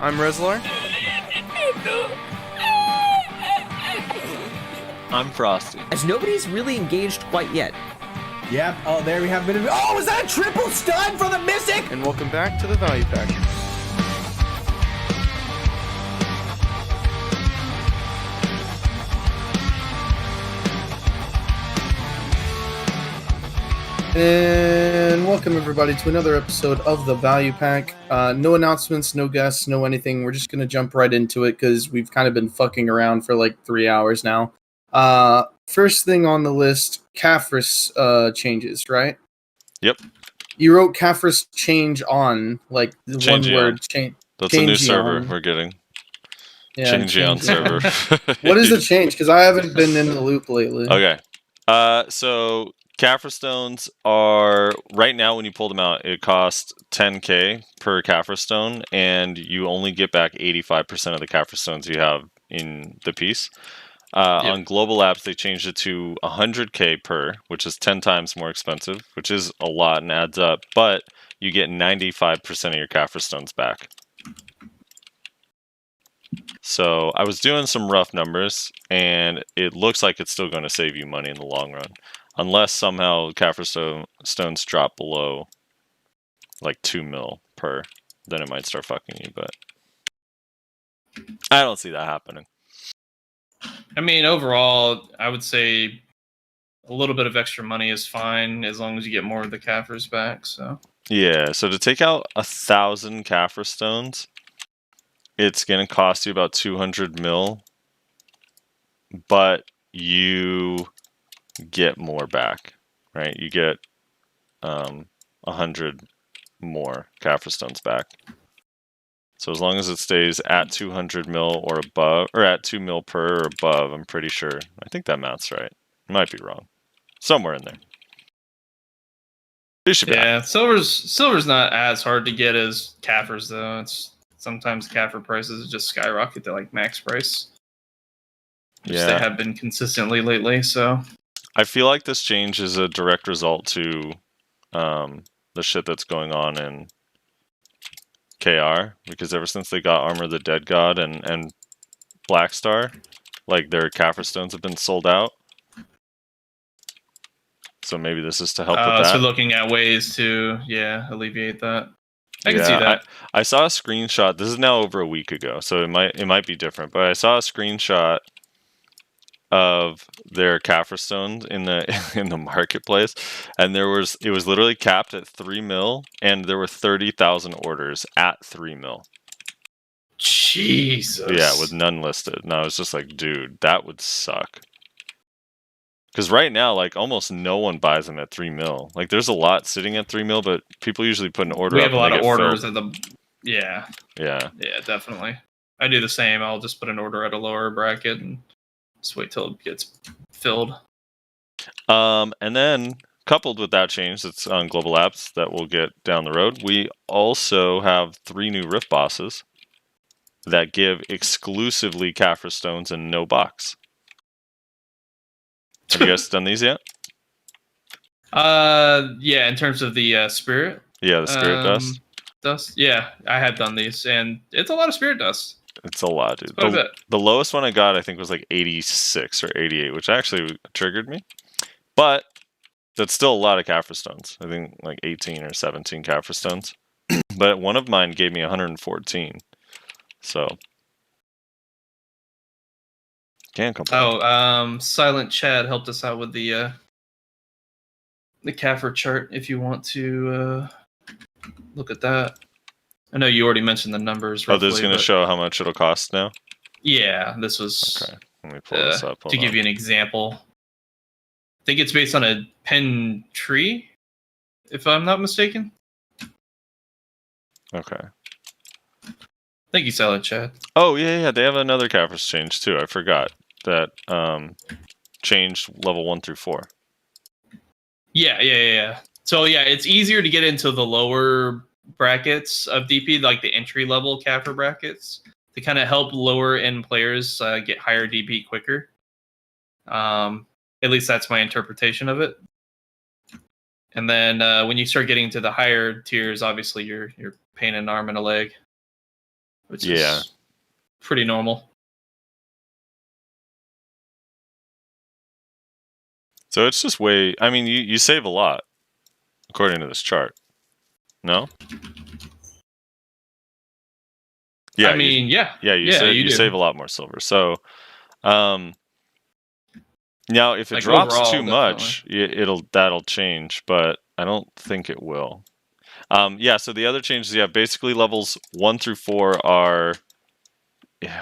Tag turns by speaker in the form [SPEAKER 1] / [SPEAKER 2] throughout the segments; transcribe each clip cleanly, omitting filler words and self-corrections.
[SPEAKER 1] I'm Rezlar.
[SPEAKER 2] I'm Frosty.
[SPEAKER 3] As nobody's really engaged quite yet.
[SPEAKER 4] Yep. Oh, there we have a bit of. Oh, was that a triple stun for the Mystic?
[SPEAKER 1] And welcome back to the Value Pack. And welcome everybody to another episode of the Value Pack. No announcements, no guests, no anything. We're just gonna jump right into it because we've kind of been fucking around for like 3 hours now. First thing on the list, Caphras Changes, right?
[SPEAKER 2] Yep.
[SPEAKER 1] You wrote Caphras Change on, like the
[SPEAKER 2] Change
[SPEAKER 1] one word change.
[SPEAKER 2] That's a new server we're getting.
[SPEAKER 1] Yeah,
[SPEAKER 2] Change on server.
[SPEAKER 1] What is the change? Because I haven't been in the loop lately.
[SPEAKER 2] Okay. So Caphras stones are right now when you pull them out, it costs 10k per Caphras stone, and you only get back 85% of the Caphras stones you have in the piece. On global apps, they changed it to 100k per, which is 10 times more expensive, which is a lot and adds up, but you get 95% of your Caphras stones back. So I was doing some rough numbers, and it looks like it's still going to save you money in the long run. Unless somehow Caphras stones drop below like 2 mil per, then it might start fucking you, but I don't see that happening.
[SPEAKER 5] I mean, overall, I would say a little bit of extra money is fine as long as you get more of the Caphras back. So
[SPEAKER 2] yeah, so to take out 1,000 Caphras stones, it's going to cost you about 200 mil, but you get more back, right? You get 100 more Caphras stones back. So as long as it stays at 200 mil or above, or at 2 mil per or above, I'm pretty sure. I think that math's right. Might be wrong. Somewhere in there. You should be
[SPEAKER 5] silver's not as hard to get as Caphras though. It's sometimes Caphras prices just skyrocket to like max price. Which they have been consistently lately, so
[SPEAKER 2] I feel like this change is a direct result to the shit that's going on in KR, because ever since they got Armor of the Dead God and Black Star, like their Caphras stones have been sold out. So maybe this is to help with that.
[SPEAKER 5] So looking at ways to alleviate that. I can see that.
[SPEAKER 2] I saw a screenshot. This is now over a week ago, so it might be different. But I saw a screenshot of their Caphras stones in the marketplace, and it was literally capped at 3 mil, and there were 30,000 orders at 3 mil.
[SPEAKER 5] Jesus.
[SPEAKER 2] Yeah, with none listed. And I was just like, dude, that would suck. Because right now, like, almost no one buys them at 3 mil. Like, there's a lot sitting at 3 mil, but people usually put an order up.
[SPEAKER 5] We have a lot of orders
[SPEAKER 2] filled.
[SPEAKER 5] at the. Yeah, definitely. I do the same. I'll just put an order at a lower bracket and just wait till it gets filled.
[SPEAKER 2] And then, coupled with that change that's on global apps that we'll get down the road, we also have 3 new rift bosses that give exclusively Caphras stones and no box. Have you guys done these yet?
[SPEAKER 5] Yeah, in terms of the spirit.
[SPEAKER 2] Yeah, the spirit dust.
[SPEAKER 5] Yeah, I have done these, and it's a lot of spirit dust.
[SPEAKER 2] It's a lot, dude. The lowest one I got, I think, was like 86 or 88, which actually triggered me. But that's still a lot of Caphras stones. I think like 18 or 17 Caphras stones. But one of mine gave me 114. So can't complain.
[SPEAKER 5] Silent Chad helped us out with the Caphras chart. If you want to look at that, I know you already mentioned the numbers.
[SPEAKER 2] Roughly, this is going to show how much it'll cost now.
[SPEAKER 5] Yeah, this was
[SPEAKER 2] okay. Let me pull this up.
[SPEAKER 5] To give you an example. I think it's based on a pen tree, if I'm not mistaken.
[SPEAKER 2] Okay.
[SPEAKER 5] Thank you, Silent Chad.
[SPEAKER 2] Oh yeah, they have another Caphras change too. I forgot that changed level 1 through 4.
[SPEAKER 5] Yeah. So yeah, it's easier to get into the lower brackets of DP, like the entry level Caphras brackets, to kind of help lower end players get higher DP quicker. At least that's my interpretation of it. And then when you start getting to the higher tiers, obviously you're paying an arm and a leg. which is pretty normal.
[SPEAKER 2] So it's just way. I mean, you save a lot according to this chart. No. Yeah,
[SPEAKER 5] I mean,
[SPEAKER 2] you save a lot more silver. So, now if it
[SPEAKER 5] Like,
[SPEAKER 2] drops
[SPEAKER 5] overall,
[SPEAKER 2] too much, that'll change, but I don't think it will. So the other changes, basically levels 1 through 4 are,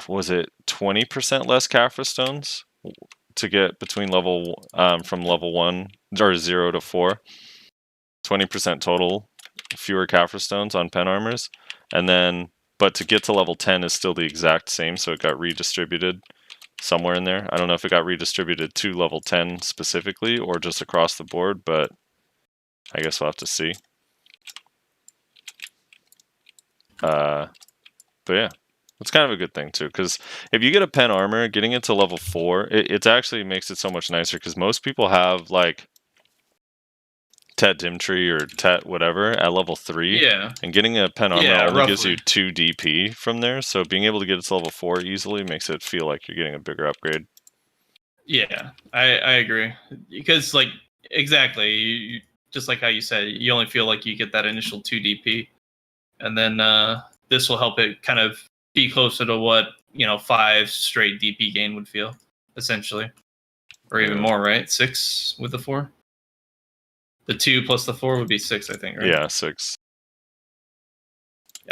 [SPEAKER 2] was it 20% less Caphras stones to get between from level 1 or 0 to 4? 20% total fewer Caphras stones on pen armors, and then but to get to level 10 is still the exact same, so it got redistributed somewhere in there. I don't know if it got redistributed to level 10 specifically or just across the board, but I guess we'll have to see. But yeah, it's kind of a good thing too, because if you get a pen armor, getting it to level 4, it actually makes it so much nicer, because most people have like Tet Dimtree or Tet whatever at level 3.
[SPEAKER 5] Yeah.
[SPEAKER 2] And getting a pen armor only
[SPEAKER 5] roughly
[SPEAKER 2] gives you 2 DP from there, so being able to get it to level 4 easily makes it feel like you're getting a bigger upgrade.
[SPEAKER 5] Yeah, I agree. Because, like, exactly, you, just like how you said, you only feel like you get that initial 2 DP. And then this will help it kind of be closer to what, 5 straight DP gain would feel, essentially. Or even more, right? 6 with the 4? The 2 plus the 4 would be 6, I think, right?
[SPEAKER 2] Yeah, 6.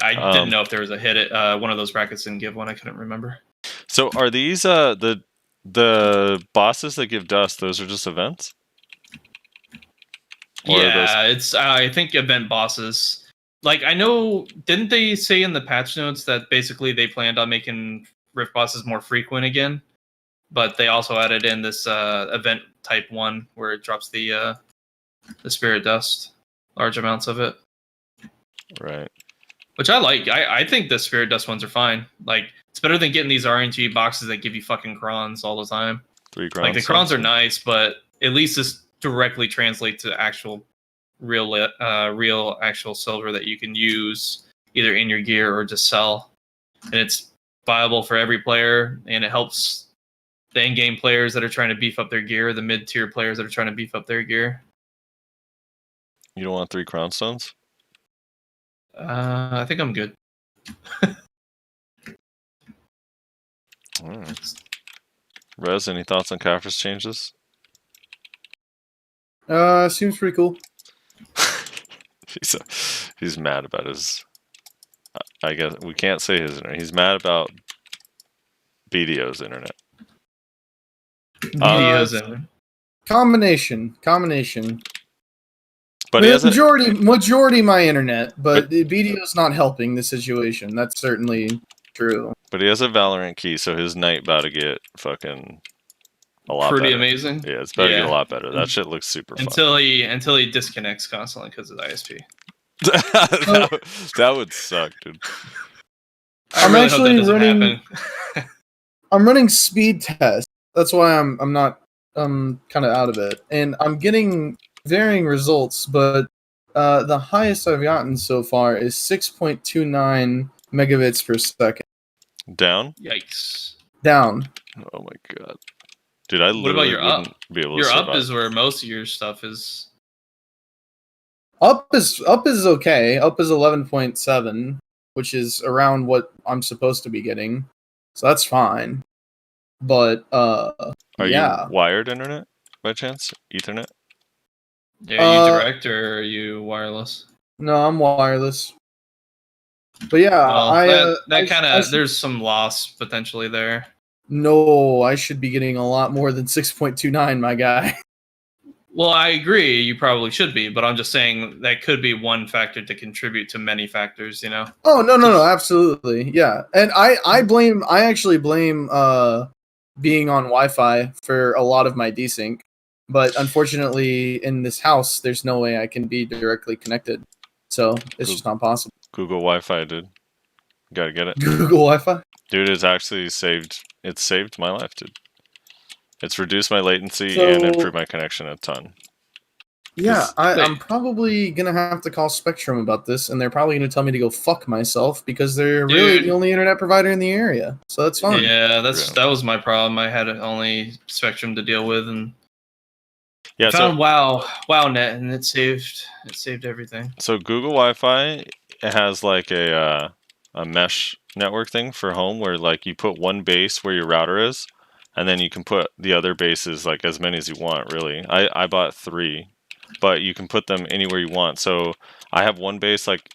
[SPEAKER 5] I didn't know if there was a hit at one of those brackets didn't give one. I couldn't remember.
[SPEAKER 2] So are these the bosses that give dust? Those are just events? Or
[SPEAKER 5] it's I think event bosses. Like, I know, didn't they say in the patch notes that basically they planned on making rift bosses more frequent again? But they also added in this event type 1 where it drops the spirit dust, large amounts of it.
[SPEAKER 2] Right.
[SPEAKER 5] Which I like. I think the spirit dust ones are fine. Like, it's better than getting these RNG boxes that give you fucking crons all the time.
[SPEAKER 2] 3 crons.
[SPEAKER 5] Like, the crons are nice, but at least this directly translates to actual real actual silver that you can use either in your gear or just sell. And it's viable for every player, and it helps the in-game players that are trying to beef up their gear, the mid-tier players that are trying to beef up their gear.
[SPEAKER 2] You don't want 3 crown stones?
[SPEAKER 5] I think I'm good.
[SPEAKER 2] Rez, any thoughts on Caphras Changes?
[SPEAKER 1] Seems pretty cool.
[SPEAKER 2] He's mad about his. I guess we can't say his internet. He's mad about BDO's internet.
[SPEAKER 1] Combination.
[SPEAKER 2] But he has
[SPEAKER 1] majority my internet, but the BDO's not helping the situation. That's certainly true.
[SPEAKER 2] But he has a Valorant key, so his night about to get fucking a lot
[SPEAKER 5] pretty
[SPEAKER 2] better.
[SPEAKER 5] Amazing.
[SPEAKER 2] Yeah, it's about to get a lot better. That shit looks super fun.
[SPEAKER 5] Until he disconnects constantly because of the ISP.
[SPEAKER 2] that would suck, dude.
[SPEAKER 1] I'm really actually running. I'm running speed tests. That's why I'm not kind of out of it, and I'm getting varying results. But the highest I've gotten so far is 6.29 megabits per second.
[SPEAKER 2] Down?
[SPEAKER 5] Yikes.
[SPEAKER 1] Down.
[SPEAKER 2] Oh my god, dude! I
[SPEAKER 5] what about your up?
[SPEAKER 2] Be able
[SPEAKER 5] your
[SPEAKER 2] to
[SPEAKER 5] up is where most of your stuff is.
[SPEAKER 1] Up is okay. Up is 11.7, which is around what I'm supposed to be getting, so that's fine. But
[SPEAKER 2] are you wired internet by chance? Ethernet?
[SPEAKER 5] Yeah, are you direct or are you wireless?
[SPEAKER 1] No, I'm wireless. But yeah,
[SPEAKER 5] well, that kind of there's some loss potentially there.
[SPEAKER 1] No, I should be getting a lot more than 6.29, my guy.
[SPEAKER 5] Well, I agree. You probably should be, but I'm just saying that could be one factor to contribute to many factors.
[SPEAKER 1] Oh no, absolutely, yeah. And I actually blame being on Wi-Fi for a lot of my desync, but unfortunately in this house there's no way I can be directly connected, so it's just not possible.
[SPEAKER 2] Google Wi-Fi, dude. You gotta get it.
[SPEAKER 1] Google Wi-Fi,
[SPEAKER 2] dude. It's actually saved. It's saved my life, dude. It's reduced my latency and improved my connection a ton.
[SPEAKER 1] Yeah,
[SPEAKER 5] Wait.
[SPEAKER 1] I'm probably gonna have to call Spectrum about this, and they're probably gonna tell me to go fuck myself because they're really
[SPEAKER 5] Dude.
[SPEAKER 1] the only internet provider in the area. So that's fine.
[SPEAKER 5] Yeah, that was my problem. I had only Spectrum to deal with, and
[SPEAKER 2] Yeah,
[SPEAKER 5] found WowNet, and it saved everything.
[SPEAKER 2] So Google Wi-Fi has like a mesh network thing for home where like you put one base where your router is, and then you can put the other bases like as many as you want. Really, I bought 3, but you can put them anywhere you want. So I have one base like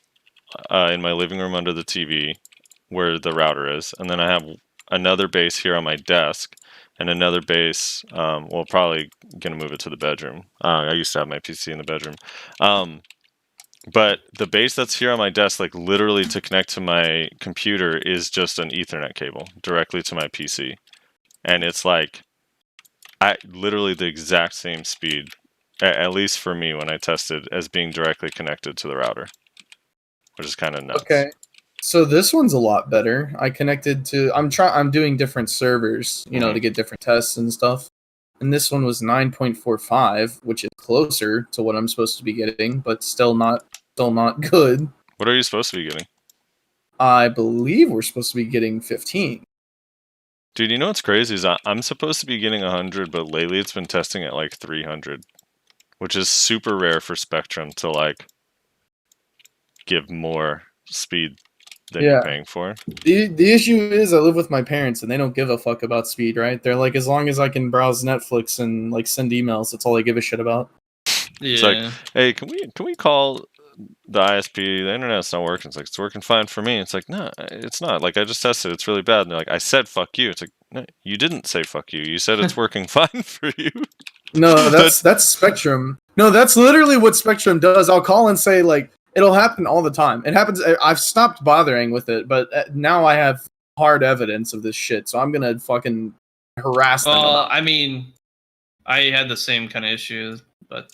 [SPEAKER 2] in my living room under the TV where the router is, and then I have another base here on my desk. And another base, well, probably gonna move it to the bedroom. I used to have my PC in the bedroom. But the base that's here on my desk, like literally to connect to my computer, is just an Ethernet cable directly to my PC. And it's like, literally the exact same speed, at least for me when I tested, as being directly connected to the router. Which is kind of nuts.
[SPEAKER 1] Okay. So this one's a lot better. I connected to I'm doing different servers, you know, to get different tests and stuff. And this one was 9.45, which is closer to what I'm supposed to be getting, but still not good.
[SPEAKER 2] What are you supposed to be getting?
[SPEAKER 1] I believe we're supposed to be getting 15.
[SPEAKER 2] Dude, you know what's crazy is I'm supposed to be getting 100, but lately it's been testing at like 300, which is super rare for Spectrum to like give more speed than you're paying for.
[SPEAKER 1] The issue is I live with my parents and they don't give a fuck about speed, right? They're like, as long as I can browse Netflix and like send emails, that's all they give a shit about.
[SPEAKER 5] Yeah.
[SPEAKER 2] It's like, hey, can we call the ISP? The internet's not working. It's like, it's working fine for me. It's like, no, it's not. Like, I just tested. It's really bad. And they're like, I said fuck you. It's like, no, you didn't say fuck you. You said it's working fine for you.
[SPEAKER 1] No, that's Spectrum. No, that's literally what Spectrum does. I'll call and say like, it'll happen all the time. It happens. I've stopped bothering with it, but now I have hard evidence of this shit. So I'm gonna fucking harass them.
[SPEAKER 5] I mean, I had the same kind of issues, but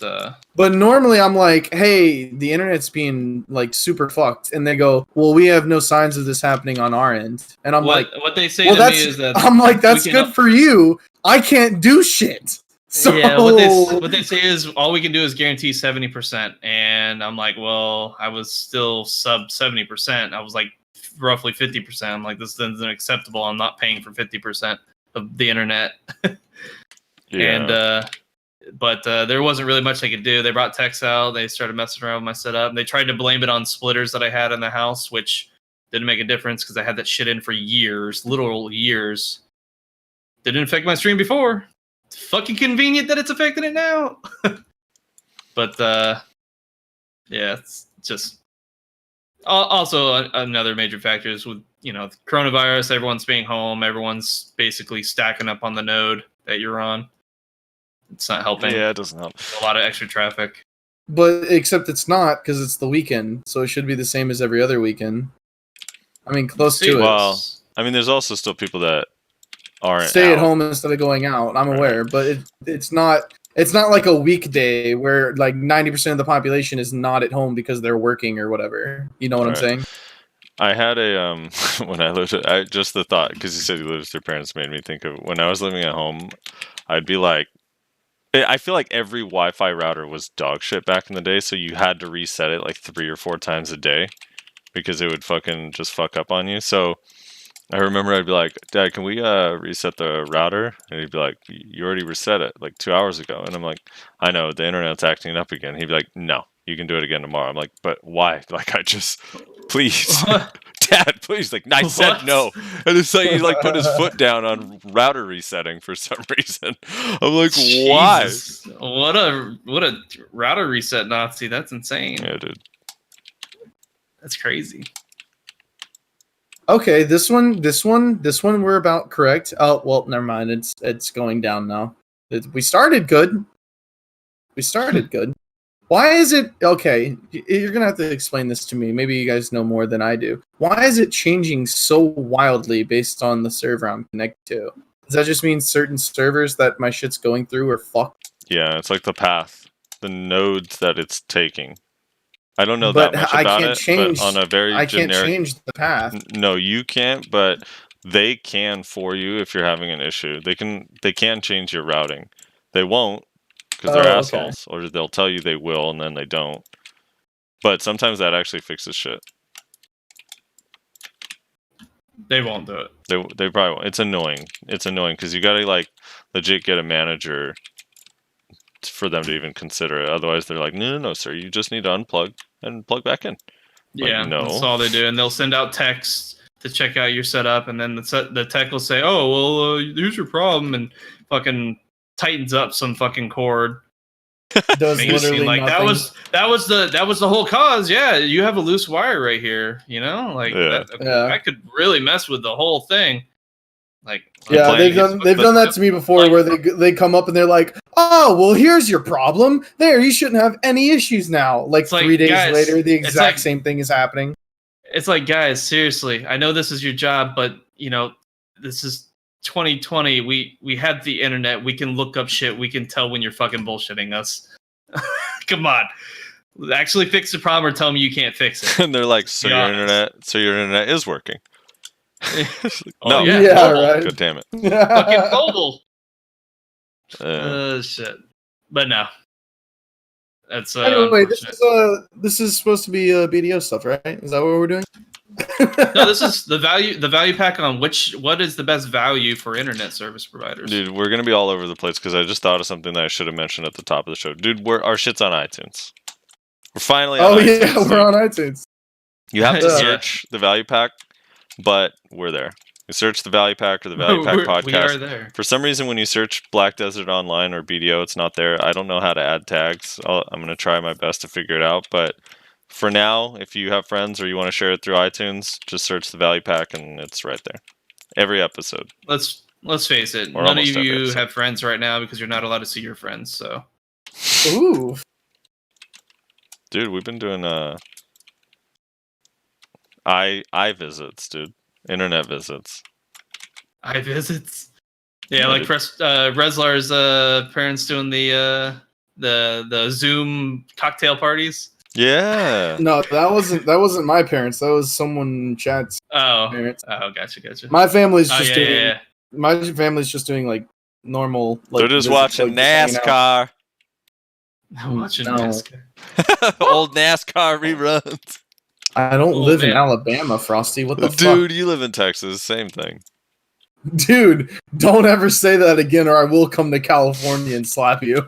[SPEAKER 1] normally I'm like, hey, the internet's being like super fucked, and they go, well, we have no signs of this happening on our end, and I'm
[SPEAKER 5] what they say
[SPEAKER 1] well,
[SPEAKER 5] to me is that
[SPEAKER 1] I'm like, that's good for you. I can't do shit. So
[SPEAKER 5] yeah, what they say is all we can do is guarantee 70%, and I'm like, well, I was still sub 70%. I was like roughly 50%. I'm like, this isn't acceptable. I'm not paying for 50% of the internet.
[SPEAKER 2] Yeah.
[SPEAKER 5] And but there wasn't really much they could do. They brought techs out. They started messing around with my setup. They tried to blame it on splitters that I had in the house, which didn't make a difference because I had that shit in for years, literal years. Didn't affect my stream before. It's fucking convenient that it's affecting it now. But yeah, it's just also another major factor is with coronavirus. Everyone's being home. Everyone's basically stacking up on the node that you're on. It's not helping.
[SPEAKER 2] Yeah, it doesn't help.
[SPEAKER 5] A lot of extra traffic.
[SPEAKER 1] But except it's not, because it's the weekend, so it should be the same as every other weekend. I mean, close to it.
[SPEAKER 2] Well, I mean, there's also still people that aren't
[SPEAKER 1] stay
[SPEAKER 2] out.
[SPEAKER 1] at home instead of going out. I'm aware, but it's not like a weekday where like 90% of the population is not at home because they're working or whatever. You know what I'm saying?
[SPEAKER 2] I had a when I lived, just the thought, because you said you lived with your parents, made me think of when I was living at home. I'd be like, I feel like every Wi-Fi router was dog shit back in the day, so you had to reset it like 3 or 4 times a day because it would fucking just fuck up on you. So I remember I'd be like, Dad, can we reset the router? And he'd be like, you already reset it like 2 hours ago. And I'm like, I know, the internet's acting up again. He'd be like, no, you can do it again tomorrow. I'm like, but why? Like, I just, please. Dad, please. Like, I said no. And it's like he like put his foot down on router resetting for some reason. I'm like, why?
[SPEAKER 5] Jesus. What a router reset Nazi. That's insane.
[SPEAKER 2] Yeah, dude.
[SPEAKER 5] That's crazy.
[SPEAKER 1] Okay, this one we're about correct. Oh, well, never mind. It's going down now. We started good. Why is it okay? You're gonna have to explain this to me. Maybe you guys know more than I do. Why is it changing so wildly based on the server I'm connected to? Does that just mean certain servers that my shit's going through are fucked?
[SPEAKER 2] Yeah, it's like the path, the nodes that it's taking. I don't know that much about it, but on a very generic...
[SPEAKER 1] I can't change the path.
[SPEAKER 2] No, you can't, but they can for you if you're having an issue. They can change your routing. They won't, because they're
[SPEAKER 1] okay.
[SPEAKER 2] assholes, or they'll tell you they will and then they don't. But sometimes that actually fixes shit.
[SPEAKER 5] They won't do it.
[SPEAKER 2] They probably won't. It's annoying. It's annoying because you gotta like legit get a manager for them to even consider it. Otherwise, they're like, no, sir, you just need to unplug and plug back in. Like,
[SPEAKER 5] Yeah,
[SPEAKER 2] no.
[SPEAKER 5] that's all they do, and they'll send out texts to check out your setup, and then the tech will say, "Oh, well, here's your problem," and fucking tightens up some fucking cord.
[SPEAKER 1] Does
[SPEAKER 5] Make it seem
[SPEAKER 1] literally
[SPEAKER 5] like
[SPEAKER 1] nothing.
[SPEAKER 5] that was the whole cause. Yeah, you have a loose wire right here. You know, like
[SPEAKER 2] Yeah.
[SPEAKER 5] that could really mess with the whole thing. Like,
[SPEAKER 1] Yeah, they've done that to me before,
[SPEAKER 5] like-
[SPEAKER 1] where they come up and they're like, "Oh, well, here's your problem. There, you shouldn't have any issues now." Like
[SPEAKER 5] It's like,
[SPEAKER 1] 3 days
[SPEAKER 5] guys,
[SPEAKER 1] later, the
[SPEAKER 5] it's
[SPEAKER 1] exact
[SPEAKER 5] like-
[SPEAKER 1] same thing is happening.
[SPEAKER 5] It's like, guys, seriously, I know this is your job, but you know, this is 2020. We have the internet. We can look up shit. We can tell when you're fucking bullshitting us. Come on, actually fix the problem or tell me you can't fix it.
[SPEAKER 2] And they're like, so
[SPEAKER 5] Be
[SPEAKER 2] your
[SPEAKER 5] honest.
[SPEAKER 2] internet is working.
[SPEAKER 5] Oh,
[SPEAKER 2] No.
[SPEAKER 1] Yeah,
[SPEAKER 5] mobile.
[SPEAKER 1] right.
[SPEAKER 2] God damn it.
[SPEAKER 5] Fucking mobile.
[SPEAKER 2] Uh,
[SPEAKER 5] Shit. But no. That's
[SPEAKER 1] Anyway,
[SPEAKER 5] unfortunate.
[SPEAKER 1] this is supposed to be BDO stuff, right? Is that what we're doing?
[SPEAKER 5] No, this is the value pack on what is the best value for internet service providers.
[SPEAKER 2] dude, we're gonna be all over the place because I just thought of something that I should have mentioned at the top of the show. Dude, our shit's on iTunes. We're finally on
[SPEAKER 1] Oh
[SPEAKER 2] iTunes.
[SPEAKER 1] yeah, we're on iTunes.
[SPEAKER 2] You have to
[SPEAKER 5] Yeah.
[SPEAKER 2] search the value pack, but we're there. You search the value pack or the value pack podcast.
[SPEAKER 5] We are there.
[SPEAKER 2] For some reason, when you search Black Desert Online or BDO, it's not there. I don't know how to add tags. I'm going to try my best to figure it out. But for now, if you have friends or you want to share it through iTunes, just search the value pack and it's right there. Every episode.
[SPEAKER 5] Let's face it.
[SPEAKER 2] Or
[SPEAKER 5] None of
[SPEAKER 2] almost every
[SPEAKER 5] you
[SPEAKER 2] episode.
[SPEAKER 5] have friends right now because you're not allowed to see your friends. So
[SPEAKER 1] Ooh,
[SPEAKER 2] Dude, we've been doing I visits, dude. Internet visits.
[SPEAKER 5] iVisits.
[SPEAKER 2] Yeah,
[SPEAKER 5] Yeah, like
[SPEAKER 2] dude.
[SPEAKER 5] Reslar's parents doing the Zoom cocktail parties.
[SPEAKER 2] Yeah.
[SPEAKER 1] no, that wasn't my parents. That was someone in chat's
[SPEAKER 5] Oh,
[SPEAKER 1] parents.
[SPEAKER 5] gotcha.
[SPEAKER 1] My family's
[SPEAKER 5] Oh,
[SPEAKER 1] just
[SPEAKER 5] yeah,
[SPEAKER 1] doing.
[SPEAKER 5] yeah.
[SPEAKER 1] My family's just doing like normal. Like,
[SPEAKER 2] They're just
[SPEAKER 1] visits,
[SPEAKER 2] watching
[SPEAKER 1] like, just hanging out.
[SPEAKER 2] NASCAR.
[SPEAKER 5] I'm watching
[SPEAKER 1] No.
[SPEAKER 5] NASCAR.
[SPEAKER 2] Old NASCAR reruns.
[SPEAKER 1] I don't
[SPEAKER 5] Oh,
[SPEAKER 1] live in
[SPEAKER 5] man.
[SPEAKER 1] Alabama, Frosty. What the
[SPEAKER 2] Dude, you live in Texas. Same thing.
[SPEAKER 1] fuck? Dude, don't ever say that again or I will come to California and slap you.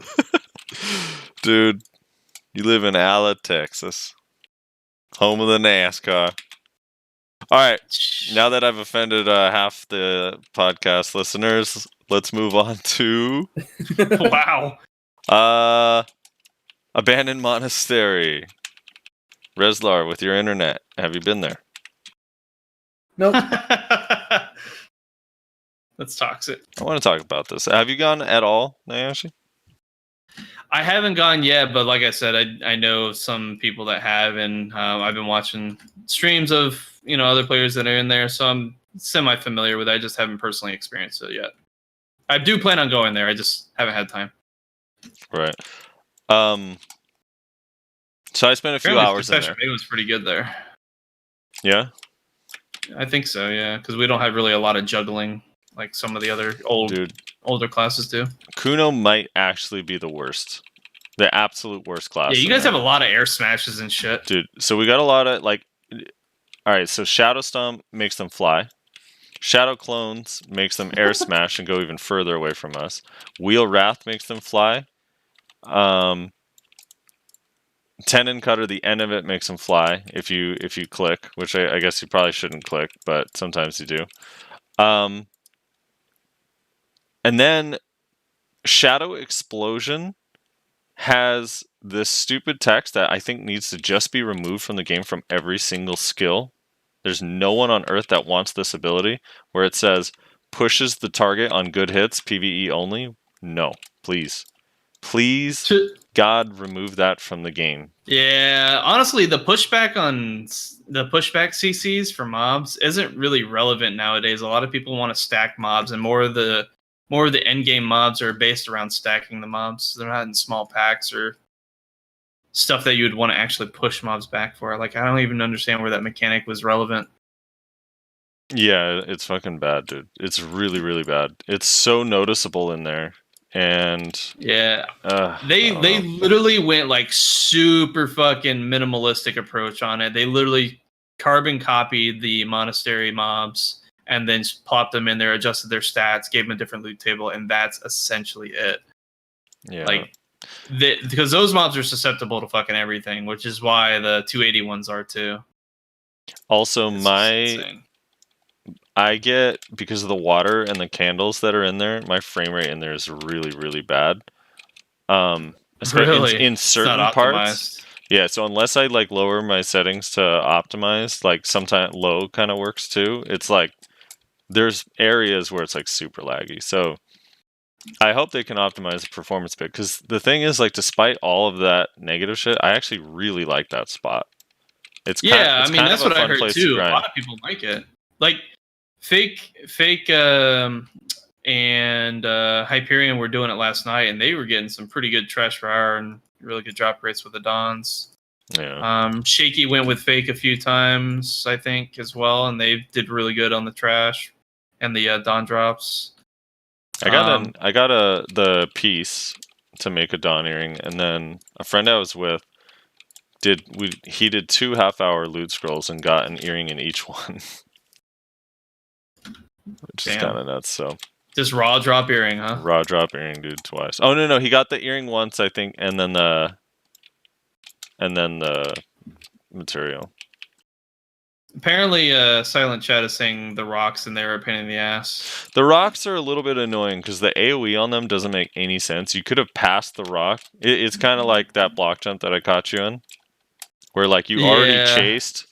[SPEAKER 2] Dude, you live in Ala, Texas. Home of the NASCAR. All right. Now that I've offended half the podcast listeners, let's move on to
[SPEAKER 5] Wow.
[SPEAKER 2] Abandoned Monastery. Reslar, with your internet, have you been there?
[SPEAKER 1] Nope.
[SPEAKER 5] That's toxic.
[SPEAKER 2] I want to talk about this. Have you gone at all, Nayashe?
[SPEAKER 5] I haven't gone yet, but like I said, I know some people that have, and I've been watching streams of other players that are in there, so I'm semi-familiar with it. I just haven't personally experienced it yet. I do plan on going there. I just haven't had time.
[SPEAKER 2] Right. So I spent a few hours in there.
[SPEAKER 5] It was pretty good there.
[SPEAKER 2] Yeah?
[SPEAKER 5] I think so, yeah, because we don't have really a lot of juggling like some of the other
[SPEAKER 2] Dude,
[SPEAKER 5] older classes do.
[SPEAKER 2] Kuno might actually be the worst. The absolute worst class.
[SPEAKER 5] Yeah, you
[SPEAKER 2] in
[SPEAKER 5] guys
[SPEAKER 2] there.
[SPEAKER 5] have a lot of air smashes and shit.
[SPEAKER 2] Dude, so we got a lot of, like... Alright, so Shadow Stomp makes them fly. Shadow Clones makes them air smash and go even further away from us. Wheel Wrath makes them fly. Tendon Cutter, the end of it makes them fly if you click, which I guess you probably shouldn't click, but sometimes you do. And then Shadow Explosion has this stupid text that I think needs to just be removed from the game from every single skill. There's no one on Earth that wants this ability, where it says, pushes the target on good hits, PvE only. No, please. Please, God, remove that from the game.
[SPEAKER 5] Yeah, honestly, the pushback CCs for mobs isn't really relevant nowadays. A lot of people want to stack mobs, and more of the end game mobs are based around stacking the mobs. They're not in small packs or stuff that you would want to actually push mobs back for. Like, I don't even understand where that mechanic was relevant.
[SPEAKER 2] Yeah, it's fucking bad, dude. It's really, really bad. It's so noticeable in there. and
[SPEAKER 5] Yeah,
[SPEAKER 2] I
[SPEAKER 5] they
[SPEAKER 2] don't know.
[SPEAKER 5] literally went like super fucking minimalistic approach on it. They literally carbon copied the Monastery mobs and then plopped them in there, adjusted their stats, gave them a different loot table, and that's essentially it.
[SPEAKER 2] Yeah,
[SPEAKER 5] Like, because those mobs are susceptible to fucking everything, which is why the 280 ones are too.
[SPEAKER 2] also
[SPEAKER 5] It's just insane.
[SPEAKER 2] I get, because of the water and the candles that are in there, my frame rate in there is really, really bad.
[SPEAKER 5] Really?
[SPEAKER 2] In
[SPEAKER 5] It's not
[SPEAKER 2] certain parts.
[SPEAKER 5] optimized.
[SPEAKER 2] Yeah, so unless I like lower my settings to optimize, like sometimes low kind of works too. It's like there's areas where it's like super laggy. So I hope they can optimize the performance bit, because the thing is, like, despite all of that negative shit, I actually really like that spot. It's
[SPEAKER 5] Yeah, I mean, that's what I heard
[SPEAKER 2] place to
[SPEAKER 5] too. A
[SPEAKER 2] grind.
[SPEAKER 5] lot of people like it. Like fake and Hyperion were doing it last night, and they were getting some pretty good trash per hour and really good drop rates with the Dons.
[SPEAKER 2] Yeah.
[SPEAKER 5] Shaky went with fake a few times, I think, as well, and they did really good on the trash and the Don drops.
[SPEAKER 2] I got the piece to make a Dawn earring, and then a friend I was with he did 2 half-hour loot scrolls and got an earring in each one. Which is kind of nuts. So
[SPEAKER 5] just raw drop earring, huh?
[SPEAKER 2] Raw drop earring, dude, twice. Oh no, he got the earring once, I think, and then the material.
[SPEAKER 5] Apparently, Silent Chat is saying the rocks in there are a pain in the ass.
[SPEAKER 2] The rocks are a little bit annoying because the AoE on them doesn't make any sense. You could have passed the rock. It's kind of like that block jump that I caught you in, where like you already chased,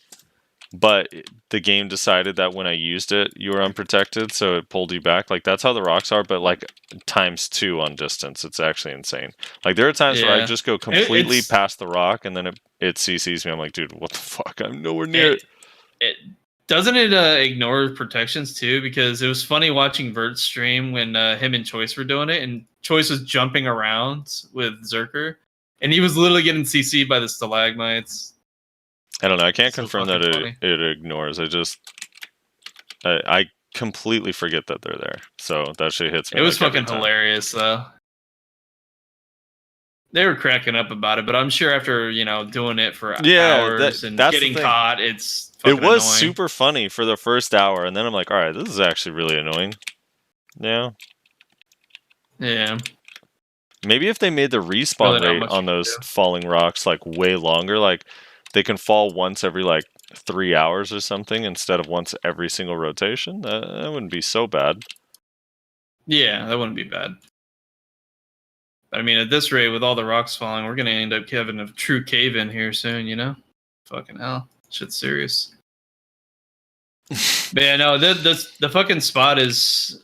[SPEAKER 2] but the game decided that when I used it, you were unprotected, so it pulled you back. Like, that's how the rocks are, but like ×2 on distance. It's actually insane. Like, there are times where I just go completely past the rock, and then it CCs me. I'm like, dude, what the fuck? I'm nowhere near it.
[SPEAKER 5] Doesn't it ignore protections too? Because it was funny watching Vert's stream when him and Choice were doing it, and Choice was jumping around with Zerker, and he was literally getting CC'd by the stalagmites.
[SPEAKER 2] I don't know. I can't confirm that it ignores. I completely forget that they're there. So that shit hits me.
[SPEAKER 5] It was fucking hilarious, though. They were cracking up about it, but I'm sure after doing it for hours and getting caught, it's fucking
[SPEAKER 2] it was
[SPEAKER 5] annoying.
[SPEAKER 2] Super funny for the first hour, and then I'm like, all right, this is actually really annoying. Yeah.
[SPEAKER 5] Yeah.
[SPEAKER 2] Maybe if they made the respawn rate on those falling rocks like way longer, like they can fall once every like 3 hours or something instead of once every single rotation, that wouldn't be so bad.
[SPEAKER 5] Yeah, that wouldn't be bad. I mean, at this rate, with all the rocks falling, we're gonna end up having a true cave in here soon. Fucking hell, shit's serious. But yeah, no, the fucking spot is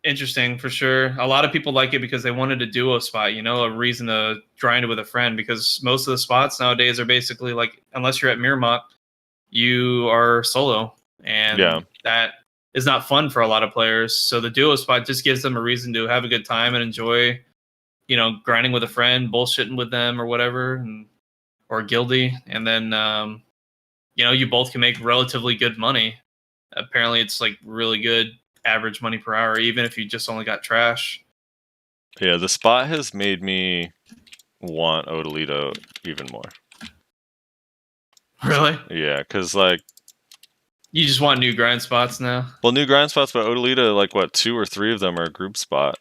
[SPEAKER 5] interesting for sure. A lot of people like it because they wanted a duo spot, a reason to grind it with a friend, because most of the spots nowadays are basically like, unless you're at Miramont, you are solo, and that is not fun for a lot of players. So the duo spot just gives them a reason to have a good time and enjoy, grinding with a friend, bullshitting with them or whatever, or guildy, and then you both can make relatively good money. Apparently it's like really good average money per hour, even if you just only got trash.
[SPEAKER 2] Yeah, the spot has made me want Odalito even more.
[SPEAKER 5] Really?
[SPEAKER 2] Yeah, because like
[SPEAKER 5] you just want new grind spots now.
[SPEAKER 2] Well, new grind spots, but Odalito, like what, 2 or 3 of them are a group spot.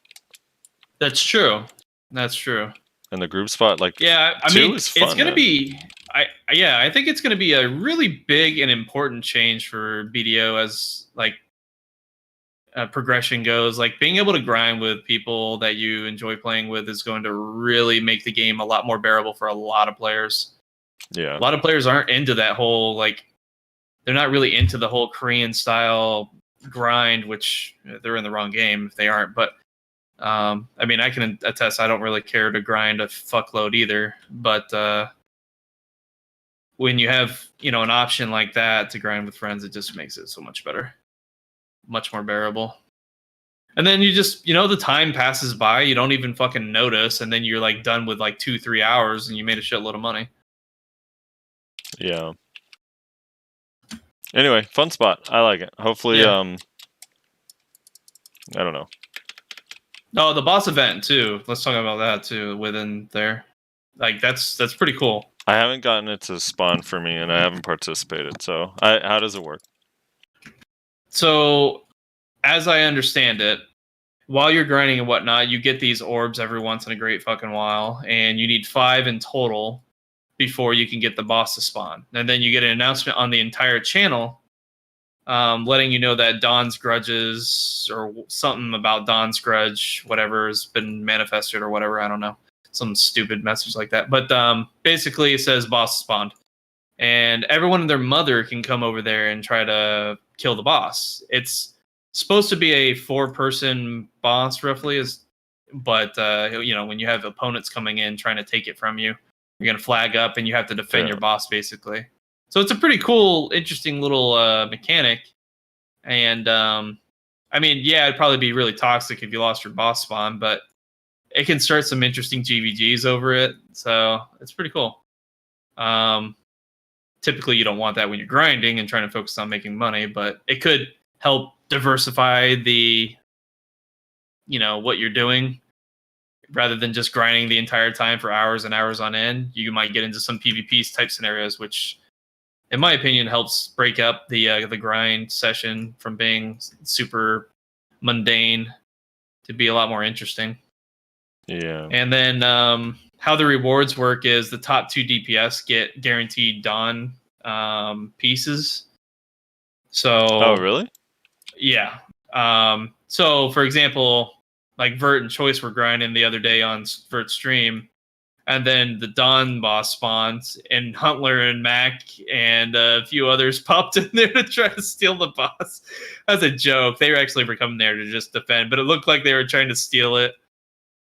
[SPEAKER 5] That's true. And
[SPEAKER 2] the group spot, like,
[SPEAKER 5] I mean, it's gonna be. I think it's gonna be a really big and important change for BDO as like progression goes. Like, being able to grind with people that you enjoy playing with is going to really make the game a lot more bearable for a lot of players.
[SPEAKER 2] Yeah,
[SPEAKER 5] a lot of players aren't into that whole, like, they're not really into the whole Korean style grind, which they're in the wrong game if they aren't. But I mean, I can attest I don't really care to grind a fuckload either. But when you have an option like that to grind with friends, it just makes it so much better, much more bearable. And then you just the time passes by, you don't even fucking notice, and then you're like done with like 2-3 hours, and you made a shitload of money.
[SPEAKER 2] Yeah. Anyway, fun spot. I like it. Hopefully, I don't know.
[SPEAKER 5] Oh, the boss event too. Let's talk about that too within there. Like that's pretty cool.
[SPEAKER 2] I haven't gotten it to spawn for me, and I haven't participated. So, how does it work?
[SPEAKER 5] So, as I understand it, while you're grinding and whatnot, you get these orbs every once in a great fucking while, and you need 5 in total before you can get the boss to spawn. And then you get an announcement on the entire channel, letting you know that Dawn's Grudges or something about Dawn's Grudge, whatever has been manifested or whatever. I don't know, some stupid message like that. But basically, it says boss spawned, and everyone and their mother can come over there and try to kill the boss. It's supposed to be a 4-person boss roughly, but when you have opponents coming in trying to take it from you, you're gonna flag up and you have to defend your boss basically. So it's a pretty cool, interesting little mechanic. And it'd probably be really toxic if you lost your boss spawn, but it can start some interesting GVGs over it. So it's pretty cool. Typically you don't want that when you're grinding and trying to focus on making money, but it could help diversify the what you're doing rather than just grinding the entire time for hours and hours on end. You might get into some PvP type scenarios, which in my opinion helps break up the grind session from being super mundane to be a lot more interesting.
[SPEAKER 2] Yeah.
[SPEAKER 5] And then how the rewards work is the top 2 DPS get guaranteed Dawn pieces. So
[SPEAKER 2] Oh, really?
[SPEAKER 5] Yeah. So, for example, like Vert and Choice were grinding the other day on Vert's stream, and then the Dawn boss spawned, and Huntler and Mac and a few others popped in there to try to steal the boss. As a joke. They actually were coming there to just defend, but it looked like they were trying to steal it.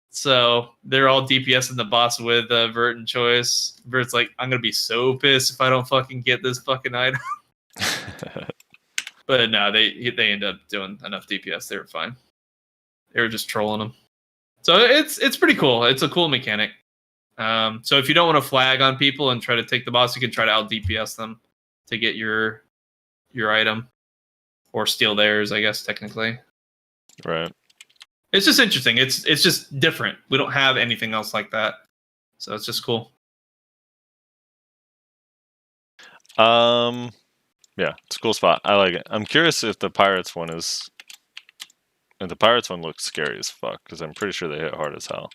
[SPEAKER 5] So they're all DPSing the boss with Vert and Choice. Vert's like, I'm going to be so pissed if I don't fucking get this fucking item. But no, they ended up doing enough DPS. They were fine. They were just trolling them. So it's pretty cool. It's a cool mechanic. So if you don't want to flag on people and try to take the boss, you can try to out DPS them to get your item or steal theirs, I guess technically.
[SPEAKER 2] Right.
[SPEAKER 5] It's just interesting. It's just different. We don't have anything else like that, so it's just cool.
[SPEAKER 2] Yeah, it's a cool spot. I like it. I'm curious if the Pirates one is... And the Pirates one looks scary as fuck, because I'm pretty sure they hit hard as hell.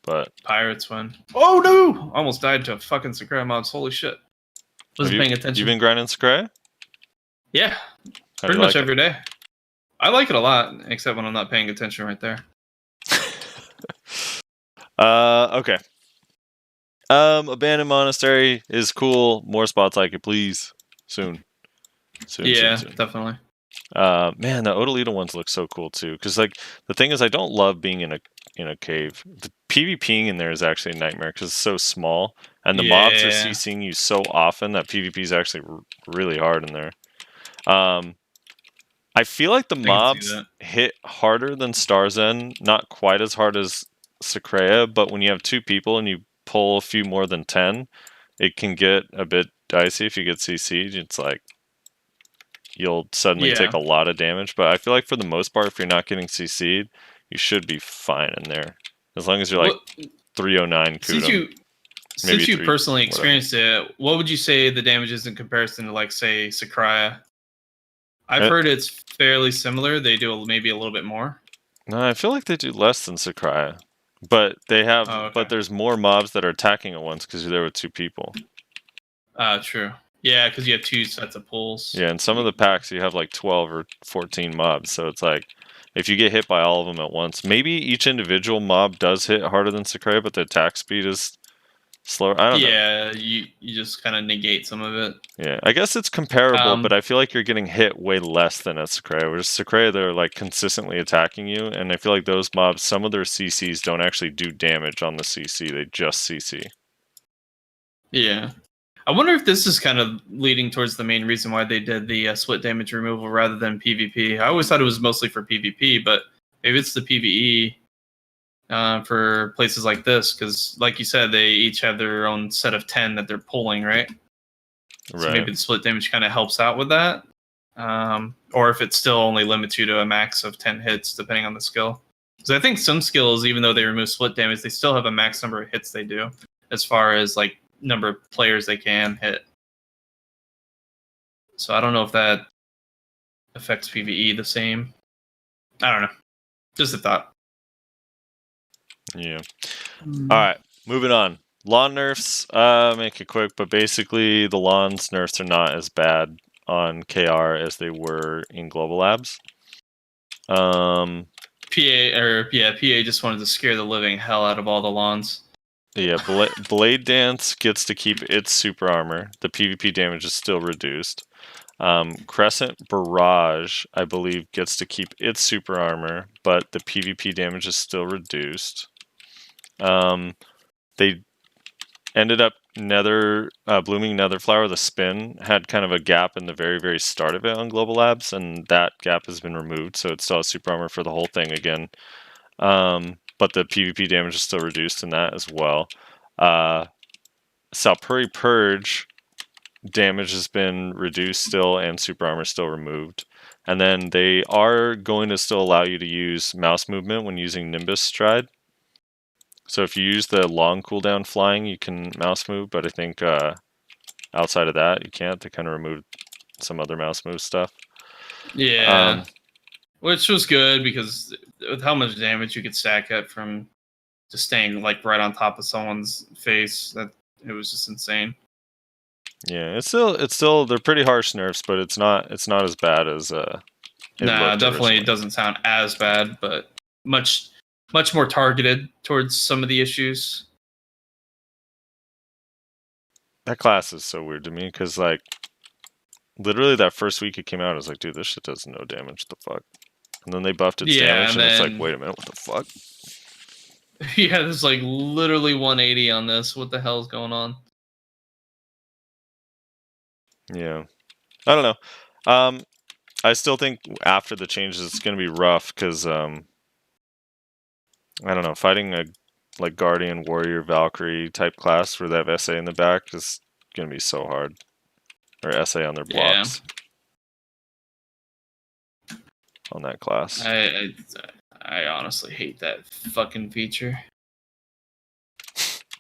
[SPEAKER 2] But...
[SPEAKER 5] Pirates one. Oh no! Almost died to fucking Sakurai mods. Holy shit. Wasn't paying attention.
[SPEAKER 2] You been grinding Sakurai?
[SPEAKER 5] Yeah. Pretty much every day. I like it a lot, except when I'm not paying attention right there.
[SPEAKER 2] Okay. Abandoned Monastery is cool. More spots like it, please. Soon. Soon.
[SPEAKER 5] Definitely.
[SPEAKER 2] Man, the Odalita ones look so cool too. Because like the thing is, I don't love being in a cave. The PvPing in there is actually a nightmare because it's so small, and the mobs are CCing you so often that PvP is actually really hard in there. I feel like the mobs hit harder than Star's End, not quite as hard as Sakurai, but when you have 2 people and you pull a few more than 10, it can get a bit dicey if you get CC'd. It's like you'll suddenly take a lot of damage, but I feel like for the most part, if you're not getting CC'd, you should be fine in there. As long as you're like 309 Kudo.
[SPEAKER 5] Since you personally experienced it, what would you say the damage is in comparison to, like, say, Sakurai? I've heard it's fairly similar. They do maybe a little bit more.
[SPEAKER 2] No, I feel like they do less than Sakurai. But they have, but there's more mobs that are attacking at once because you're there with 2 people.
[SPEAKER 5] True. Yeah, because you have 2 sets of pulls.
[SPEAKER 2] Yeah, and some of the packs you have like 12 or 14 mobs, so it's like if you get hit by all of them at once, maybe each individual mob does hit harder than Sakurai, but the attack speed is slower. I don't know.
[SPEAKER 5] Yeah, you just kind of negate some of it.
[SPEAKER 2] Yeah, I guess it's comparable, but I feel like you're getting hit way less than at Sakurai. Whereas Sakurai, they're like consistently attacking you, and I feel like those mobs, some of their CCs don't actually do damage on the CC, they just CC.
[SPEAKER 5] Yeah. I wonder if this is kind of leading towards the main reason why they did the split damage removal rather than PvP. I always thought it was mostly for PvP, but maybe it's the PvE for places like this, because like you said, they each have their own set of 10 that they're pulling, right? So maybe the split damage kind of helps out with that. Or if it still only limits you to a max of 10 hits, depending on the skill. Because I think some skills, even though they remove split damage, they still have a max number of hits they do, as far as like number of players they can hit. So I don't know if that affects PvE the same. I don't know. Just a thought.
[SPEAKER 2] Yeah. All right, moving on. Lahn nerfs. Make it quick, but basically the Lahn's nerfs are not as bad on KR as they were in Global Labs.
[SPEAKER 5] PA just wanted to scare the living hell out of all the Lahns.
[SPEAKER 2] Yeah, Blade Dance gets to keep its super armor. The PvP damage is still reduced. Crescent Barrage, I believe, gets to keep its super armor, but the PvP damage is still reduced. They ended up Blooming Netherflower, the spin, had kind of a gap in the very, very start of it on Global Labs, and that gap has been removed, so it still has super armor for the whole thing again. But the PvP damage is still reduced in that as well. Salpuri Purge damage has been reduced still, and super armor still removed. And then they are going to still allow you to use mouse movement when using Nimbus Stride. So if you use the long cooldown flying, you can mouse move, but I think outside of that, you can't. They kind of removed some other mouse move stuff.
[SPEAKER 5] Yeah. Which was good, because with how much damage you could stack up from just staying like right on top of someone's face, that it was just insane.
[SPEAKER 2] Yeah, it's still they're pretty harsh nerfs, but it's not as bad as
[SPEAKER 5] Nah, definitely
[SPEAKER 2] originally.
[SPEAKER 5] it doesn't sound as bad, but much more targeted towards some of the issues.
[SPEAKER 2] That class is so weird to me, because like literally that first week it came out, I was like, dude, this shit does no damage. The fuck? And then they buffed its damage, and it's like, wait a minute, what the fuck?
[SPEAKER 5] Yeah, there's like literally 180 on this. What the hell's going on?
[SPEAKER 2] Yeah, I don't know. I still think after the changes, it's gonna be rough, because I don't know, fighting a like Guardian, Warrior, Valkyrie type class where they have SA in the back is gonna be so hard. Or SA on their blocks. Yeah. On that class.
[SPEAKER 5] I honestly hate that fucking feature.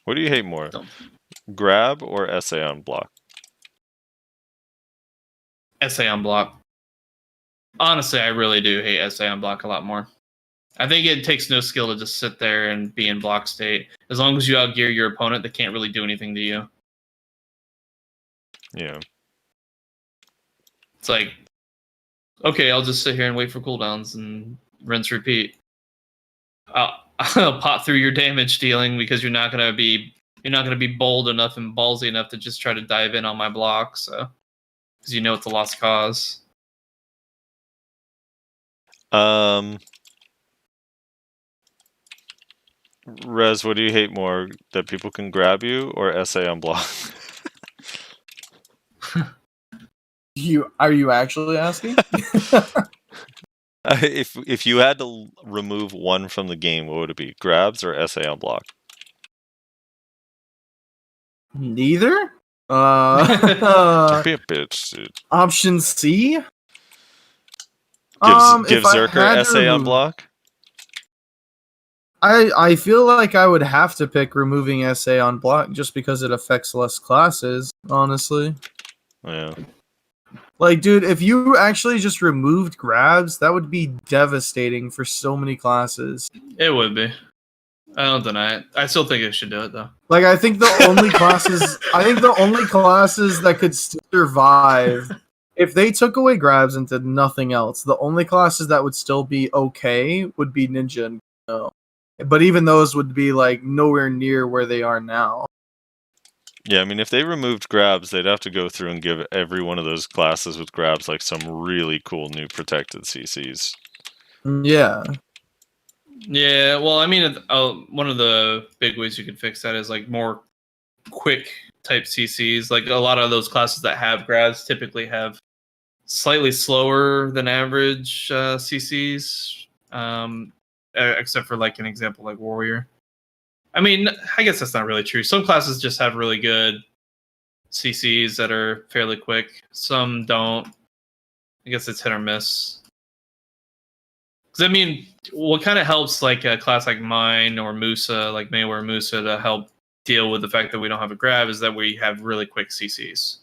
[SPEAKER 2] What do you hate more?
[SPEAKER 5] Don't.
[SPEAKER 2] Grab or SA on block?
[SPEAKER 5] SA on block. Honestly, I really do hate SA on block a lot more. I think it takes no skill to just sit there and be in block state. As long as you outgear your opponent, they can't really do anything to you.
[SPEAKER 2] Yeah.
[SPEAKER 5] It's like, okay, I'll just sit here and wait for cooldowns and rinse repeat. I'll pop through your damage dealing, because you're not gonna be bold enough and ballsy enough to just try to dive in on my block, so because you know it's a lost cause.
[SPEAKER 2] Rez, what do you hate more? That people can grab you or SA on block?
[SPEAKER 1] Are you actually asking?
[SPEAKER 2] If you had to remove one from the game, what would it be? Grabs or SA on block?
[SPEAKER 1] Neither.
[SPEAKER 2] Don't be a bitch, dude.
[SPEAKER 1] Option C.
[SPEAKER 2] Give
[SPEAKER 1] if I
[SPEAKER 2] Zerker
[SPEAKER 1] had to
[SPEAKER 2] SA on
[SPEAKER 1] remove-
[SPEAKER 2] block?
[SPEAKER 1] I feel like I would have to pick removing SA on block just because it affects less classes, honestly.
[SPEAKER 2] Yeah.
[SPEAKER 1] Like, dude, if you actually just removed grabs, that would be devastating for so many classes.
[SPEAKER 5] It would be. I don't deny it. I still think it should do it though.
[SPEAKER 1] Like, I think the only classes that could survive if they took away grabs and did nothing else, the only classes that would still be okay would be Ninja and Gno. But even those would be like nowhere near where they are now.
[SPEAKER 2] Yeah, I mean, if they removed grabs, they'd have to go through and give every one of those classes with grabs like some really cool new protected CCs.
[SPEAKER 1] Yeah.
[SPEAKER 5] Yeah, well, I mean, one of the big ways you could fix that is like more quick type CCs. Like a lot of those classes that have grabs typically have slightly slower than average CCs, except for like an example like Warrior. I mean, I guess that's not really true. Some classes just have really good CCs that are fairly quick. Some don't. I guess it's hit or miss. Because I mean, what kind of helps like a class like mine or Musa, like Maehwa or Musa, to help deal with the fact that we don't have a grab is that we have really quick CCs.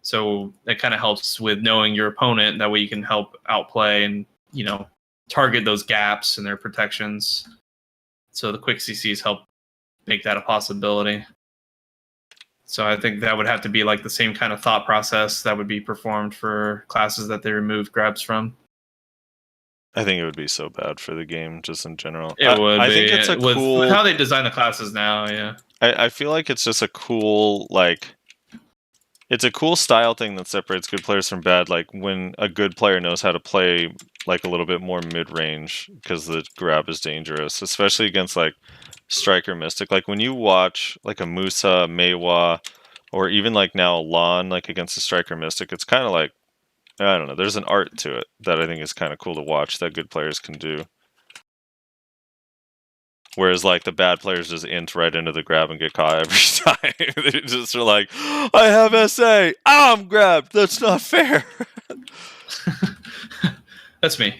[SPEAKER 5] So that kind of helps with knowing your opponent. That way you can help outplay and, you know, target those gaps in their protections. So the quick CCs help make that a possibility. So I think that would have to be like the same kind of thought process that would be performed for classes that they remove grabs from.
[SPEAKER 2] I think it would be so bad for the game, just in general.
[SPEAKER 5] It would
[SPEAKER 2] I
[SPEAKER 5] be.
[SPEAKER 2] think it's a
[SPEAKER 5] with
[SPEAKER 2] cool.
[SPEAKER 5] how they design the classes now. Yeah,
[SPEAKER 2] I feel like it's just a cool, like, it's a cool style thing that separates good players from bad. Like when a good player knows how to play like a little bit more mid-range because the grab is dangerous, especially against like Striker Mystic. Like when you watch like a Musa, Maehwa, or even like now Lahn, like against a Striker Mystic, it's kind of like, I don't know, there's an art to it that I think is kind of cool to watch that good players can do. Whereas like the bad players just int right into the grab and get caught every time. They just are like, I have SA, I'm grabbed, that's not fair.
[SPEAKER 5] that's me.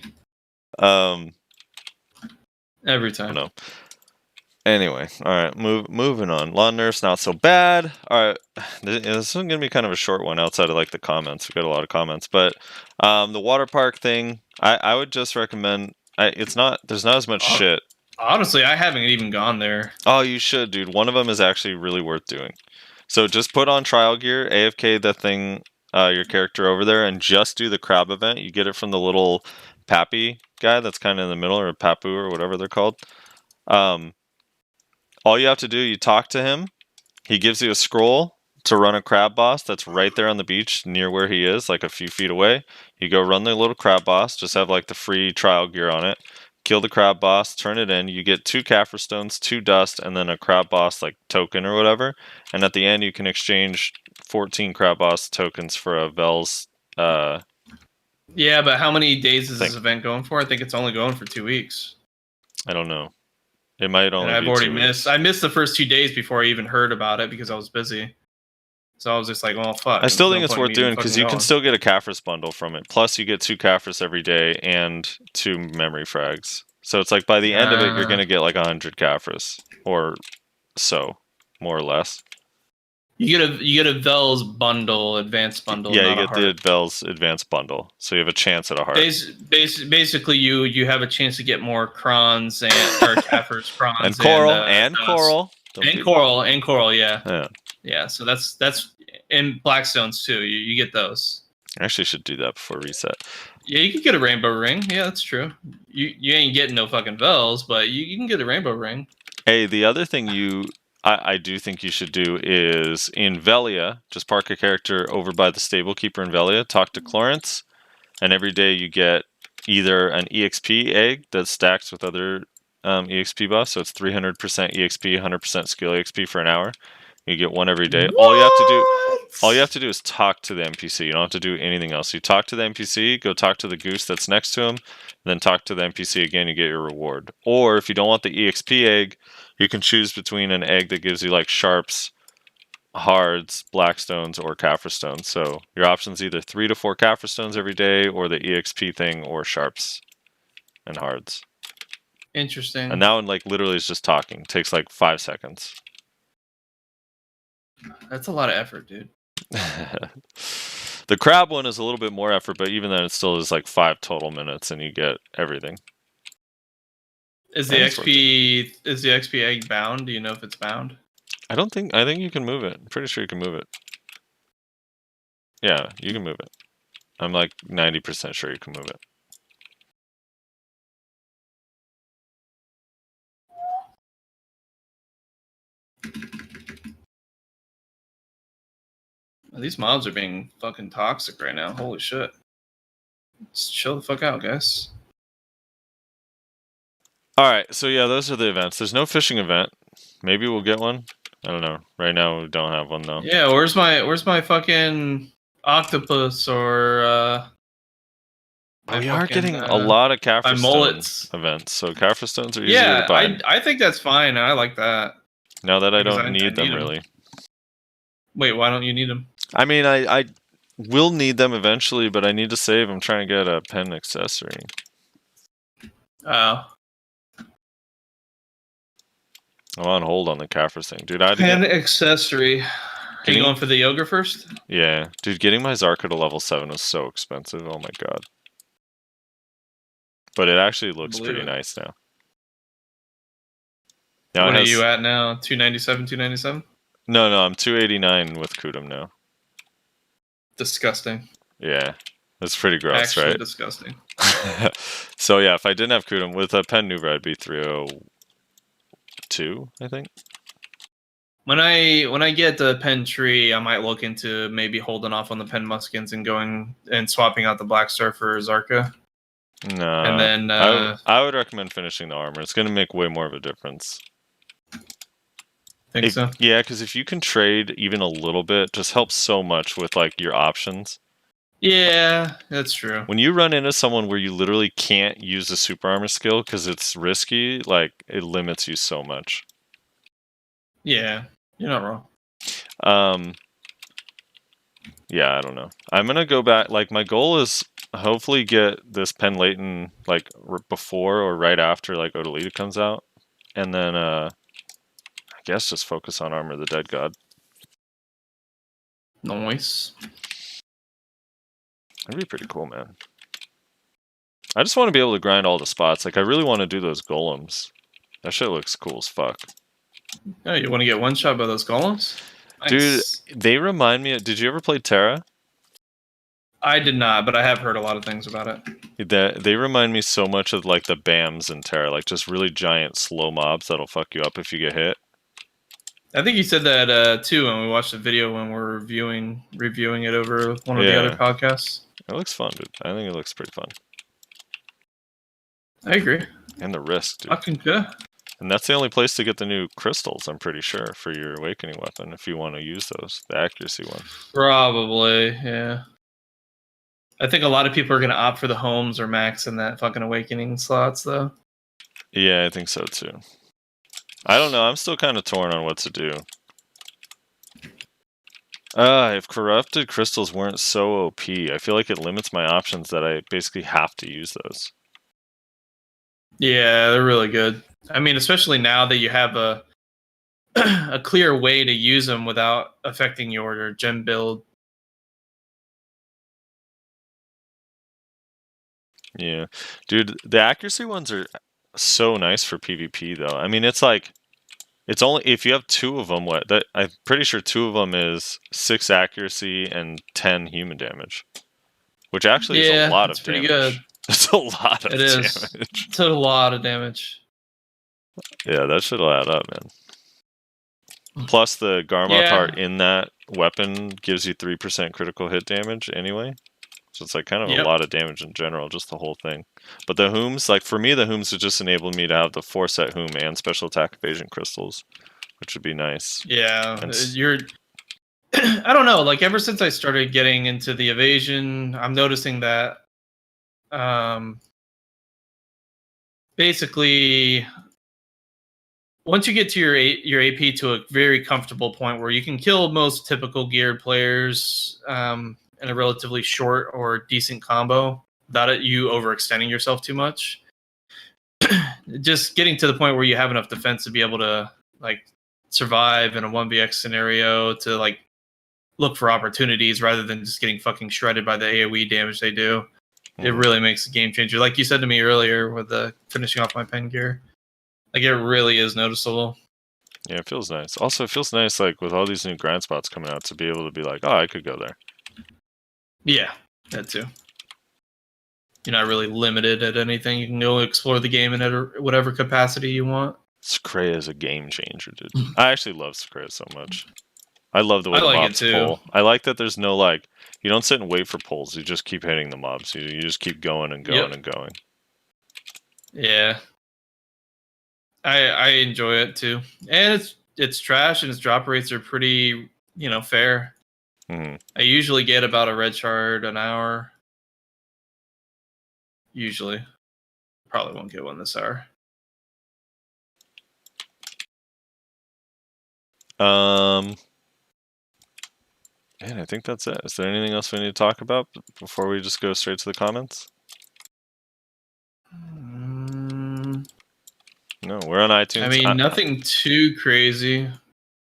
[SPEAKER 5] Every time.
[SPEAKER 2] No. Anyway, all right, moving on. Lahn Nerf's not so bad. All right, this is going to be kind of a short one outside of like the comments. We got a lot of comments, but the water park thing, I would just recommend. There's not as much shit.
[SPEAKER 5] Honestly, I haven't even gone there.
[SPEAKER 2] Oh, you should, dude. One of them is actually really worth doing. So just put on trial gear, AFK the thing, your character over there, and just do the crab event. You get it from the little Pappy guy that's kind of in the middle, or Papu, or whatever they're called. All you have to do, you talk to him. He gives you a scroll to run a crab boss that's right there on the beach near where he is, like a few feet away. You go run the little crab boss, just have like the free trial gear on it. Kill the crab boss, turn it in. You get 2 Caphras stones, 2 dust, and then a crab boss like token or whatever. And at the end, you can exchange 14 crab boss tokens for a Vel's.
[SPEAKER 5] Yeah, but how many days is this event going for? I think it's only going for 2 weeks.
[SPEAKER 2] I don't know. It might only.
[SPEAKER 5] I've already missed. I missed the first 2 days before I even heard about it because I was busy. So I was just like, well, fuck.
[SPEAKER 2] I still think it's worth doing because you can still get a Caphras bundle from it. Plus, you get 2 Caphras every day and 2 memory frags. So it's like by the end of it, you're gonna get like 100 Caphras or so, more or less.
[SPEAKER 5] You get a Vel's bundle, advanced bundle.
[SPEAKER 2] Yeah, you get the Vel's advanced bundle, so you have a chance at a heart.
[SPEAKER 5] Basically, you have a chance to get more crons and or Caphras crons
[SPEAKER 2] and coral.
[SPEAKER 5] Coral. Yeah. So that's in Blackstones too. You get those.
[SPEAKER 2] I actually should do that before reset.
[SPEAKER 5] Yeah, you can get a rainbow ring. Yeah, that's true. You ain't getting no fucking Vels, but you can get a rainbow ring.
[SPEAKER 2] Hey, the other thing I do think you should do is in Velia, just park a character over by the stable keeper in Velia, talk to Clorence, and every day you get either an EXP egg that stacks with other EXP buffs, so it's 300% EXP, 100% skill EXP for an hour. You get one every day.
[SPEAKER 5] What?
[SPEAKER 2] All you have to do is talk to the NPC. You don't have to do anything else. You talk to the NPC, go talk to the goose that's next to him, then talk to the NPC again, you get your reward. Or if you don't want the EXP egg, you can choose between an egg that gives you like sharps, hards, blackstones, or Caphras stones. So your option's either 3 to 4 Caphras stones every day, or the EXP thing, or sharps and hards.
[SPEAKER 5] Interesting.
[SPEAKER 2] And that one like literally is just talking. It takes like 5 seconds.
[SPEAKER 5] That's a lot of effort, dude.
[SPEAKER 2] The crab one is a little bit more effort, but even then it still is like 5 total minutes and you get everything.
[SPEAKER 5] Is the XP egg bound? Do you know if it's bound?
[SPEAKER 2] I think you can move it. I'm pretty sure you can move it. Yeah, you can move it. I'm like 90% sure you can move it.
[SPEAKER 5] These mobs are being fucking toxic right now. Holy shit. Just chill the fuck out, guys.
[SPEAKER 2] Alright, so yeah, those are the events. There's no fishing event. Maybe we'll get one. I don't know. Right now we don't have one though.
[SPEAKER 5] Yeah, where's my fucking octopus or
[SPEAKER 2] we are getting a lot of Caphras
[SPEAKER 5] mullets
[SPEAKER 2] events, so Caphras stones are easier to buy.
[SPEAKER 5] Yeah, I think that's fine. I like that.
[SPEAKER 2] Now that I don't need them really.
[SPEAKER 5] Wait, why don't you need them?
[SPEAKER 2] I mean, I will need them eventually, but I need to save. I'm trying to get a pen accessory.
[SPEAKER 5] Oh.
[SPEAKER 2] I'm on hold on the Caphras thing, dude. I had to
[SPEAKER 5] Pen
[SPEAKER 2] get,
[SPEAKER 5] accessory. Are you going for the yoga first?
[SPEAKER 2] yeah, dude. Getting my Zarka to level 7 was so expensive. Oh my god. But it actually looks pretty nice now. Now
[SPEAKER 5] What are you at now? 297, 297?
[SPEAKER 2] No, I'm 289 with Kudum now.
[SPEAKER 5] Disgusting.
[SPEAKER 2] Yeah, that's pretty gross,
[SPEAKER 5] Actually
[SPEAKER 2] right?
[SPEAKER 5] disgusting.
[SPEAKER 2] So yeah, if I didn't have Kudum with a Pen Nuva, I'd be 302, I think.
[SPEAKER 5] When I get the Pen Tree, I might look into maybe holding off on the Pen Muskins and going and swapping out the Black Star for Zarka.
[SPEAKER 2] No,
[SPEAKER 5] And then
[SPEAKER 2] I would recommend finishing the armor. It's going to make way more of a difference.
[SPEAKER 5] Think so?
[SPEAKER 2] Yeah, because if you can trade even a little bit, just helps so much with like your options.
[SPEAKER 5] Yeah, that's true.
[SPEAKER 2] When you run into someone where you literally can't use the super armor skill because it's risky, like it limits you so much.
[SPEAKER 5] Yeah, you're not wrong.
[SPEAKER 2] Yeah, I don't know. I'm gonna go back. Like my goal is hopefully get this Pen Leighton like before or right after like Odalita comes out, and then I guess just focus on Armor of the Dead God.
[SPEAKER 5] Nice.
[SPEAKER 2] That'd be pretty cool, man. I just want to be able to grind all the spots. Like I really want to do those golems. That shit looks cool as fuck.
[SPEAKER 5] Oh, you want to get one shot by those golems? Nice.
[SPEAKER 2] Dude, they remind me of, did you ever play Terra?
[SPEAKER 5] I did not, but I have heard a lot of things about it.
[SPEAKER 2] They remind me so much of like the BAMs in Terra, like just really giant slow mobs that'll fuck you up if you get hit.
[SPEAKER 5] I think you said that too when we watched the video when we're reviewing it over one of the other podcasts.
[SPEAKER 2] It looks fun, dude. I think it looks pretty fun.
[SPEAKER 5] I agree.
[SPEAKER 2] And the risk, dude.
[SPEAKER 5] Fucking good.
[SPEAKER 2] And that's the only place to get the new crystals, I'm pretty sure, for your awakening weapon, if you want to use those, the accuracy one.
[SPEAKER 5] Probably, yeah. I think a lot of people are going to opt for the homes or max in that fucking awakening slots, though.
[SPEAKER 2] Yeah, I think so, too. I don't know. I'm still kind of torn on what to do. If corrupted crystals weren't so OP, I feel like it limits my options that I basically have to use those.
[SPEAKER 5] Yeah, they're really good. I mean, especially now that you have a a clear way to use them without affecting your gem build.
[SPEAKER 2] Yeah. Dude, the accuracy ones are so nice for PvP, though. I mean, it's like, it's only, if you have 2 of them, I'm pretty sure 2 of them is 6 accuracy and 10 human damage. Which actually is a lot of damage.
[SPEAKER 5] Pretty good.
[SPEAKER 2] It's a lot of damage.
[SPEAKER 5] It's a lot of damage.
[SPEAKER 2] Yeah, that should add up, man. Plus, the Garmoth Heart in that weapon gives you 3% critical hit damage anyway. So it's like kind of a lot of damage in general, just the whole thing. But the Hooms, like for me, the Hooms would just enable me to have the 4-set Hoom and special attack evasion crystals, which would be nice.
[SPEAKER 5] Yeah, you're... I don't know, like ever since I started getting into the evasion, I'm noticing that basically once you get to your AP to a very comfortable point where you can kill most typical geared players in a relatively short or decent combo without you overextending yourself too much, just getting to the point where you have enough defense to be able to like survive in a 1vx scenario, to like look for opportunities rather than just getting fucking shredded by the AoE damage they do. It really makes a game changer. Like you said to me earlier with the finishing off my pen gear. Like, it really is noticeable.
[SPEAKER 2] Yeah, it feels nice. Also, it feels nice, like, with all these new grind spots coming out, to be able to be like, oh, I could go there.
[SPEAKER 5] Yeah, that too. You're not really limited at anything. You can go explore the game in whatever capacity you want.
[SPEAKER 2] Skrea is a game changer, dude. I actually love Skrea so much. I love the way the mobs pull. I like that there's no, like, you don't sit and wait for pulls. You just keep hitting the mobs. You just keep going and going and going.
[SPEAKER 5] Yeah. I enjoy it too. And it's trash and its drop rates are pretty, fair.
[SPEAKER 2] Mm-hmm.
[SPEAKER 5] I usually get about a red shard an hour. Usually. Probably won't get one this hour.
[SPEAKER 2] And I think that's it. Is there anything else we need to talk about before we just go straight to the comments? No, we're on iTunes.
[SPEAKER 5] I mean, nothing too crazy.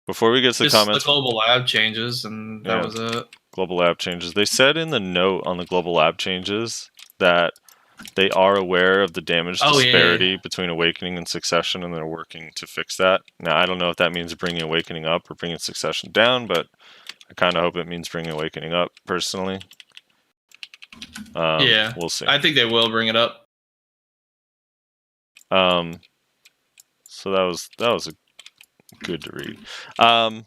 [SPEAKER 2] Before we get to the
[SPEAKER 5] Just
[SPEAKER 2] comments,
[SPEAKER 5] the global lab changes, and that was it.
[SPEAKER 2] global lab changes. They said in the note on the global lab changes that they are aware of the damage disparity between Awakening and Succession, and they're working to fix that. Now, I don't know if that means bringing Awakening up or bringing Succession down, but I kind of hope it means bringing Awakening up, personally. We'll see.
[SPEAKER 5] I think they will bring it up.
[SPEAKER 2] So that was a good to read. So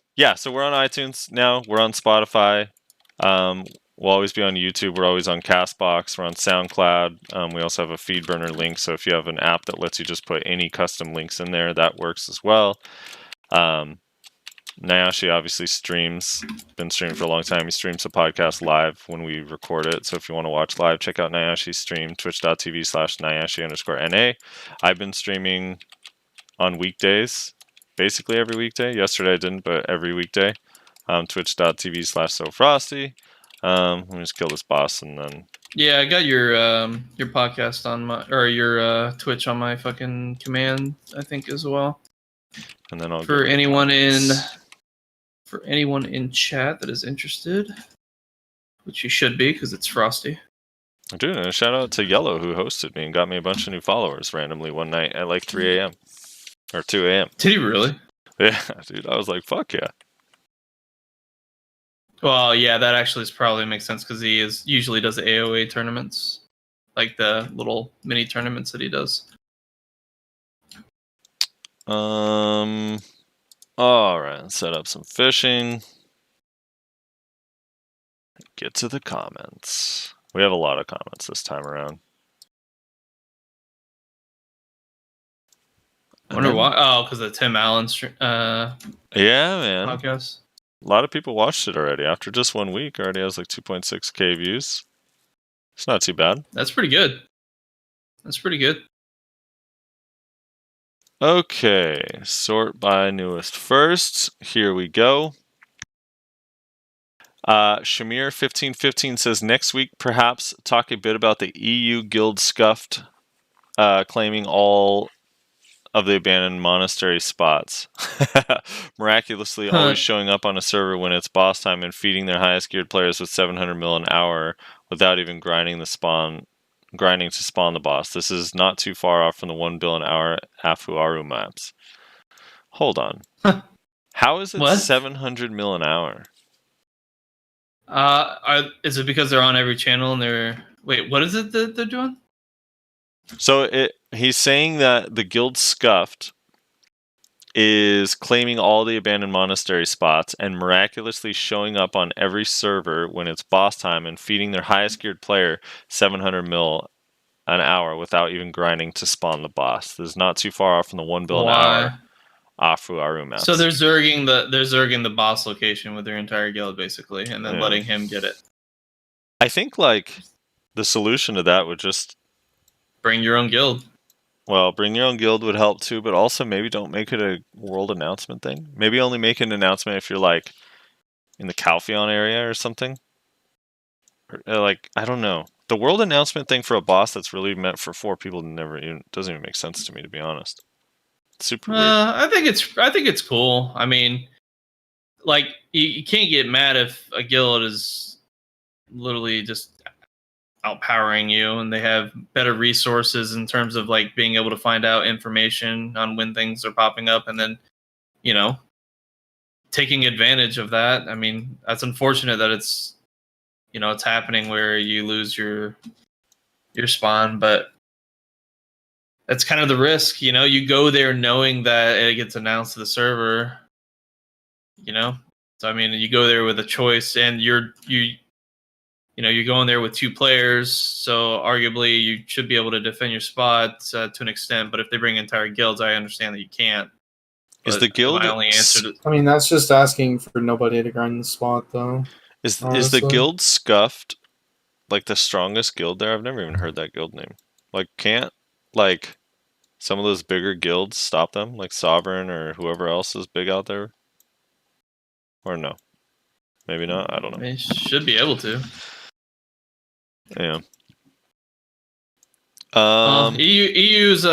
[SPEAKER 2] we're on iTunes now. We're on Spotify. We'll always be on YouTube. We're always on Castbox. We're on SoundCloud. We also have a FeedBurner link. So if you have an app that lets you just put any custom links in there, that works as well. Nayashe obviously streams. Been streaming for a long time. He streams the podcast live when we record it. So if you want to watch live, check out Nayashe's stream, twitch.tv/Nayashe_NA. I've been streaming on weekdays, basically every weekday. Yesterday I didn't, but every weekday. Twitch.tv/SoFrosty. Let me just kill this boss and then.
[SPEAKER 5] Yeah, I got your podcast on my, or your Twitch on my fucking command, I think, as well.
[SPEAKER 2] And then I'll
[SPEAKER 5] for anyone in chat that is interested, which you should be because it's Frosty.
[SPEAKER 2] Dude, and a shout out to Yellow who hosted me and got me a bunch of new followers randomly one night at like 3 a.m. or 2 a.m.
[SPEAKER 5] Did he really?
[SPEAKER 2] Yeah, dude, I was like, fuck yeah.
[SPEAKER 5] Well, yeah, that actually probably makes sense because he usually does the AOA tournaments, like the little mini tournaments that he does.
[SPEAKER 2] All right, set up some fishing. Get to the comments. We have a lot of comments this time around.
[SPEAKER 5] I wonder why. Oh, because of Tim Allen's
[SPEAKER 2] yeah, man.
[SPEAKER 5] podcast.
[SPEAKER 2] A lot of people watched it already. After just 1 week, already has like 2.6k views. It's not too bad.
[SPEAKER 5] That's pretty good. That's pretty good.
[SPEAKER 2] Okay, sort by newest first. Here we go. Shamir1515 says, next week perhaps talk a bit about the EU guild scuffed, claiming all of the abandoned monastery spots. Miraculously always showing up on a server when it's boss time and feeding their highest geared players with 700 mil an hour without even grinding to spawn the boss. This is not too far off from the 1 bill an hour Afuaru maps. Hold on. How is it
[SPEAKER 5] What?
[SPEAKER 2] 700 mil an hour?
[SPEAKER 5] Is it because they're on every channel and they're... Wait, what is it that they're doing?
[SPEAKER 2] So he's saying that the guild scuffed is claiming all the abandoned monastery spots and miraculously showing up on every server when it's boss time and feeding their highest geared player 700 mil an hour without even grinding to spawn the boss. This is not too far off from the 1 bill an hour Afuaru maps.
[SPEAKER 5] So they're zerging the boss location with their entire guild basically, and then letting him get it.
[SPEAKER 2] I think like the solution to that would just
[SPEAKER 5] bring your own guild.
[SPEAKER 2] Well, bring your own guild would help too, but also maybe don't make it a world announcement thing. Maybe only make an announcement if you're like in the Calpheon area or something. Or, like, I don't know. The world announcement thing for a boss that's really meant for 4 people doesn't even make sense to me, to be honest. It's super weird.
[SPEAKER 5] I think it's cool. I mean, like you can't get mad if a guild is literally just outpowering you and they have better resources in terms of like being able to find out information on when things are popping up and then, taking advantage of that. I mean, that's unfortunate that it's happening where you lose your spawn, but that's kind of the risk. You go there knowing that it gets announced to the server, so I mean, you go there with a choice and you're going there with 2 players, so arguably you should be able to defend your spot to an extent. But if they bring entire guilds, I understand that you can't.
[SPEAKER 2] Is the guild?
[SPEAKER 5] My only answer
[SPEAKER 1] I mean, that's just asking for nobody to grind the spot, though.
[SPEAKER 2] Is the guild scuffed like the strongest guild there? I've never even heard that guild name. Like, can't like some of those bigger guilds stop them, like Sovereign or whoever else is big out there? Or no? Maybe not. I don't know.
[SPEAKER 5] They should be able to.
[SPEAKER 2] Yeah.
[SPEAKER 5] EU's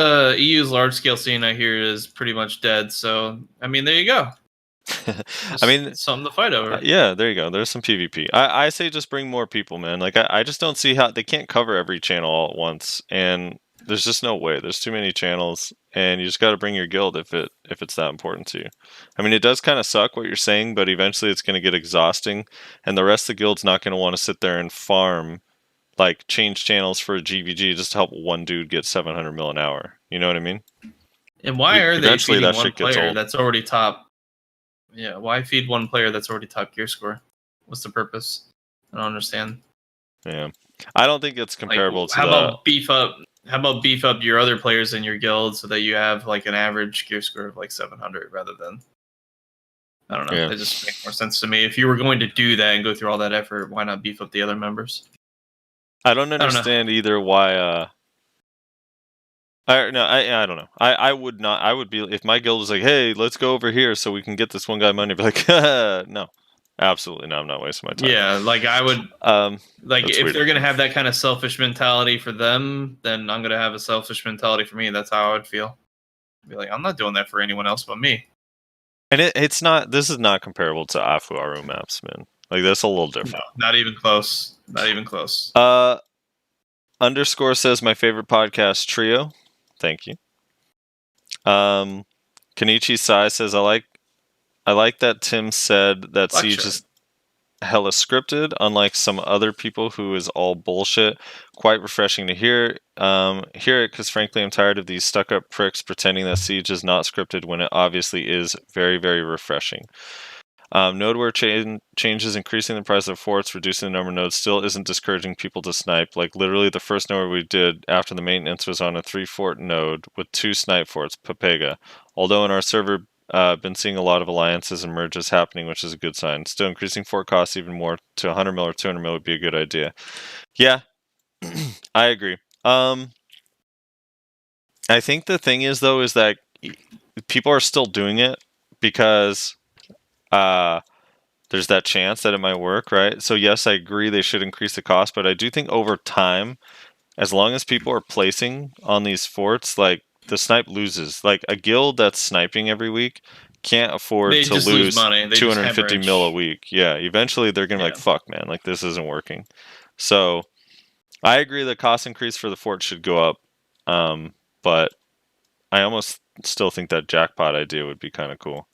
[SPEAKER 5] large scale scene I hear is pretty much dead. So I mean, there you go.
[SPEAKER 2] I mean,
[SPEAKER 5] something to fight over.
[SPEAKER 2] Yeah, there you go. There's some PvP. I say just bring more people, man. Like I just don't see how they can't cover every channel all at once, and there's just no way. There's too many channels, and you just got to bring your guild if it's that important to you. I mean, it does kind of suck what you're saying, but eventually it's going to get exhausting, and the rest of the guild's not going to want to sit there and farm, like change channels for a GVG just to help one dude get 700 mil an hour. You know what I mean?
[SPEAKER 5] And why are they
[SPEAKER 2] Eventually
[SPEAKER 5] feeding
[SPEAKER 2] that
[SPEAKER 5] one
[SPEAKER 2] shit gets
[SPEAKER 5] player
[SPEAKER 2] old.
[SPEAKER 5] that's already top? Yeah, why feed one player that's already top gear score? What's the purpose? I don't understand.
[SPEAKER 2] Yeah, I don't think it's comparable to
[SPEAKER 5] how about beef up your other players in your guild so that you have like an average gear score of like 700 rather than, I don't know.
[SPEAKER 2] Yeah.
[SPEAKER 5] It just makes more sense to me. If you were going to do that and go through all that effort, why not beef up the other members?
[SPEAKER 2] I don't understand either why. I don't know. I would not. I would be if my guild was like, "Hey, let's go over here so we can get this one guy money." I'd be like, "No, absolutely no. I'm not wasting my time."
[SPEAKER 5] Yeah, like I would. Like
[SPEAKER 2] That's
[SPEAKER 5] if
[SPEAKER 2] weird.
[SPEAKER 5] they're gonna have that kind of selfish mentality for them, then I'm gonna have a selfish mentality for me. That's how I would feel. Be like, I'm not doing that for anyone else but me.
[SPEAKER 2] And it's not. This is not comparable to Afuaru maps, man. Like that's a little different.
[SPEAKER 5] No, not even close. Not even close.
[SPEAKER 2] Underscore says my favorite podcast trio. Thank you. Kenichi Sai says I like that Tim said that
[SPEAKER 5] Lecture.
[SPEAKER 2] Siege is hella scripted, unlike some other people who is all bullshit. Quite refreshing to hear it, because frankly I'm tired of these stuck-up pricks pretending that Siege is not scripted when it obviously is. Very, very refreshing. Nodeware changes increasing the price of forts, reducing the number of nodes still isn't discouraging people to snipe. Like literally the first node we did after the maintenance was on a 3-fort node with 2 snipe forts, Papega. Although in our server, been seeing a lot of alliances and merges happening, which is a good sign. Still increasing fort costs even more to 100 mil or 200 mil would be a good idea. Yeah, I agree. I think the thing is though is that people are still doing it because there's that chance that it might work, right? So yes, I agree they should increase the cost, but I do think over time, as long as people are placing on these forts, like the snipe loses. Like a guild that's sniping every week can't afford
[SPEAKER 5] They
[SPEAKER 2] to
[SPEAKER 5] just
[SPEAKER 2] lose
[SPEAKER 5] money. They
[SPEAKER 2] 250
[SPEAKER 5] just
[SPEAKER 2] mil a week. Yeah, eventually they're gonna be like, fuck man, like this isn't working. So I agree the cost increase for the fort should go up. But I almost still think that jackpot idea would be kind of cool.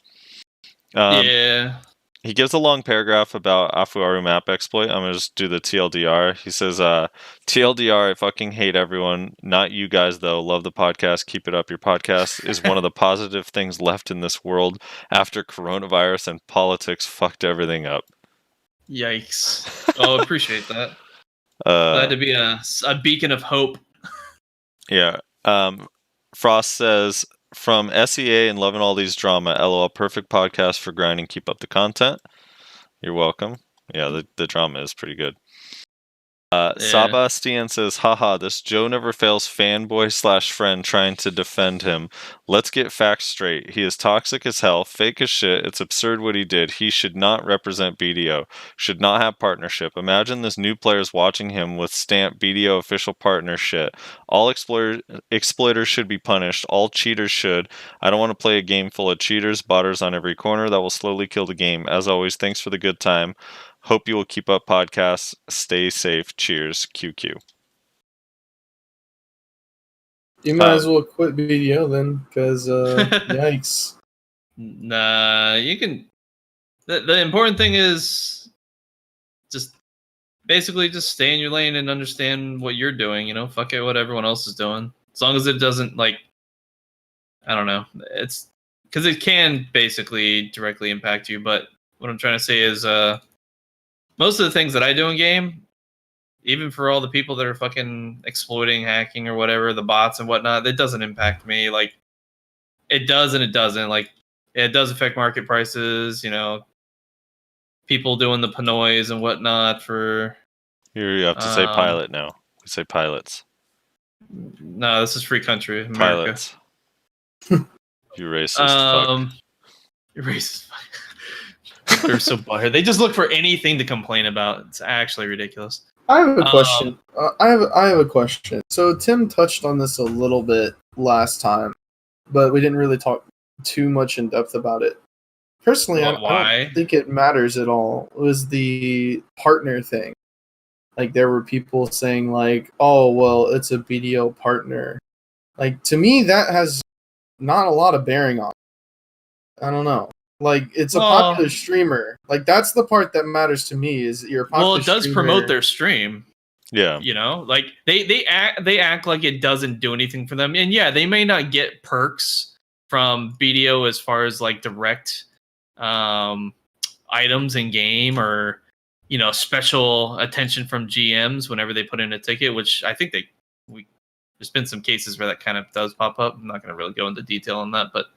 [SPEAKER 5] Yeah.
[SPEAKER 2] He gives a long paragraph about Afuaru Map Exploit. I'm going to just do the TLDR. He says, TLDR, I fucking hate everyone. Not you guys, though. Love the podcast. Keep it up. Your podcast is one of the positive things left in this world after coronavirus and politics fucked everything up.
[SPEAKER 5] Yikes. Oh, appreciate that. Glad to be a beacon of hope.
[SPEAKER 2] Yeah. Frost says, from SEA and loving all these drama, LOL, perfect podcast for grinding. Keep up the content. You're welcome. Yeah, the drama is pretty good. Sabastian says, haha, this Joe Never Fails fanboy / friend trying to defend him. Let's get facts straight. He is toxic as hell, fake as shit. It's absurd what he did. He should not represent BDO. Should not have partnership. Imagine this new players watching him with stamp BDO official partner shit. All exploiters should be punished. All cheaters should. I don't want to play a game full of cheaters, botters on every corner. That will slowly kill the game. As always, thanks for the good time. Hope you will keep up podcasts. Stay safe. Cheers. QQ.
[SPEAKER 1] You might as well quit BDO then, because yikes.
[SPEAKER 5] Nah, you can. The important thing is just basically just stay in your lane and understand what you're doing. You know, fuck it, what everyone else is doing. As long as it doesn't like, I don't know. It's because it can basically directly impact you. But what I'm trying to say is, most of the things that I do in game, even for all the people that are fucking exploiting, hacking, or whatever, the bots and whatnot, it doesn't impact me. Like, it does and it doesn't. Like, it does affect market prices, you know, people doing the panoys and whatnot for...
[SPEAKER 2] You have to say pilot now. We say pilots.
[SPEAKER 5] No, this is free country, America.
[SPEAKER 2] Pilots. You racist fuck.
[SPEAKER 5] You racist fuck. They're so butthurt. They just look for anything to complain about. It's actually ridiculous.
[SPEAKER 1] I have a question. I have a question. So Tim touched on this a little bit last time, but we didn't really talk too much in depth about it. Personally, I don't think it matters at all. It was the partner thing. Like, there were people saying, like, oh, well, it's a BDO partner. Like, to me, that has not a lot of bearing on it. I don't know. Like, it's a popular streamer. Like, that's the part that matters to me, is you're a popular streamer.
[SPEAKER 5] Well, it does promote their stream.
[SPEAKER 2] Yeah.
[SPEAKER 5] You know, like, they act like it doesn't do anything for them. And yeah, they may not get perks from BDO as far as, like, direct items in game, or, you know, special attention from GMs whenever they put in a ticket, which I think there's been some cases where that kind of does pop up. I'm not going to really go into detail on that, but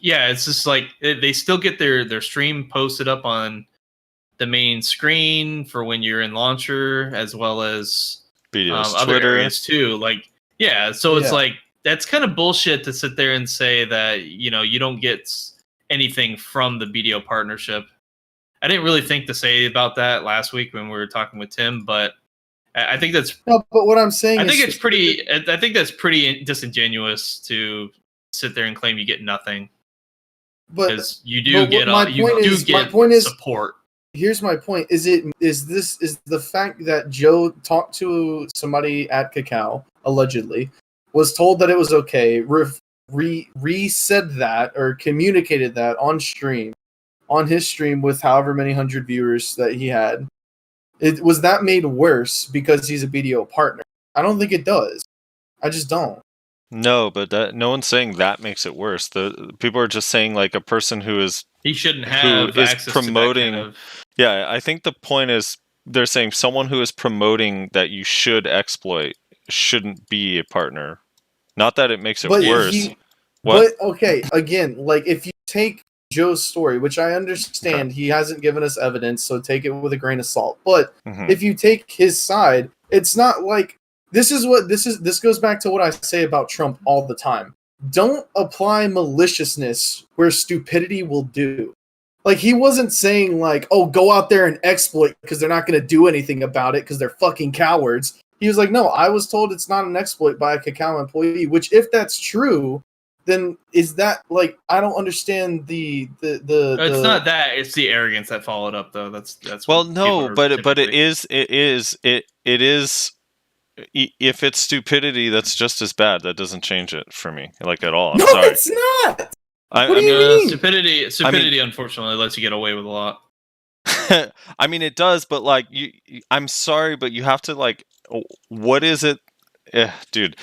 [SPEAKER 5] yeah, it's just like they still get their stream posted up on the main screen for when you're in launcher, as well as other
[SPEAKER 2] Twitter
[SPEAKER 5] areas too. Like, yeah, so it's like, that's kind of bullshit to sit there and say that, you know, you don't get anything from the BDO partnership. I didn't really think to say about that last week when we were talking with Tim, but I think that's
[SPEAKER 1] no. But what I'm saying,
[SPEAKER 5] I think that's pretty disingenuous to sit there and claim you get nothing, because you do get support.
[SPEAKER 1] Here's my point: is the fact that Joe talked to somebody at Cacao, allegedly, was told that it was okay, re-said that or communicated that on stream, on his stream with however many hundred viewers that he had. Was that made worse because he's a BDO partner? I don't think it does. I just don't.
[SPEAKER 2] No, but no one's saying that makes it worse. The people are just saying, like, a person
[SPEAKER 5] he shouldn't have access
[SPEAKER 2] promoting.
[SPEAKER 5] To that kind of...
[SPEAKER 2] Yeah, I think the point is they're saying someone who is promoting that you should exploit shouldn't be a partner. Not that it makes it worse.
[SPEAKER 1] But okay, again, like, if you take Joe's story, which I understand, he hasn't given us evidence, so take it with a grain of salt. But if you take his side, it's not like this goes back to what I say about Trump all the time. Don't apply maliciousness where stupidity will do. Like, he wasn't saying, like, oh, go out there and exploit because they're not going to do anything about it because they're fucking cowards. He was like, no, I was told it's not an exploit by a Cacao employee, which, if that's true, then is that, like, I don't understand the
[SPEAKER 5] It's not that, it's the arrogance that followed up, though. That's
[SPEAKER 2] well, no, but it is if it's stupidity, that's just as bad. That doesn't change it for me, like, at all. I'm sorry.
[SPEAKER 1] It's not.
[SPEAKER 2] What
[SPEAKER 1] do you mean?
[SPEAKER 5] Stupidity, unfortunately, lets you get away with a lot.
[SPEAKER 2] I mean, it does, but, like, I'm sorry, but you have to, like, what is it, dude?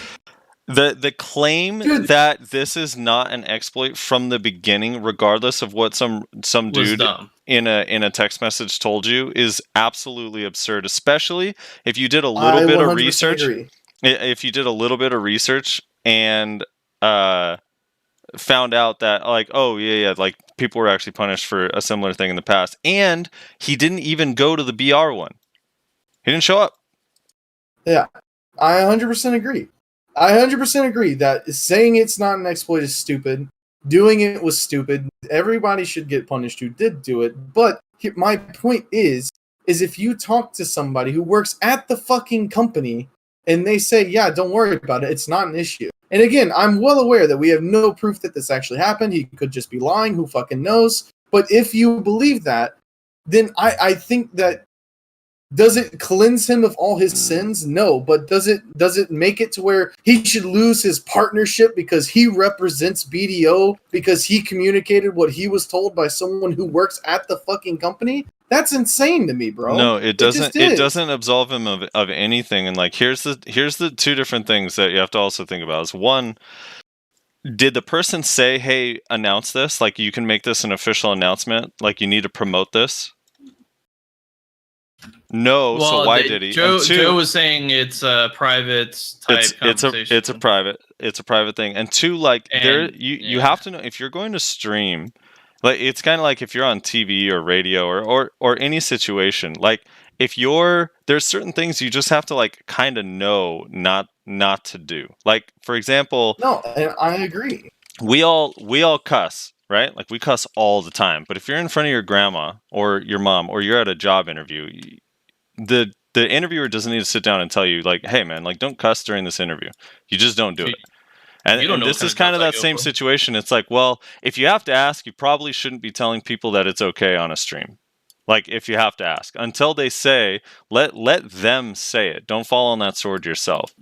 [SPEAKER 2] The claim that this is not an exploit from the beginning, regardless of what some dude in a text message told you, is absolutely absurd. Especially if you did a little bit of research.
[SPEAKER 1] Agree.
[SPEAKER 2] If you did a little bit of research and found out that, like, oh yeah, like, people were actually punished for a similar thing in the past, and he didn't even go to the BR one. He didn't show up.
[SPEAKER 1] Yeah, I 100% agree. I 100% agree that saying it's not an exploit is stupid. Doing it was stupid. Everybody should get punished who did do it. But my point is if you talk to somebody who works at the fucking company and they say, yeah, don't worry about it, it's not an issue. And again, I'm well aware that we have no proof that this actually happened. He could just be lying. Who fucking knows? But if you believe that, then I think that, does it cleanse him of all his sins? No, but does it make it to where he should lose his partnership because he represents BDO because he communicated what he was told by someone who works at the fucking company? That's insane to me, bro.
[SPEAKER 2] No, it doesn't. It doesn't absolve him of anything. And, like, here's the two different things that you have to also think about. Is one, did the person say, "Hey, announce this"? Like, you can make this an official announcement. Like, you need to promote this. No, well, so why did he?
[SPEAKER 5] Joe was saying it's a private type conversation.
[SPEAKER 2] It's a private thing. And two, like, you have to know, if you're going to stream, like, it's kind of like if you're on TV or radio or any situation, like, there's certain things you just have to, like, kind of know not to do. Like, for example,
[SPEAKER 1] no, and I agree.
[SPEAKER 2] We all cuss right? Like we cuss all the time. But if you're in front of your grandma or your mom or you're at a job interview, the interviewer doesn't need to sit down and tell you like, hey man, like don't cuss during this interview. You just don't do it. And,
[SPEAKER 5] You don't know
[SPEAKER 2] this
[SPEAKER 5] what
[SPEAKER 2] is
[SPEAKER 5] kind
[SPEAKER 2] kind
[SPEAKER 5] of
[SPEAKER 2] of
[SPEAKER 5] jobs
[SPEAKER 2] that
[SPEAKER 5] I go
[SPEAKER 2] same
[SPEAKER 5] for.
[SPEAKER 2] situation. It's like, well, if you have to ask, you probably shouldn't be telling people that it's okay on a stream. Like if you have to ask, until they say, let them say it. Don't fall on that sword yourself.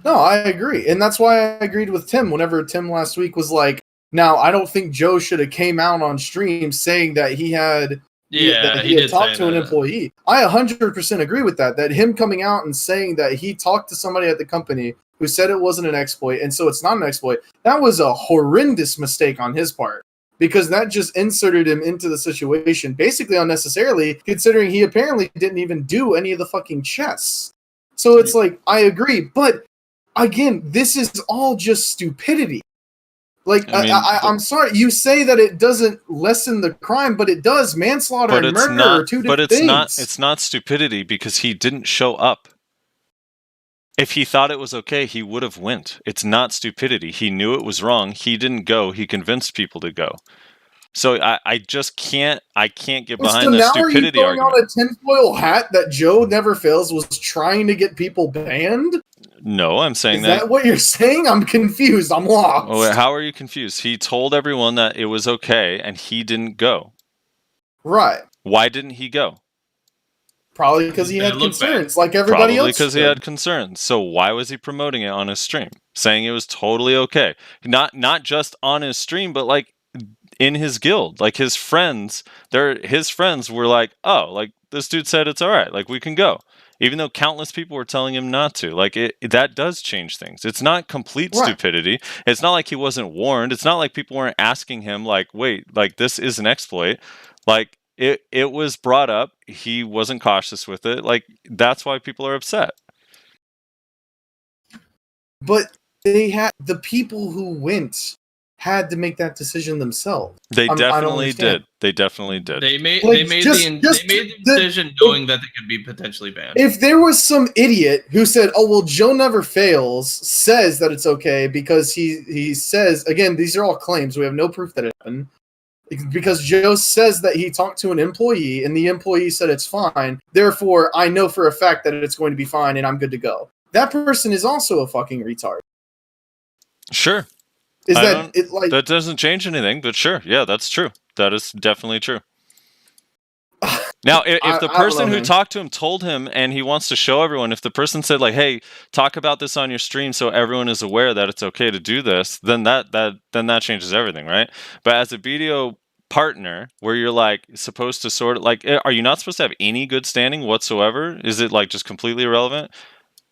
[SPEAKER 1] No, I agree. And that's why I agreed with Tim whenever Tim last week was like, now I don't think Joe should have came out on stream saying that he had he had
[SPEAKER 5] did
[SPEAKER 1] talked
[SPEAKER 5] say
[SPEAKER 1] to an
[SPEAKER 5] that.
[SPEAKER 1] employee. I 100% agree with that. That him coming out and saying that he talked to somebody at the company who said it wasn't an exploit, and so it's not an exploit. That was a horrendous mistake on his part, because that just inserted him into the situation basically unnecessarily, considering he apparently didn't even do any of the fucking chests. So it's like, I agree, but again, this is all just stupidity. Like, I'm sorry, you say that it doesn't lessen the crime, but it does. Manslaughter
[SPEAKER 2] But
[SPEAKER 1] and
[SPEAKER 2] it's
[SPEAKER 1] murder are two different things.
[SPEAKER 2] It's not stupidity because he didn't show up. If he thought it was okay, he would have went. It's not stupidity. He knew it was wrong. He didn't go. He convinced people to go. So I just can't get behind the stupidity
[SPEAKER 1] are you throwing
[SPEAKER 2] argument.
[SPEAKER 1] on a tinfoil hat that Joe Never Fails was trying to get people banned?
[SPEAKER 2] No, I'm saying
[SPEAKER 1] Is that what you're saying? I'm confused. I'm lost.
[SPEAKER 2] Oh, how are you confused? He told everyone that it was okay, and he didn't go.
[SPEAKER 1] Right.
[SPEAKER 2] Why didn't he go?
[SPEAKER 1] Probably because he had concerns, like everybody else.
[SPEAKER 2] Probably because he had concerns. So why was he promoting it on his stream, saying it was totally okay? Not just on his stream, but like in his guild, like his friends. His friends were like, "Oh, like this dude said it's all right. Like we can go." Even though countless people were telling him not to. Like, that does change things. It's not complete stupidity. It's not like he wasn't warned. It's not like people weren't asking him, like, wait, like, this is an exploit. Like, it was brought up. He wasn't cautious with it. Like, that's why people are upset.
[SPEAKER 1] But the people who went had to make that decision themselves.
[SPEAKER 2] They definitely did. They definitely did.
[SPEAKER 5] They made the decision knowing that they could be potentially banned.
[SPEAKER 1] If there was some idiot who said, "Oh well, Joe Never Fails says that it's okay because he says," again, these are all claims. We have no proof that it happened. Because Joe says that he talked to an employee and the employee said it's fine. Therefore, I know for a fact that it's going to be fine and I'm good to go. That person is also a fucking retard.
[SPEAKER 2] Sure. That doesn't change anything, but sure, yeah, that's true. That is definitely true. Now, if the person who talked to him told him and he wants to show everyone, if the person said like, "Hey, talk about this on your stream so everyone is aware that it's okay to do this," then that changes everything, right? But as a BDO partner, where you're like supposed to sort of like, are you not supposed to have any good standing whatsoever? Is it like just completely irrelevant?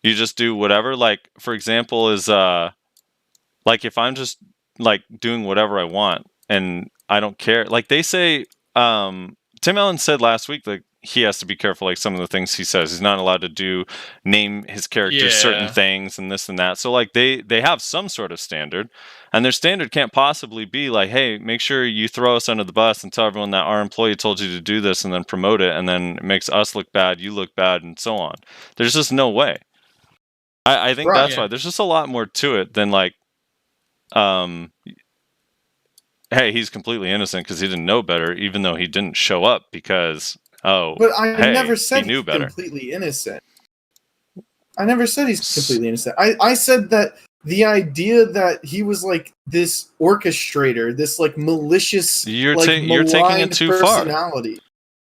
[SPEAKER 2] You just do whatever. Like, for example, is like if I'm just like doing whatever I want and I don't care, like they say, Tim Allen said last week that he has to be careful, like some of the things he says. He's not allowed to name his characters certain things and this and that. So like they have some sort of standard, and their standard can't possibly be like, "Hey, make sure you throw us under the bus and tell everyone that our employee told you to do this and then promote it, and then it makes us look bad, you look bad, and so on." There's just no way. I think that's why there's just a lot more to it than like, hey, he's completely innocent because he didn't know better, even though he didn't show up because, but I never said he knew better.
[SPEAKER 1] Completely innocent. I never said he's completely innocent. I said that the idea that he was like this orchestrator, this like malicious, you're taking it too personality.
[SPEAKER 2] Far.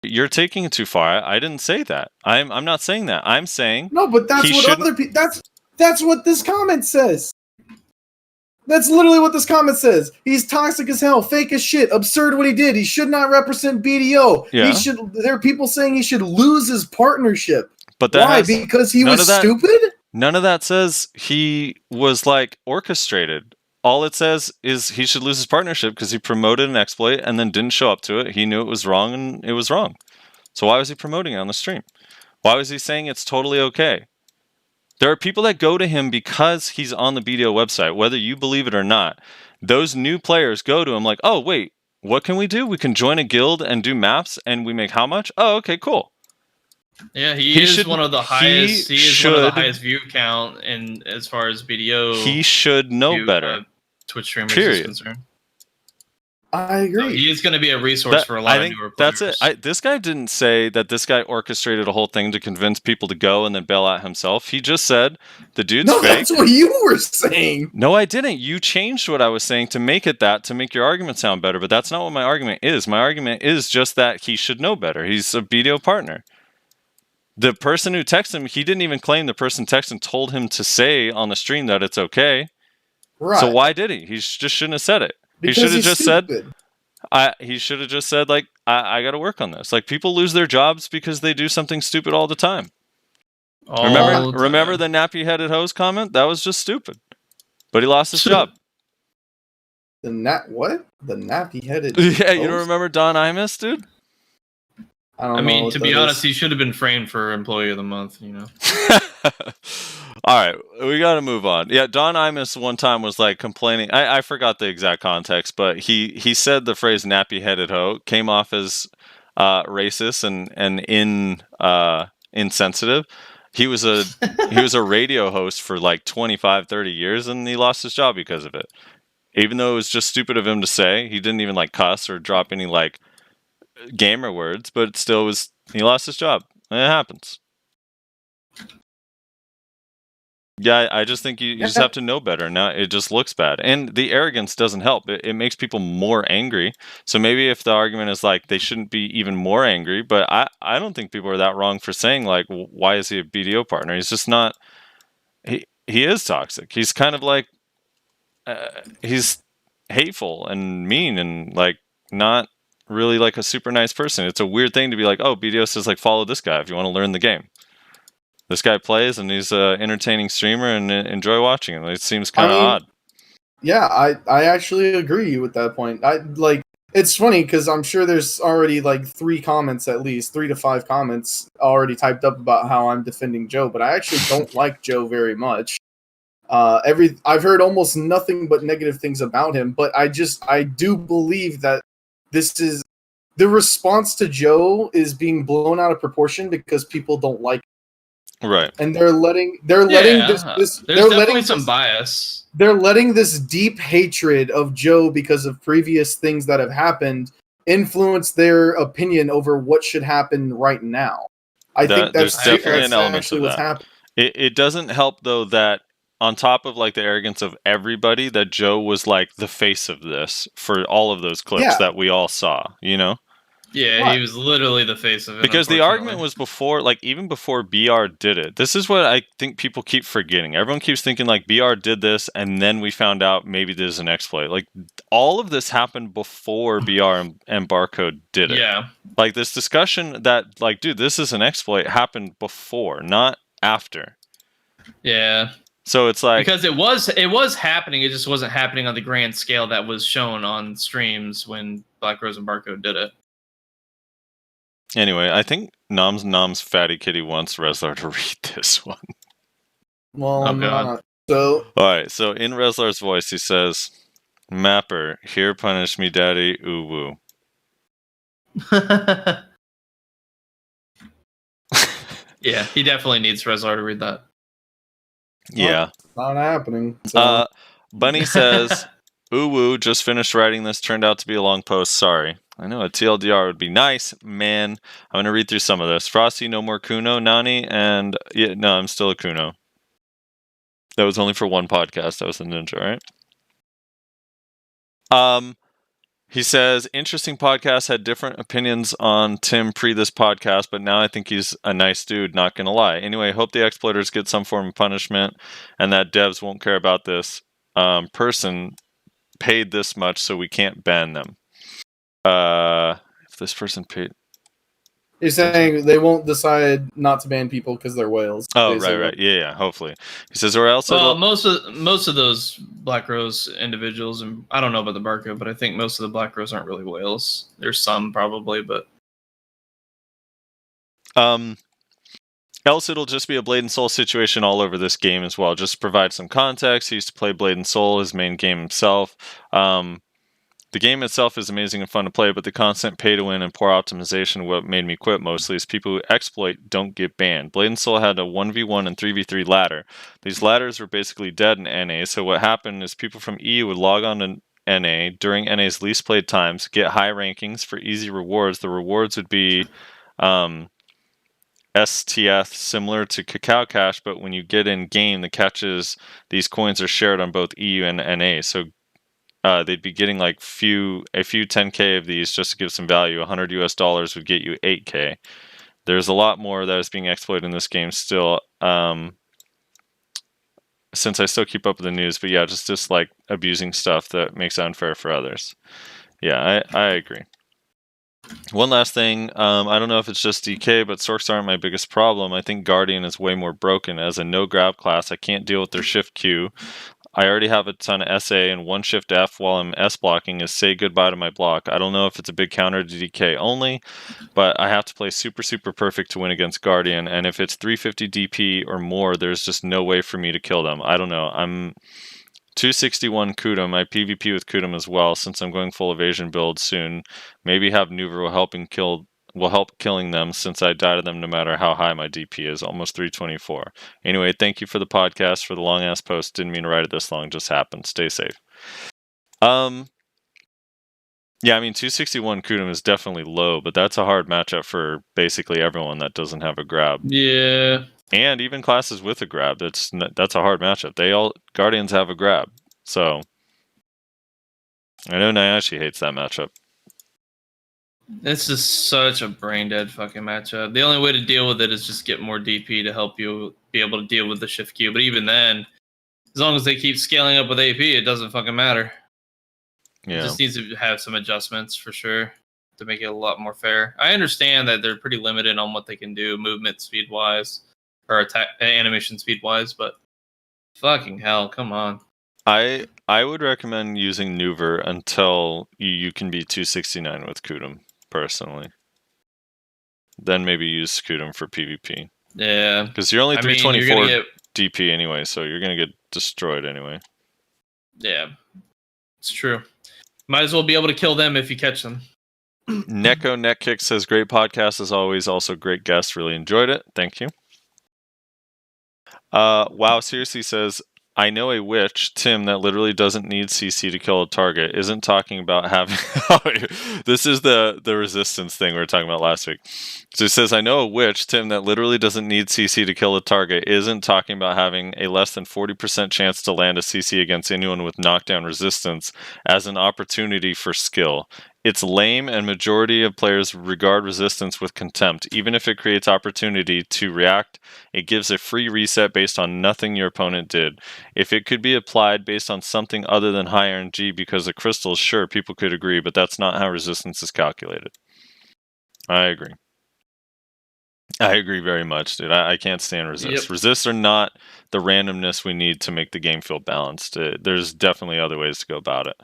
[SPEAKER 2] You're taking it too far. I didn't say that. I'm not saying that. I'm saying
[SPEAKER 1] no, but that's what other people. That's what this comment says. That's literally what this comment says. He's toxic as hell, fake as shit, absurd what he did. He should not represent BDO. Yeah. There are people saying he should lose his partnership.
[SPEAKER 2] But
[SPEAKER 1] why? Because he was stupid?
[SPEAKER 2] None of that says he was like orchestrated. All it says is he should lose his partnership because he promoted an exploit and then didn't show up to it. He knew it was wrong and it was wrong. So why was he promoting it on the stream? Why was he saying it's totally okay? There are people that go to him because he's on the BDO website, whether you believe it or not. Those new players go to him like, "Oh, wait, what can we do? We can join a guild and do maps and we make how much? Oh, okay, cool."
[SPEAKER 5] Yeah, he is one of the highest. He is one of the highest view count, and as far as BDO,
[SPEAKER 2] he should know better.
[SPEAKER 5] Twitch streamers is concerned.
[SPEAKER 1] I
[SPEAKER 5] So
[SPEAKER 1] agree.
[SPEAKER 5] he is going to be a resource for a lot of newer players.
[SPEAKER 2] That's it. This guy didn't say that this guy orchestrated a whole thing to convince people to go and then bail out himself. He just said the dude's
[SPEAKER 1] No,
[SPEAKER 2] fake.
[SPEAKER 1] that's what you were saying.
[SPEAKER 2] No, I didn't. You changed what I was saying to make it that, to make your argument sound better, but that's not what my argument is. My argument is just that he should know better. He's a BDO partner. The person who texted him, he didn't even claim the person texting told him to say on the stream that it's okay.
[SPEAKER 1] Right.
[SPEAKER 2] So why did he? He just shouldn't have said it.
[SPEAKER 1] Because
[SPEAKER 2] he should have
[SPEAKER 1] he's
[SPEAKER 2] just
[SPEAKER 1] stupid.
[SPEAKER 2] he should have just said, like, I got to work on this. Like, people lose their jobs because they do something stupid all the time. Remember the nappy-headed hose comment? That was just stupid. But he lost his job.
[SPEAKER 1] The nappy-headed.
[SPEAKER 2] Yeah, you don't remember Don Imus, dude?
[SPEAKER 5] I mean, to be honest, he should have been framed for Employee of the Month, you know?
[SPEAKER 2] All right, we got to move on. Yeah, Don Imus one time was like complaining. I forgot the exact context, but he said the phrase "nappy-headed hoe" came off as racist and insensitive. He was a radio host for like 25, 30 years, and he lost his job because of it. Even though it was just stupid of him to say, he didn't even like cuss or drop any like gamer words, but still he lost his job. And it happens. Yeah, I just think you just have to know better. Now it just looks bad. And the arrogance doesn't help. It makes people more angry. So maybe if the argument is like they shouldn't be even more angry, but I don't think people are that wrong for saying like, why is he a BDO partner? He's just not, he is toxic. He's kind of like, he's hateful and mean and like not really like a super nice person. It's a weird thing to be like, oh, BDO says like follow this guy if you want to learn the game. This guy plays and he's an entertaining streamer and enjoy watching him. It seems kind of odd.
[SPEAKER 1] Yeah, I actually agree with that point. It's funny because I'm sure there's already like 3 to 5 comments already typed up about how I'm defending Joe, but I actually don't like Joe very much. I've heard almost nothing but negative things about him, but I do believe that this is the response to Joe is being blown out of proportion because people don't like him.
[SPEAKER 2] Right.
[SPEAKER 1] And they're letting some
[SPEAKER 5] bias.
[SPEAKER 1] They're letting this deep hatred of Joe because of previous things that have happened influence their opinion over what should happen right now. I think that's
[SPEAKER 2] definitely an element
[SPEAKER 1] actually
[SPEAKER 2] of
[SPEAKER 1] what's
[SPEAKER 2] that.
[SPEAKER 1] happening.
[SPEAKER 2] It doesn't help though that on top of like the arrogance of everybody, that Joe was like the face of this for all of those clips that we all saw, you know?
[SPEAKER 5] Yeah,
[SPEAKER 1] What?
[SPEAKER 5] he was literally the face of it.
[SPEAKER 2] Because the argument was before, like even before BR did it. This is what I think people keep forgetting. Everyone keeps thinking like BR did this and then we found out maybe there's an exploit. Like all of this happened before BR and Barcode did it.
[SPEAKER 5] Yeah.
[SPEAKER 2] Like this discussion that like, dude, this is an exploit happened before, not after.
[SPEAKER 5] Yeah.
[SPEAKER 2] So it's like
[SPEAKER 5] because it was happening, it just wasn't happening on the grand scale that was shown on streams when Black Rose and Barcode did it.
[SPEAKER 2] Anyway, I think Nom's Fatty Kitty wants Reslar to read this one.
[SPEAKER 1] Well,
[SPEAKER 5] Oh, God.
[SPEAKER 1] So
[SPEAKER 2] Alright, so in Reslar's voice he says, Mapper, here punish me daddy, ooh woo.
[SPEAKER 5] Yeah, he definitely needs Reslar to read that.
[SPEAKER 2] Yeah.
[SPEAKER 1] not happening. So.
[SPEAKER 2] Bunny says, ooh woo, just finished writing this, turned out to be a long post, sorry. I know a TLDR would be nice, man. I'm going to read through some of this. Frosty, no more Kuno, Nani, and yeah, no, I'm still a Kuno. That was only for one podcast. I was a ninja, right? He says, interesting podcast, had different opinions on Tim pre this podcast, but now I think he's a nice dude, not going to lie. Anyway, hope the exploiters get some form of punishment and that devs won't care about this person paid this much so we can't ban them. If this person paid...
[SPEAKER 1] You're saying they won't decide not to ban people because they're whales.
[SPEAKER 2] Oh,
[SPEAKER 1] basically.
[SPEAKER 2] right. Yeah, hopefully. He says, or else...
[SPEAKER 5] Well, most of those Black Rose individuals, and I don't know about the Barcode, but I think most of the Black Rose aren't really whales. There's some probably, but...
[SPEAKER 2] Else it'll just be a Blade and Soul situation all over this game as well. Just to provide some context, he used to play Blade and Soul, his main game himself. The game itself is amazing and fun to play, but the constant pay to win and poor optimization what made me quit mostly is people who exploit don't get banned. Blade and Soul had a 1v1 and 3v3 ladder. These ladders were basically dead in NA, so what happened is people from EU would log on NA during NA's least played times, get high rankings for easy rewards. The rewards would be STF, similar to Cacao Cash, but when you get in game, the catches, these coins are shared on both EU and NA. So they'd be getting like a few 10k of these just to give some value. $100 US would get you 8k. There's a lot more that is being exploited in this game still. Since I still keep up with the news, but yeah, just like abusing stuff that makes it unfair for others. Yeah, I agree. One last thing, I don't know if it's just DK, but Sorks aren't my biggest problem. I think Guardian is way more broken. As a no-grab class, I can't deal with their shift Q. I already have a ton of SA, and one shift F while I'm S blocking is say goodbye to my block. I don't know if it's a big counter to DK only, but I have to play super, super perfect to win against Guardian, and if it's 350 DP or more, there's just no way for me to kill them. I don't know. I'm 261 Kudum. I PvP with Kudum as well, since I'm going full evasion build soon. Maybe have Nuver will help killing them, since I die to them no matter how high my DP is, almost 324. Anyway, thank you for the podcast, for the long ass post. Didn't mean to write it this long, just happened. Stay safe. Yeah, I mean 261 Kudum is definitely low, but that's a hard matchup for basically everyone that doesn't have a grab.
[SPEAKER 5] Yeah.
[SPEAKER 2] And even classes with a grab, that's a hard matchup. Guardians have a grab, so I know Nayashe hates that matchup.
[SPEAKER 5] This is such a brain dead fucking matchup. The only way to deal with it is just get more DP to help you be able to deal with the shift Q. But even then, as long as they keep scaling up with AP, it doesn't fucking matter.
[SPEAKER 2] Yeah.
[SPEAKER 5] It just needs to have some adjustments for sure to make it a lot more fair. I understand that they're pretty limited on what they can do movement speed wise or attack animation speed wise, but fucking hell, come on.
[SPEAKER 2] I would recommend using Nuver until you can be 269 with Kudum, personally. Then maybe use Kudum for PvP.
[SPEAKER 5] Yeah.
[SPEAKER 2] Because you're only 324 DP anyway, so you're going to get destroyed anyway.
[SPEAKER 5] Yeah. It's true. Might as well be able to kill them if you catch them.
[SPEAKER 2] Neko Netkick says, great podcast as always, also great guest, really enjoyed it. Thank you. Wow, seriously says, I know a witch, Tim, that literally doesn't need CC to kill a target. Isn't talking about having... This is the resistance thing we were talking about last week. So it says, I know a witch, Tim, that literally doesn't need CC to kill a target. Isn't talking about having a less than 40% chance to land a CC against anyone with knockdown resistance as an opportunity for skill. It's lame, and majority of players regard resistance with contempt. Even if it creates opportunity to react, it gives a free reset based on nothing your opponent did. If it could be applied based on something other than high RNG because of crystals, sure, people could agree, but that's not how resistance is calculated. I agree. I agree very much, dude. I can't stand resist.
[SPEAKER 5] Yep.
[SPEAKER 2] Resists are not the randomness we need to make the game feel balanced. There's definitely other ways to go about it.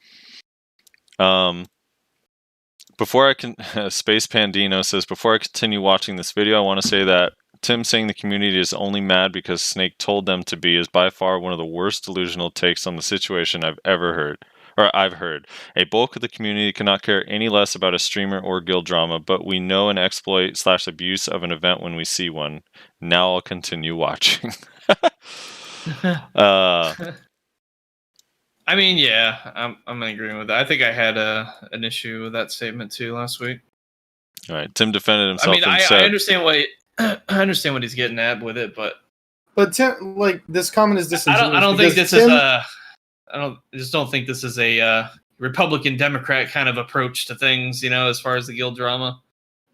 [SPEAKER 2] Before I can, Space Pandino says, before I continue watching this video, I want to say that Tim saying the community is only mad because Snake told them to be is by far one of the worst delusional takes on the situation I've heard. A bulk of the community cannot care any less about a streamer or guild drama, but we know an exploit / abuse of an event when we see one. Now I'll continue watching.
[SPEAKER 5] I mean, yeah, I'm agreeing with that. I think I had an issue with that statement too last week.
[SPEAKER 2] All right, Tim defended himself.
[SPEAKER 5] I understand what he's getting at with it, but
[SPEAKER 1] Tim, like, this comment is disingenuous.
[SPEAKER 5] I just don't think this is a Republican Democrat kind of approach to things. You know, as far as the guild drama.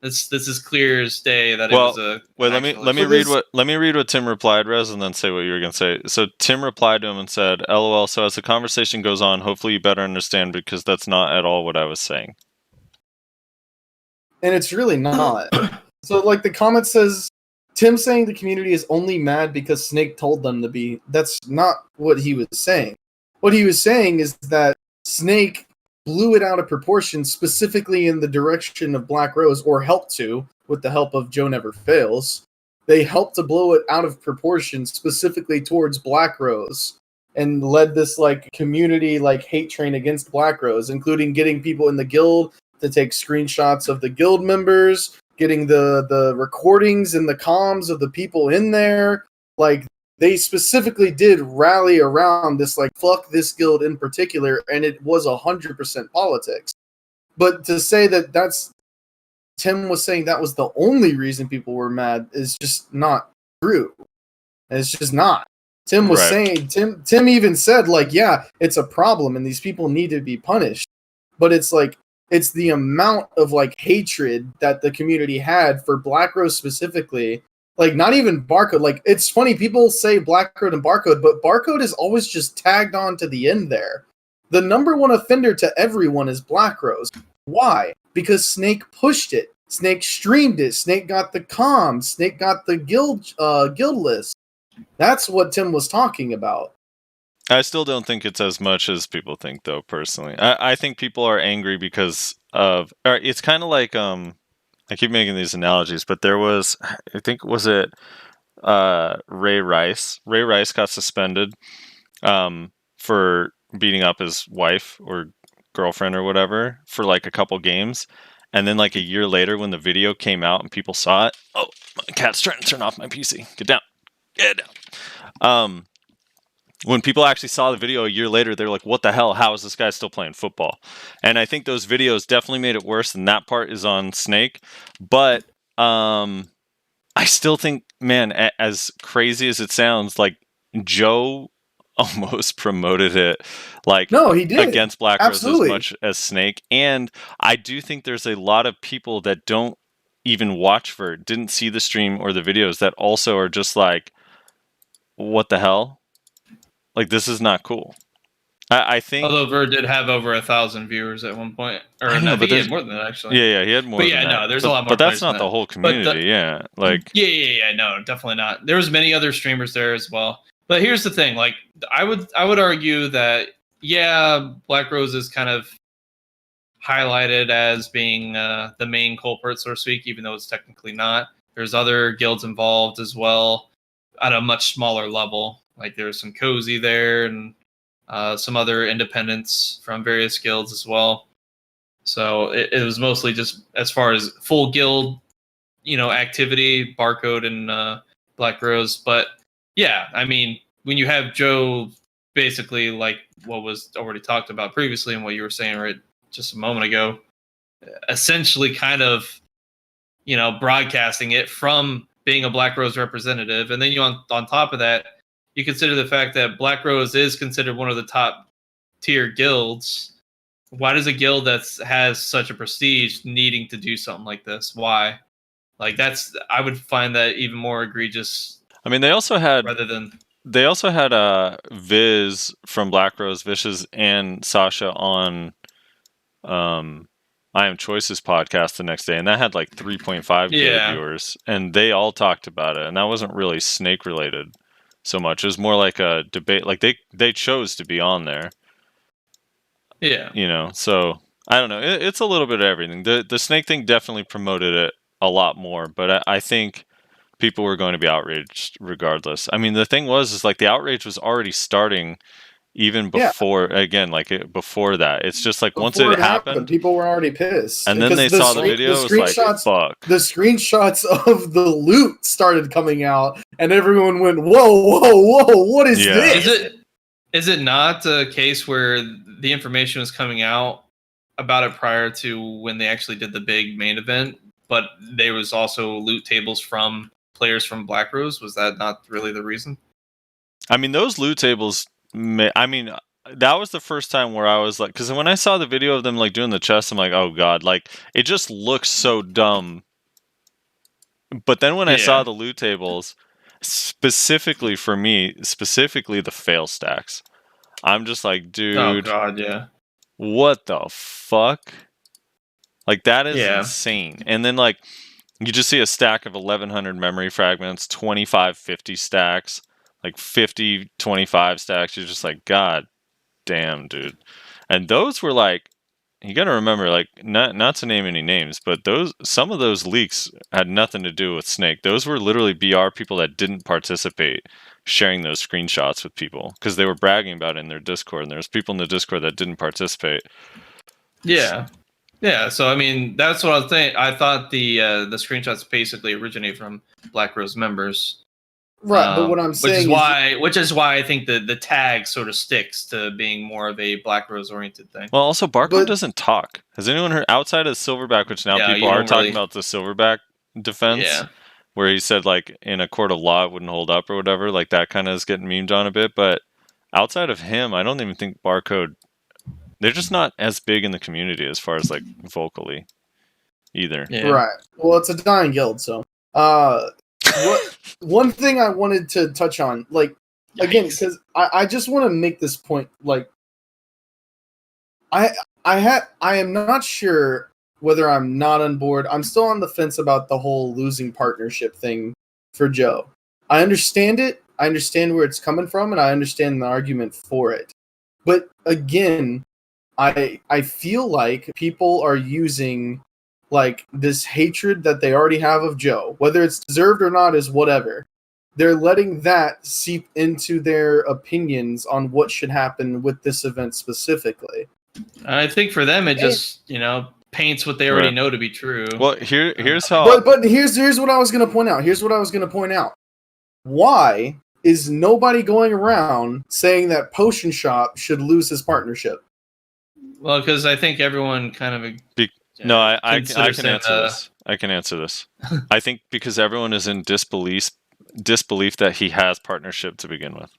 [SPEAKER 5] This is clear as day that it was a.
[SPEAKER 2] Wait, let me read what Tim replied, Rez, and then say what you were gonna say. So Tim replied to him and said, "LOL. So as the conversation goes on, hopefully you better understand because that's not at all what I was saying."
[SPEAKER 1] And it's really not. So like the comment says, Tim saying the community is only mad because Snake told them to be. That's not what he was saying. What he was saying is that Snake blew it out of proportion, specifically in the direction of Black Rose, or helped to, with the help of Joe Never Fails. They helped to blow it out of proportion, specifically towards Black Rose, and led this like community like hate train against Black Rose, including getting people in the guild to take screenshots of the guild members, getting the recordings and the comms of the people in there. Like, they specifically did rally around this, like, fuck this guild in particular, and it was 100% politics. But to say that Tim was saying that was the only reason people were mad is just not true. It's just not. Tim was saying, Tim even said, like, yeah, it's a problem and these people need to be punished. But it's like, it's the amount of, like, hatred that the community had for Black Rose specifically. Like, not even Barcode. Like, it's funny, people say Blackcode and Barcode, but Barcode is always just tagged on to the end there. The number one offender to everyone is Black Rose. Why? Because Snake pushed it. Snake streamed it. Snake got the comms. Snake got the guild list. That's what Tim was talking about.
[SPEAKER 2] I still don't think it's as much as people think, though, personally. I think people are angry because of... Or it's kind of like... I keep making these analogies, but there was... I think, was it Ray Rice? Ray Rice got suspended for beating up his wife or girlfriend or whatever for, like, a couple games. And then, like, a year later, when the video came out and people saw it... Oh, my cat's trying to turn off my PC. Get down. Get down. When people actually saw the video a year later, they're like, what the hell? How is this guy still playing football? And I think those videos definitely made it worse, and that part is on Snake. But I still think, man, as crazy as it sounds, like, Joe almost promoted it, like,
[SPEAKER 1] no, he did.
[SPEAKER 2] Against Black Rose as much as Snake. And I do think there's a lot of people that don't even watch Vert, didn't see the stream or the videos, that also are just like, what the hell? Like, this is not cool. I think... Although
[SPEAKER 5] Vert did have over 1,000 viewers at one point. Or I know, he had more than that, actually.
[SPEAKER 2] Yeah, he had more than that.
[SPEAKER 5] But yeah, no, there's a lot more.
[SPEAKER 2] But that's not the whole community, yeah. Like,
[SPEAKER 5] yeah, no, definitely not. There was many other streamers there as well. But here's the thing, like, I would argue that, yeah, Black Rose is kind of highlighted as being the main culprit, so to speak, even though it's technically not. There's other guilds involved as well at a much smaller level. Like, there's some Cozy there and some other independents from various guilds as well. So it was mostly just as far as full guild, activity, Barcode and Black Rose. But yeah, I mean, when you have Joe basically, like what was already talked about previously and what you were saying right just a moment ago, essentially kind of, broadcasting it from being a Black Rose representative. And then you on top of that, you consider the fact that Black Rose is considered one of the top tier guilds. Why does a guild that has such a prestige needing to do something like this? Why? Like, I would find that even more egregious.
[SPEAKER 2] I mean, they also had Viz from Black Rose, Vicious and Sasha on I Am Choice's podcast the next day, and that had like 3.5 viewers, and they all talked about it, and that wasn't really Snake related so much. It was more like a debate. Like, they chose to be on there. Yeah. So I don't know. It's a little bit of everything. The Snake thing definitely promoted it a lot more, but I think people were going to be outraged regardless. I mean, the thing is like the outrage was already starting even before, before that. It's just like once it happened,
[SPEAKER 1] people were already pissed.
[SPEAKER 2] And then they saw the video, it was like, fuck.
[SPEAKER 1] The screenshots of the loot started coming out, and everyone went, whoa, what is this?
[SPEAKER 5] Is it not a case where the information was coming out about it prior to when they actually did the big main event, but there was also loot tables from players from Black Rose? Was that not really the reason?
[SPEAKER 2] I mean, those loot tables... that was the first time where I was like, because when I saw the video of them like doing the chest, I'm like, oh god, like it just looks so dumb. But then when I saw the loot tables, specifically for me, specifically the fail stacks, I'm just like, dude,
[SPEAKER 5] oh god, yeah,
[SPEAKER 2] what the fuck? Like, that is insane. And then like you just see a stack of 1100 memory fragments, 2550 stacks, like 50, 25 stacks. You're just like, god damn, dude. And those were like, you got to remember, like, not to name any names, but some of those leaks had nothing to do with Snake. Those were literally BR people that didn't participate sharing those screenshots with people because they were bragging about it in their Discord, and there's people in the Discord that didn't participate.
[SPEAKER 5] Yeah. So I mean, that's what I was saying. I thought the screenshots basically originate from Black Rose members.
[SPEAKER 1] Right, but what I'm saying
[SPEAKER 5] which is why I think the tag sort of sticks to being more of a Black Rose oriented thing.
[SPEAKER 2] Well, also Barcode doesn't talk. Has anyone heard outside of Silverback, which now people are talking about the Silverback defense, where he said like in a court of law it wouldn't hold up or whatever, like that kind of is getting memed on a bit. But outside of him, I don't even think Barcode. They're just not as big in the community as far as like vocally either.
[SPEAKER 5] Yeah.
[SPEAKER 1] Right. Well, it's a dying guild, so. One thing I wanted to touch on, like, again, because I just want to make this point, like, I am not sure whether I'm not on board. I'm still on the fence about the whole losing partnership thing for Joe. I understand it. I understand where it's coming from, and I understand the argument for it. But again, I feel like people are using like this hatred that they already have of Joe, whether it's deserved or not is whatever. They're letting that seep into their opinions on what should happen with this event specifically.
[SPEAKER 5] I think for them, it just, paints what they already know to be true.
[SPEAKER 2] Well, here's how.
[SPEAKER 1] But here's what I was going to point out. Why is nobody going around saying that Potion Shop should lose his partnership?
[SPEAKER 5] Well, because I think everyone kind of...
[SPEAKER 2] No, I can answer this. I can answer this. I think because everyone is in disbelief that he has partnership to begin with.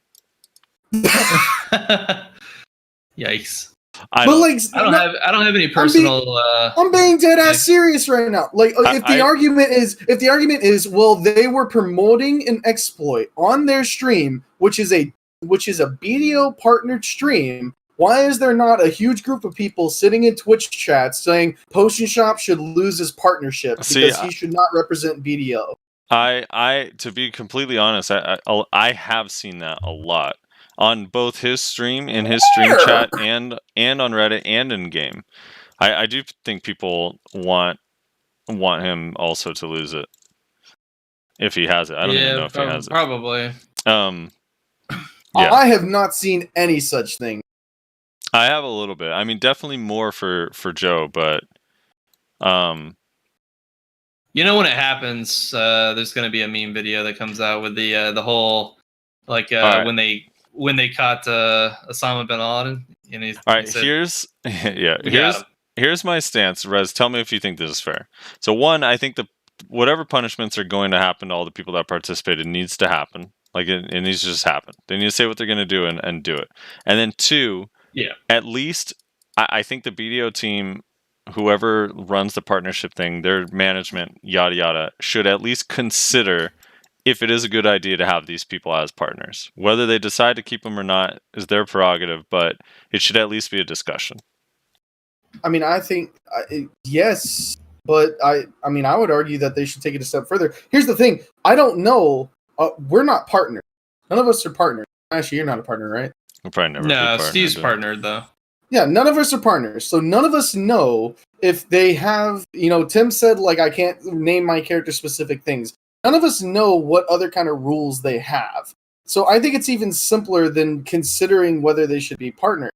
[SPEAKER 5] Yikes!
[SPEAKER 1] I don't
[SPEAKER 5] have any personal.
[SPEAKER 1] I'm being dead ass serious right now. Like, if the argument is, well, they were promoting an exploit on their stream, which is a BDO partnered stream. Why is there not a huge group of people sitting in Twitch chats saying Potion Shop should lose his partnership because he should not represent BDO?
[SPEAKER 2] To be completely honest, I have seen that a lot on both his stream, in his stream chat, and on Reddit and in game. I do think people want him also to lose it if he has it. I don't even know if he has it.
[SPEAKER 5] Probably.
[SPEAKER 1] I have not seen any such thing.
[SPEAKER 2] I have a little bit. I mean, definitely more for Joe, but
[SPEAKER 5] when it happens, there's going to be a meme video that comes out with the whole when they caught Osama bin Laden.
[SPEAKER 2] All right, here's my stance. Rez, tell me if you think this is fair. So one, I think whatever punishments are going to happen to all the people that participated needs to happen. Like it needs to just happen. They need to say what they're going to do and do it. And then two.
[SPEAKER 5] Yeah.
[SPEAKER 2] At least, I think the BDO team, whoever runs the partnership thing, their management, yada yada, should at least consider if it is a good idea to have these people as partners. Whether they decide to keep them or not is their prerogative, but it should at least be a discussion.
[SPEAKER 1] I mean, I think yes, but I would argue that they should take it a step further. Here's the thing: I don't know. We're not partners. None of us are partners. Actually, you're not a partner, right?
[SPEAKER 2] We'll probably never.
[SPEAKER 5] No, Steve's partnered though.
[SPEAKER 1] Yeah, none of us are partners, so none of us know if they have. Tim said like I can't name my character specific things. None of us know what other kind of rules they have. So I think it's even simpler than considering whether they should be partners.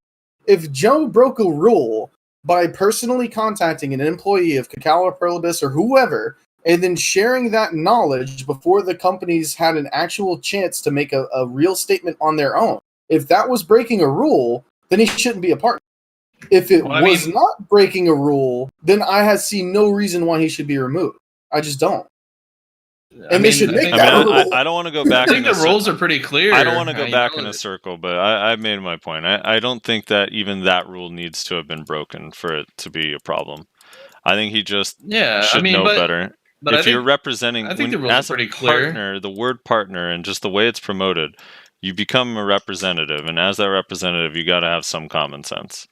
[SPEAKER 1] If Joe broke a rule by personally contacting an employee of Cacao or Perlibus or whoever, and then sharing that knowledge before the companies had an actual chance to make a real statement on their own. If that was breaking a rule, then he shouldn't be a partner. If it was not breaking a rule, then I see no reason why he should be removed. I just don't. They should make that rule.
[SPEAKER 2] I don't want to go back.
[SPEAKER 5] I think the rules are pretty clear.
[SPEAKER 2] I don't want to go back in a circle, but I've made my point. I don't think that even that rule needs to have been broken for it to be a problem. I think he just should know better. But if you're representing,
[SPEAKER 5] I think the rules are pretty clear.
[SPEAKER 2] Partner, the word partner and just the way it's promoted, you become a representative, and as that representative, you got to have some common sense.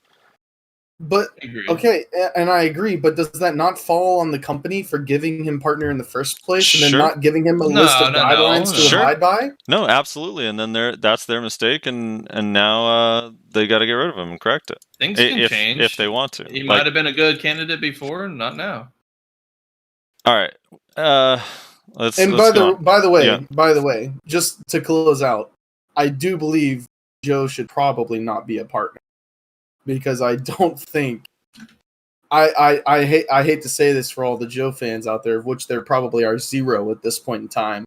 [SPEAKER 1] But okay, and I agree. But does that not fall on the company for giving him partner in the first place, and then not giving him a list of guidelines to abide by?
[SPEAKER 2] No, absolutely. And then that's their mistake, and now they got to get rid of him and correct it.
[SPEAKER 5] Things can change
[SPEAKER 2] if they want to.
[SPEAKER 5] He might have been a good candidate before, not now.
[SPEAKER 2] All right. By
[SPEAKER 1] the way, just to close out, I do believe Joe should probably not be a partner, because I don't think I hate to say this for all the Joe fans out there, of which there probably are zero at this point in time.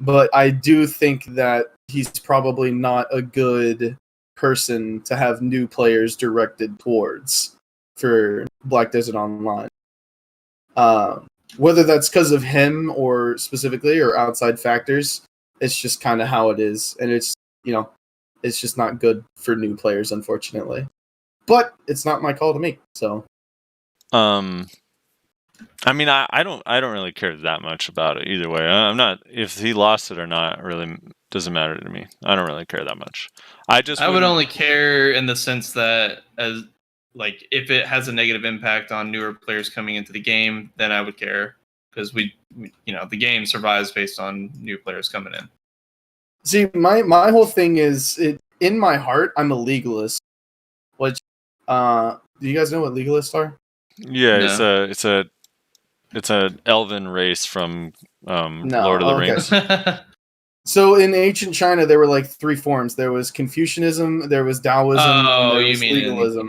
[SPEAKER 1] but I do think that he's probably not a good person to have new players directed towards for Black Desert Online. Whether that's because of him or specifically or outside factors, it's just kind of how it is, and it's it's just not good for new players, unfortunately. But it's not my call to make. So,
[SPEAKER 2] I mean, I don't really care that much about it either way. I'm not, if he lost it or not, really doesn't matter to me. I don't really care that much. I would
[SPEAKER 5] only care in the sense that as like if it has a negative impact on newer players coming into the game, then I would care because we the game survives based on new players coming in.
[SPEAKER 1] See, my whole thing is in my heart, I'm a legalist. Which, do you guys know what legalists are?
[SPEAKER 2] Yeah,
[SPEAKER 5] No.
[SPEAKER 2] it's an elven race from
[SPEAKER 1] No,
[SPEAKER 2] Lord of the
[SPEAKER 1] okay.
[SPEAKER 2] Rings.
[SPEAKER 1] So in ancient China, there were like three forms. There was Confucianism, there was Taoism, and there was legalism.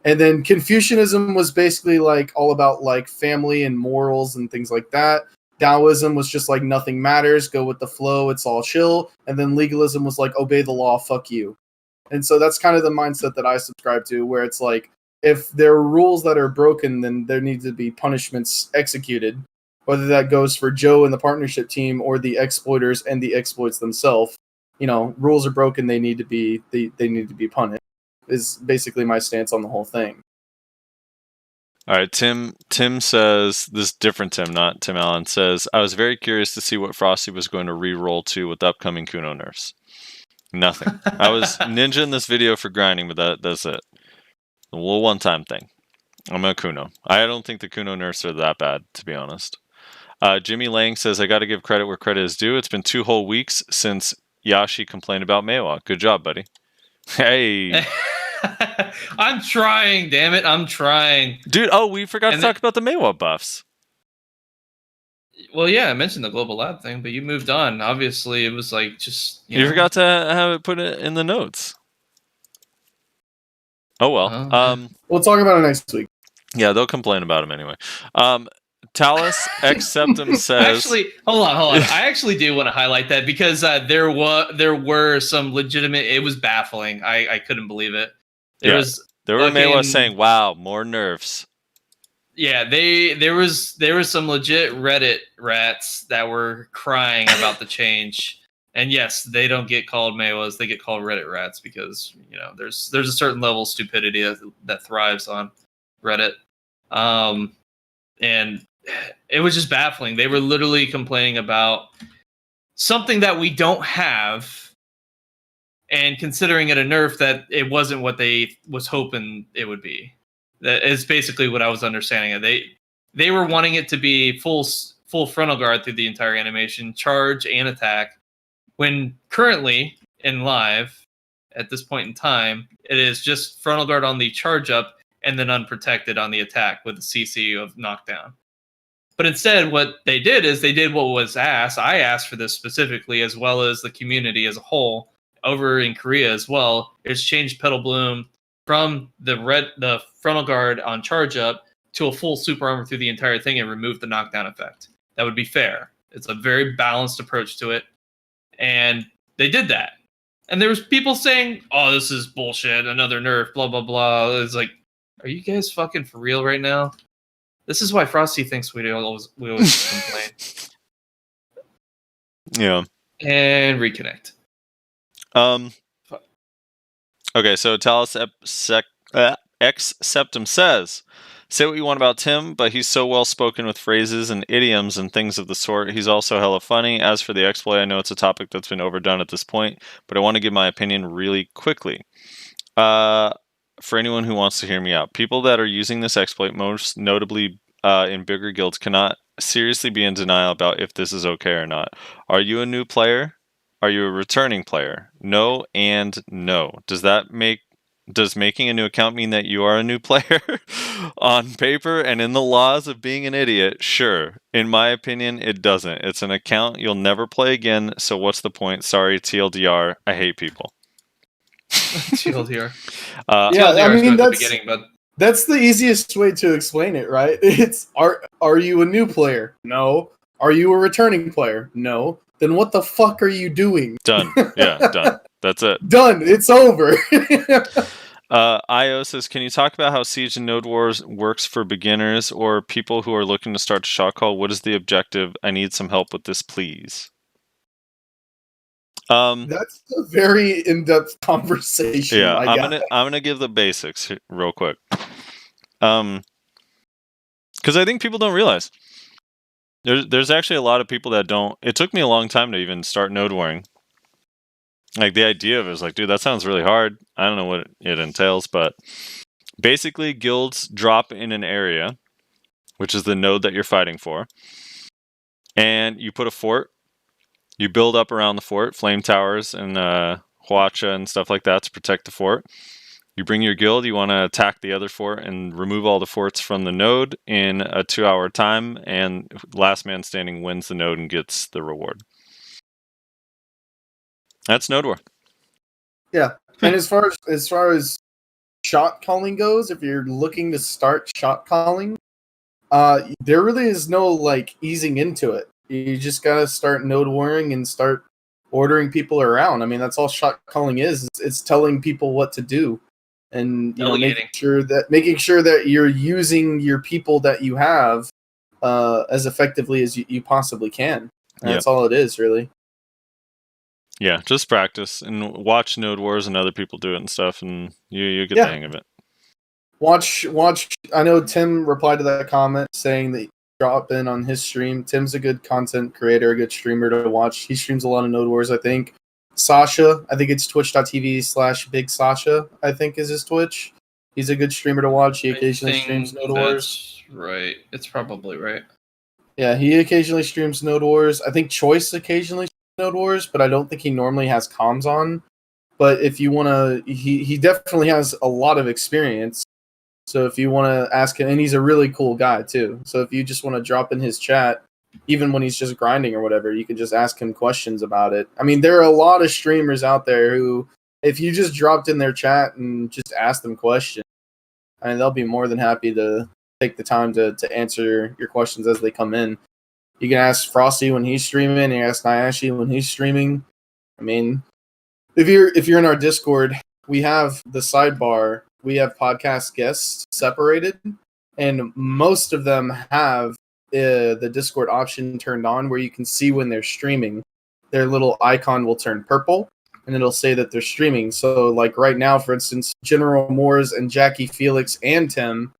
[SPEAKER 1] And then Confucianism was basically like all about like family and morals and things like that. Taoism was just like nothing matters, go with the flow, it's all chill. And then legalism was like obey the law, fuck you. And so that's kind of the mindset that I subscribe to, where it's like if there are rules that are broken, then there needs to be punishments executed. Whether that goes for Joe and the partnership team or the exploiters and the exploits themselves, rules are broken. They need to be they need to be punished. Is basically my stance on the whole thing.
[SPEAKER 2] All right, Tim says, this different Tim, not Tim Allen, says, I was very curious to see what Frosty was going to re-roll to with the upcoming Kuno nerfs. Nothing. I was ninja in this video for grinding, but that's it. A little one-time thing. I'm a Kuno. I don't think the Kuno nerfs are that bad, to be honest. Jimmy Lang says, I got to give credit where credit is due. It's been 2 whole weeks since Yashi complained about Maehwa. Good job, buddy. Hey.
[SPEAKER 5] I'm trying, damn it. I'm trying.
[SPEAKER 2] Dude, we forgot to talk about the Maehwa buffs.
[SPEAKER 5] Well, yeah, I mentioned the global lab thing, but you moved on. Obviously, it was like just...
[SPEAKER 2] You forgot to have it put it in the notes. Oh, well.
[SPEAKER 1] We'll talk about it next week.
[SPEAKER 2] Yeah, they'll complain about him anyway. Talus X Septum says...
[SPEAKER 5] Actually, hold on. I actually do want to highlight that because there were some legitimate... It was baffling. I couldn't believe it. There
[SPEAKER 2] were Maehwa saying, wow, more nerfs.
[SPEAKER 5] Yeah, there was some legit Reddit rats that were crying about the change. And yes, they don't get called Maehwas, they get called Reddit rats because, there's a certain level of stupidity that thrives on Reddit. And it was just baffling. They were literally complaining about something that we don't have and considering it a nerf that it wasn't what they was hoping it would be. That is basically what I was understanding. They were wanting it to be full frontal guard through the entire animation, charge and attack. When currently in live, at this point in time, it is just frontal guard on the charge up and then unprotected on the attack with the CC of knockdown. But instead, what they did is they did what was asked. I asked for this specifically, as well as the community as a whole over in Korea as well. It's changed Petal Bloom from the frontal guard on charge up to a full super armor through the entire thing and remove the knockdown effect. That would be fair. It's a very balanced approach to it. And they did that. And there was people saying, oh, this is bullshit, another nerf, blah, blah, blah. It's like, are you guys fucking for real right now? This is why Frosty thinks we always complain.
[SPEAKER 2] Yeah.
[SPEAKER 5] And reconnect.
[SPEAKER 2] Okay, so Talus X Septum says, say what you want about Tim, but he's so well spoken with phrases and idioms and things of the sort. He's also hella funny. As for the exploit, I know it's a topic that's been overdone at this point, but I want to give my opinion really quickly. For anyone who wants to hear me out, people that are using this exploit, most notably in bigger guilds, cannot seriously be in denial about if this is okay or not. Are you a new player? Are you a returning player? No and no. Does making a new account mean that you are a new player? On paper and in the laws of being an idiot, sure. In my opinion, it doesn't. It's an account you'll never play again, so what's the point? Sorry, TLDR. I hate people.
[SPEAKER 5] TLDR.
[SPEAKER 1] Yeah, I mean,
[SPEAKER 5] but
[SPEAKER 1] that's the easiest way to explain it, right? It's are you a new player? No. Are you a returning player? No. then what the fuck are you doing?
[SPEAKER 2] Done. Yeah, done. That's it.
[SPEAKER 1] Done. It's over.
[SPEAKER 2] IO says, can you talk about how Siege and Node Wars works for beginners or people who are looking to start a shot call? What is the objective? I need some help with this, please.
[SPEAKER 1] That's a very in-depth conversation.
[SPEAKER 2] Yeah, I'm gonna give the basics real quick. Because I think people don't realize there's actually a lot of people that don't. It took me a long time to even start node warring. Like, the idea of it is like, dude, that sounds really hard. I don't know what it entails, but basically guilds drop in an area, which is the node that you're fighting for, and you put a fort. You build up around the fort, flame towers and huacha and stuff like that to protect the fort. You bring your guild, you want to attack the other fort and remove all the forts from the node in a 2-hour time, and last man standing wins the node and gets the reward. That's node war.
[SPEAKER 1] Yeah, and as far as shot calling goes, if you're looking to start shot calling, there really is no like easing into it. You just gotta start node warring and start ordering people around. I mean, that's all shot calling is. It's telling people what to do, and making sure that you're using your people that you have as effectively as you possibly can. And that's all it is, really.
[SPEAKER 2] Yeah, just practice and watch node wars and other people do it and stuff, and you get the hang of it.
[SPEAKER 1] Watch. I know Tim replied to that comment saying that drop in on his stream. Tim's a good content creator, a good streamer to watch. He streams a lot of node wars, I think. Sasha, I think it's twitch.tv/Big Sasha, I think is his Twitch. He's a good streamer to watch. He occasionally streams node wars.
[SPEAKER 5] Right. It's probably right.
[SPEAKER 1] Yeah, he occasionally streams node wars. I think Choice occasionally Node Wars, but I don't think he normally has comms on. But if you want to, he definitely has a lot of experience. So if you want to ask him, and he's a really cool guy too. So if you just want to drop in his chat, even when he's just grinding or whatever, you can just ask him questions about it. I mean, there are a lot of streamers out there who, if you just dropped in their chat and just asked them questions, I mean, they'll be more than happy to take the time to answer your questions as they come in. You can ask Frosty when he's streaming. You can ask Nayashe when he's streaming. I mean, if you're in our Discord, we have the sidebar. We have podcast guests separated, and most of them have the Discord option turned on where you can see when they're streaming. Their little icon will turn purple, and it'll say that they're streaming. So, like right now, for instance, General Moores and Jackie Felix and Tim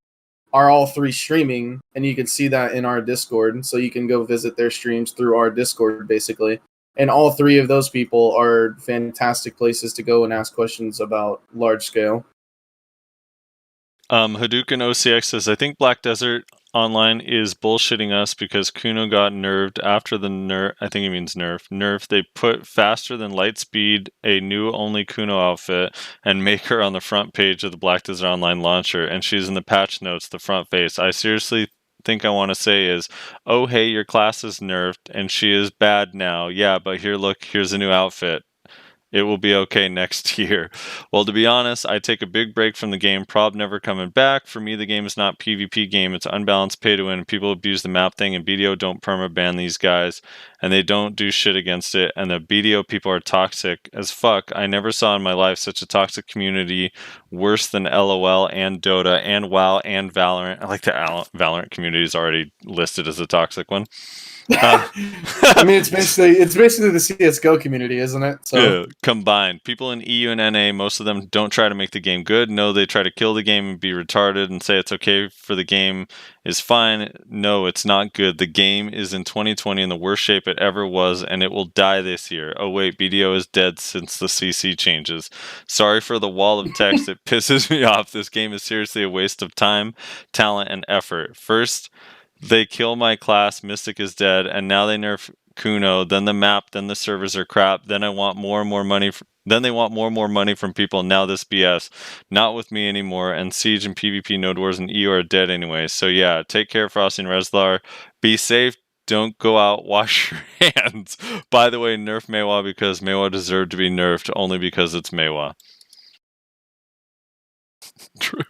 [SPEAKER 1] are all three streaming, and you can see that in our Discord. So you can go visit their streams through our Discord, basically. And all three of those people are fantastic places to go and ask questions about large scale.
[SPEAKER 2] Hadouken OCX says, I think Black Desert Online is bullshitting us because Kuno got nerfed after the nerf. I think he means nerf. They put faster than Lightspeed, a new only Kuno outfit, and make her on the front page of the Black Desert Online launcher, and she's in the patch notes, the front face. I seriously think I want to say is, oh hey, your class is nerfed and she is bad now. Yeah, but here's a new outfit. It will be okay next year. Well, to be honest, I take a big break from the game. Prob never coming back. For me, the game is not PvP game. It's unbalanced pay to win. People abuse the map thing, and BDO don't perma-ban these guys, and they don't do shit against it. And the BDO people are toxic as fuck. I never saw in my life such a toxic community, worse than LOL and Dota and WoW and Valorant. I like the Valorant community is already listed as a toxic one.
[SPEAKER 1] I mean, it's basically the CS:GO community, isn't it? So
[SPEAKER 2] yeah, combined. People in EU and NA, most of them don't try to make the game good. No, they try to kill the game and be retarded and say it's okay for the game is fine. No, it's not good. The game is in 2020 in the worst shape it ever was, and it will die this year. Oh wait, BDO is dead since the CC changes. Sorry for the wall of text. It pisses me off. This game is seriously a waste of time, talent, and effort. First, they kill my class, Mystic is dead, and now they nerf Kuno, then the map, then the servers are crap, then I want more and more money, then they want more and more money from people, and now this BS. Not with me anymore, and Siege and PvP Node Wars and EU are dead anyway, so yeah, take care, Frosty and Reslar. Be safe, don't go out, wash your hands. By the way, nerf Maehwa because Maehwa deserved to be nerfed, only because it's Maehwa. True.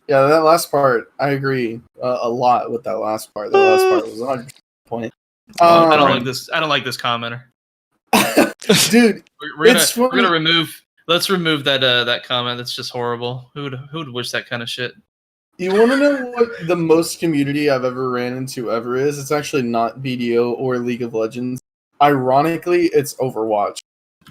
[SPEAKER 1] yeah, that last part, I agree a lot with that last part. That last part was 100% point.
[SPEAKER 5] I don't like this. I don't like this commenter.
[SPEAKER 1] Dude,
[SPEAKER 5] We're gonna remove. Let's remove that comment. That's just horrible. Who would wish that kind of shit?
[SPEAKER 1] you want to know what the most community I've ever ran into ever is? It's actually not BDO or League of Legends. Ironically, it's Overwatch.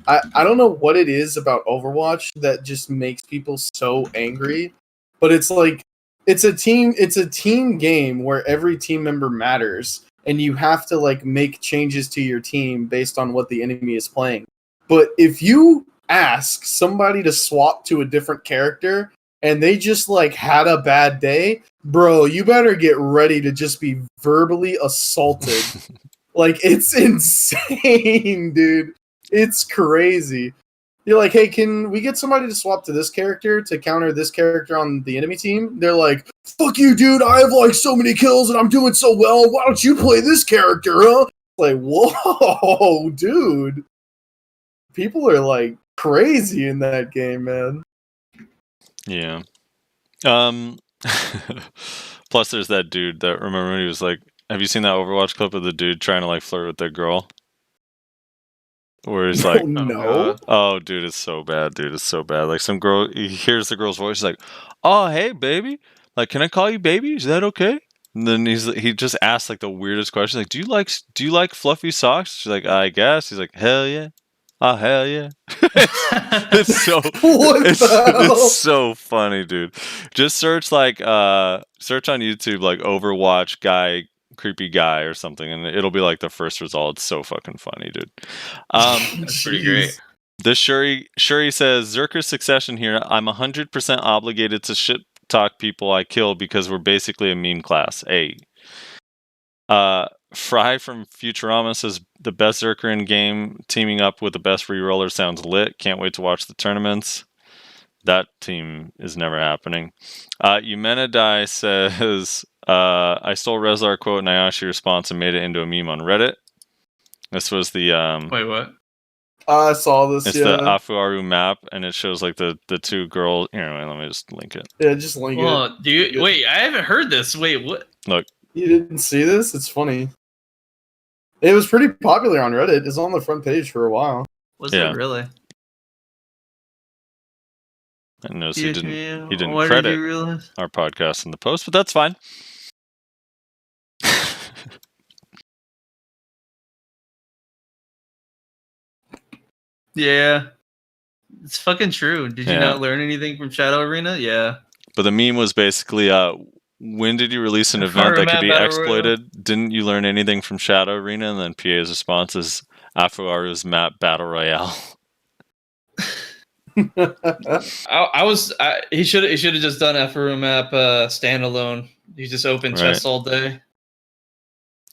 [SPEAKER 1] I don't know what it is about Overwatch that just makes people so angry, but it's like it's a team game where every team member matters, and you have to like make changes to your team based on what the enemy is playing. But if you ask somebody to swap to a different character and they just like had a bad day, bro, you better get ready to just be verbally assaulted. Like, it's insane, dude. It's crazy. You're like, hey, can we get somebody to swap to this character to counter this character on the enemy team? They're like, fuck you, dude. I have like so many kills and I'm doing so well. Why don't you play this character, huh? Like, whoa, dude. People are like crazy in that game, man.
[SPEAKER 2] Yeah. Plus, there's that dude that, remember when he was like, have you seen that Overwatch clip of the dude trying to like flirt with that girl? Where he's like,
[SPEAKER 1] no.
[SPEAKER 2] Oh, dude, it's so bad, dude. It's so bad. Like, some girl, he hears the girl's voice, he's like, oh, hey, baby. Like, can I call you baby? Is that okay? And then he just asks like the weirdest question, like, do you like fluffy socks? She's like, I guess. He's like, hell yeah. Oh, hell yeah. It's so it's so funny, dude. Just search like search on YouTube like Overwatch guy, creepy guy or something, and it'll be like the first result. It's so fucking funny, dude.
[SPEAKER 5] That's pretty great.
[SPEAKER 2] This Shuri says, Zerker's Succession here. I'm 100% obligated to shit talk people I kill because we're basically a meme class. Hey. Fry from Futurama says, the best Zerker in game teaming up with the best reroller sounds lit. Can't wait to watch the tournaments. That team is never happening. Eumenidai says, I stole Rezlar quote and Nayashe response and made it into a meme on Reddit. This was the
[SPEAKER 5] Wait, what?
[SPEAKER 1] I saw this.
[SPEAKER 2] It's the Afuaru map, and it shows like the two girls. Here, wait, let me just link it.
[SPEAKER 1] Yeah, just link it.
[SPEAKER 5] Wait, I haven't heard this. Wait, what?
[SPEAKER 2] Look.
[SPEAKER 1] You didn't see this? It's funny. It was pretty popular on Reddit. It's on the front page for a while.
[SPEAKER 5] Was it really?
[SPEAKER 2] I noticed he didn't credit our podcast in the post, but that's fine.
[SPEAKER 5] Yeah. It's fucking true. Did you not learn anything from Shadow Arena? Yeah.
[SPEAKER 2] But the meme was basically, when did you release an event that could be exploited? Didn't you learn anything from Shadow Arena? And then PA's response is Afuaru's Map Battle Royale.
[SPEAKER 5] He should have just done Afuaru Map standalone. He just opened chests all day.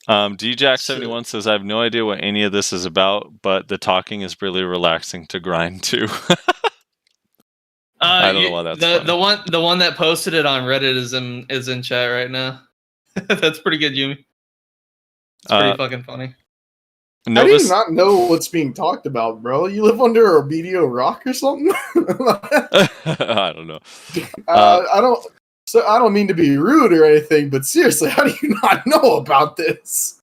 [SPEAKER 2] DJack71 says, I have no idea what any of this is about, but the talking is really relaxing to grind to. I don't know why that's funny.
[SPEAKER 5] The one that posted it on Reddit is in chat right now. That's pretty good, Yumi. It's pretty fucking funny.
[SPEAKER 1] How do you not know what's being talked about, bro? You live under a BDO rock or something?
[SPEAKER 2] I don't know.
[SPEAKER 1] I don't mean to be rude or anything, but seriously, how do you not know about this?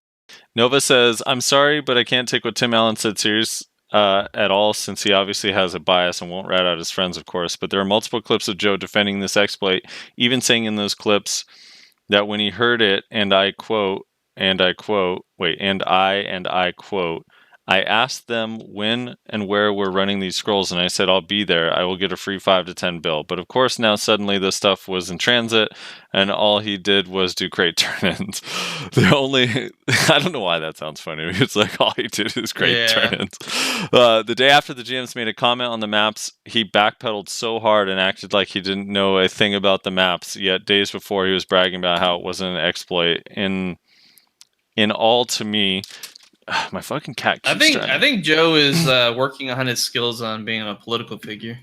[SPEAKER 2] Nova says, I'm sorry, but I can't take what Tim Allen said serious at all, since he obviously has a bias and won't rat out his friends, of course. But there are multiple clips of Joe defending this exploit, even saying in those clips that when he heard it, and I quote, I asked them when and where we're running these scrolls, and I said, I'll be there. I will get a free 5 to 10 bill. But of course, now suddenly this stuff was in transit, and all he did was do crate turn-ins. I don't know why that sounds funny. It's like all he did is crate turn-ins. The day after the GMs made a comment on the maps, he backpedaled so hard and acted like he didn't know a thing about the maps, yet days before he was bragging about how it wasn't an exploit. In all, to me, my fucking cat keeps
[SPEAKER 5] I think Joe is working on his skills on being a political figure.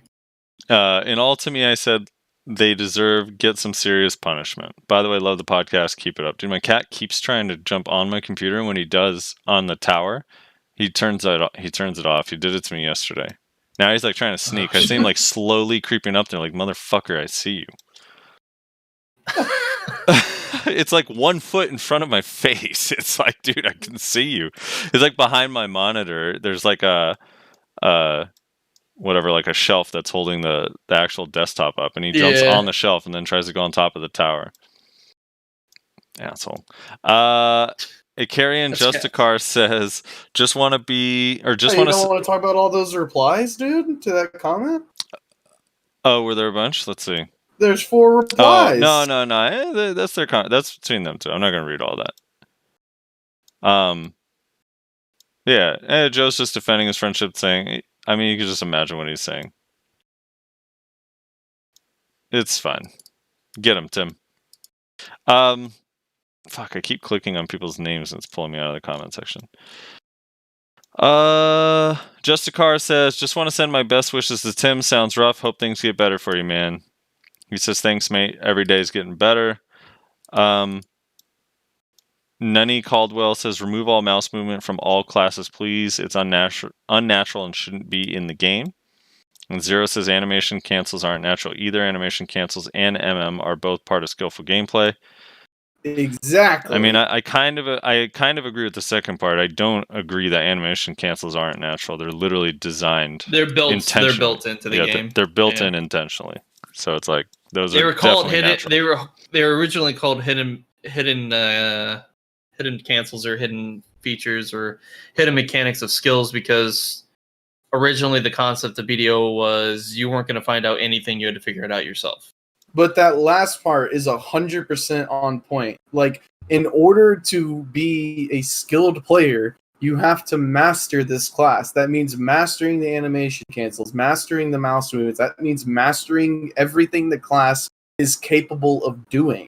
[SPEAKER 2] In all, to me, I said they get some serious punishment. By the way, love the podcast. Keep it up. Dude, my cat keeps trying to jump on my computer, and when he does on the tower, he turns it off. He did it to me yesterday. Now he's like trying to sneak. I see him like slowly creeping up there like, motherfucker, I see you. it's like 1 foot in front of my face. It's like, dude, I can see you. It's like behind my monitor. There's like a whatever, like a shelf that's holding the actual desktop up, and he jumps on the shelf and then tries to go on top of the tower. Asshole. Carrion Justicar says, just want to be, or just want to.
[SPEAKER 1] You don't want to talk about all those replies, dude, to that comment?
[SPEAKER 2] Oh, were there a bunch? Let's see.
[SPEAKER 1] There's 4 replies.
[SPEAKER 2] Oh, no. That's their comment. That's between them two. I'm not going to read all that. Yeah. Joe's just defending his friendship, saying, I mean, you can just imagine what he's saying. It's fine. Get him, Tim. Fuck, I keep clicking on people's names and it's pulling me out of the comment section. Justicar says, just want to send my best wishes to Tim. Sounds rough. Hope things get better for you, man. He says, thanks, mate. Every day is getting better. Nunny Caldwell says, remove all mouse movement from all classes, please. It's unnatural and shouldn't be in the game. And Zero says, animation cancels aren't natural either. Animation cancels and MM are both part of skillful gameplay.
[SPEAKER 1] Exactly.
[SPEAKER 2] I mean, I kind of agree with the second part. I don't agree that animation cancels aren't natural. They're literally designed.
[SPEAKER 5] They're built into the game.
[SPEAKER 2] They're built in intentionally. So it's like those.
[SPEAKER 5] They were called
[SPEAKER 2] hidden.
[SPEAKER 5] Natural. They were originally called hidden cancels or hidden features or hidden mechanics of skills because originally the concept of BDO was you weren't going to find out anything. You had to figure it out yourself.
[SPEAKER 1] But that last part is 100% on point. Like, in order to be a skilled player, you have to master this class. That means mastering the animation cancels, mastering the mouse movements. That means mastering everything the class is capable of doing.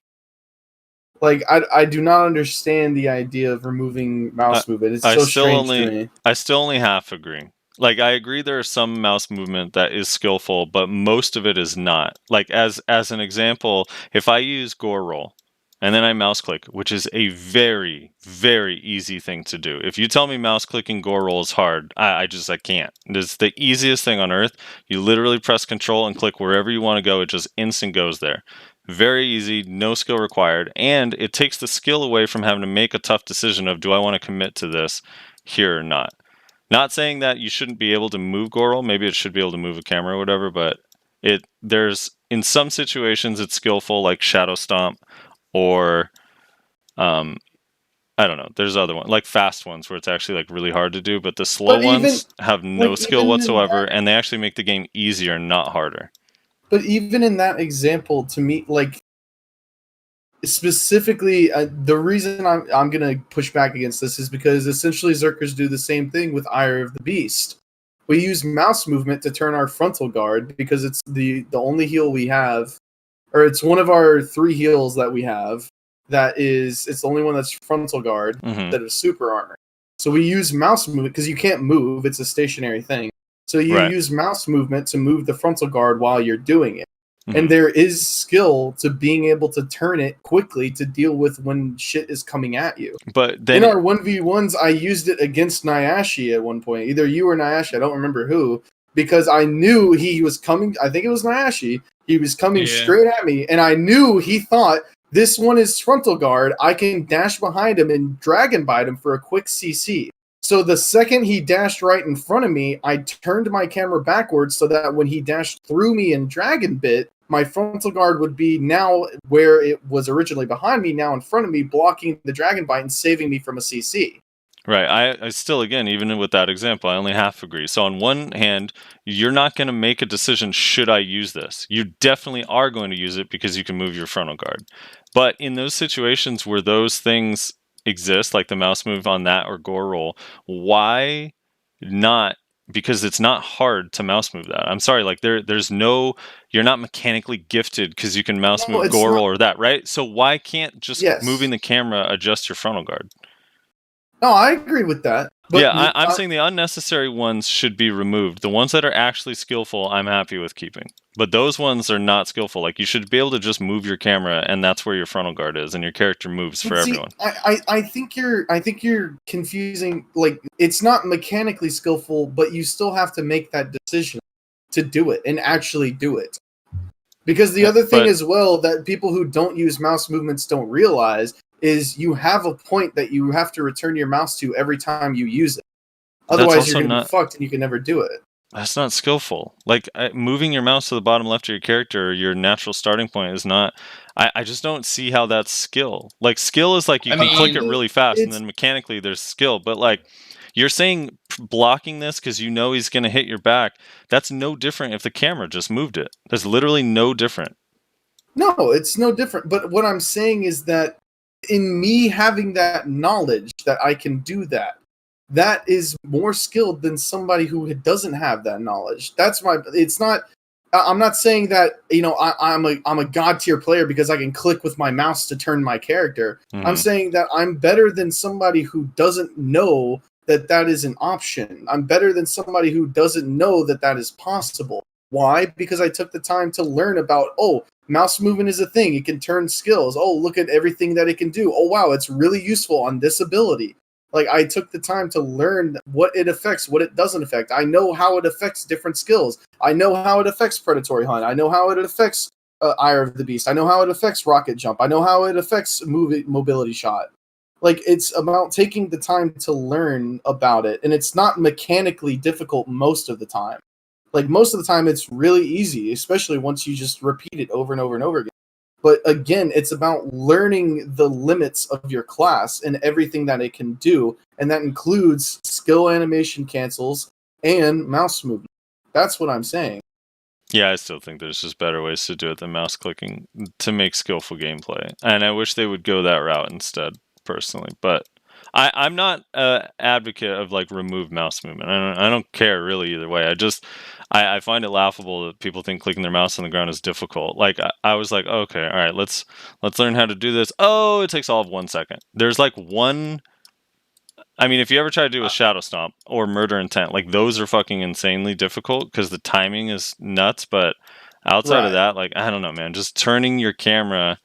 [SPEAKER 1] Like, I do not understand the idea of removing mouse movement. It's so strange to me.
[SPEAKER 2] I still only half agree. Like, I agree there is some mouse movement that is skillful, but most of it is not. Like, as an example, if I use gore roll and then I mouse click, which is a very, very easy thing to do. If you tell me mouse clicking gore roll is hard, I can't. It's the easiest thing on earth. You literally press control and click wherever you want to go. It just instant goes there. Very easy, no skill required, and it takes the skill away from having to make a tough decision of, do I want to commit to this here or not? Not saying that you shouldn't be able to move Goral. Maybe it should be able to move a camera or whatever, but there's in some situations it's skillful, like Shadow Stomp, or I don't know. There's other ones, like fast ones, where it's actually like really hard to do, but the slow ones have no skill whatsoever, and they actually make the game easier, not harder.
[SPEAKER 1] But even in that example, to me, like, specifically, the reason I'm going to push back against this is because essentially Zerkers do the same thing with Ire of the Beast. We use mouse movement to turn our frontal guard because it's the only heal we have, or it's one of our 3 heals that we have. It's the only one that's frontal guard that is super armor. So we use mouse movement because you can't move; it's a stationary thing. So you use mouse movement to move the frontal guard while you're doing it. And there is skill to being able to turn it quickly to deal with when shit is coming at you.
[SPEAKER 2] But then
[SPEAKER 1] in our 1v1s, I used it against Nayashe at one point. Either you or Nayashe, I don't remember who, because I knew he was coming. I think it was Nayashe. He was coming straight at me, and I knew he thought, this one is frontal guard. I can dash behind him and dragon bite him for a quick CC. So the second he dashed right in front of me, I turned my camera backwards so that when he dashed through me and dragon bit, my frontal guard would be now where it was originally behind me, now in front of me, blocking the dragon bite and saving me from a CC.
[SPEAKER 2] Right. I still, again, even with that example, I only half agree. So on one hand, you're not going to make a decision, should I use this? You definitely are going to use it because you can move your frontal guard. But in those situations where those things exist, like the mouse move on that or gore roll, why not? Because it's not hard to mouse move that. I'm sorry, like there's no, you're not mechanically gifted because you can mouse move gore roll or that, right? So why can't just moving the camera adjust your frontal guard?
[SPEAKER 1] No, I agree with that. But
[SPEAKER 2] yeah, I'm saying the unnecessary ones should be removed. The ones that are actually skillful, I'm happy with keeping. But those ones are not skillful. Like, you should be able to just move your camera, and that's where your frontal guard is, and your character moves for everyone.
[SPEAKER 1] I think you're confusing. Like, it's not mechanically skillful, but you still have to make that decision to do it and actually do it. Because the other thing
[SPEAKER 2] But-
[SPEAKER 1] as well that people who don't use mouse movements don't realize is you have a point that you have to return your mouse to every time you use it. Otherwise, you're going to be fucked and you can never do it.
[SPEAKER 2] That's not skillful. Like moving your mouse to the bottom left of your character, your natural starting point is not. I just don't see how that's skill. Like skill is like you can click it really fast, and then mechanically there's skill. But like you're saying, blocking this because you know he's going to hit your back. That's no different if the camera just moved it. There's literally no different.
[SPEAKER 1] No, it's no different. But what I'm saying is that in me having that knowledge that I can do that, that is more skilled than somebody who doesn't have that knowledge. That's my. It's not. I'm not saying that I'm a god tier player because I can click with my mouse to turn my character.
[SPEAKER 2] Mm-hmm.
[SPEAKER 1] I'm saying that I'm better than somebody who doesn't know that that is an option. I'm better than somebody who doesn't know that that is possible. Why? Because I took the time to learn about, mouse movement is a thing. It can turn skills. Oh, look at everything that it can do. Oh, wow, it's really useful on this ability. Like, I took the time to learn what it affects, what it doesn't affect. I know how it affects different skills. I know how it affects Predatory Hunt. I know how it affects Ire of the Beast. I know how it affects Rocket Jump. I know how it affects Mobility Shot. Like, it's about taking the time to learn about it. And it's not mechanically difficult most of the time. Like, most of the time, it's really easy, especially once you just repeat it over and over and over again. But again, it's about learning the limits of your class and everything that it can do. And that includes skill animation cancels and mouse movement. That's what I'm saying.
[SPEAKER 2] Yeah, I still think there's just better ways to do it than mouse clicking to make skillful gameplay. And I wish they would go that route instead, personally. But I'm not an advocate of like remove mouse movement. I don't care really either way. I find it laughable that people think clicking their mouse on the ground is difficult. Like I was like, okay, all right, let's learn how to do this. Oh, it takes all of 1 second. There's like one. I mean, if you ever try to do a Shadow Stomp or Murder Intent, like those are fucking insanely difficult because the timing is nuts. But outside of that, like I don't know, man, just turning your camera.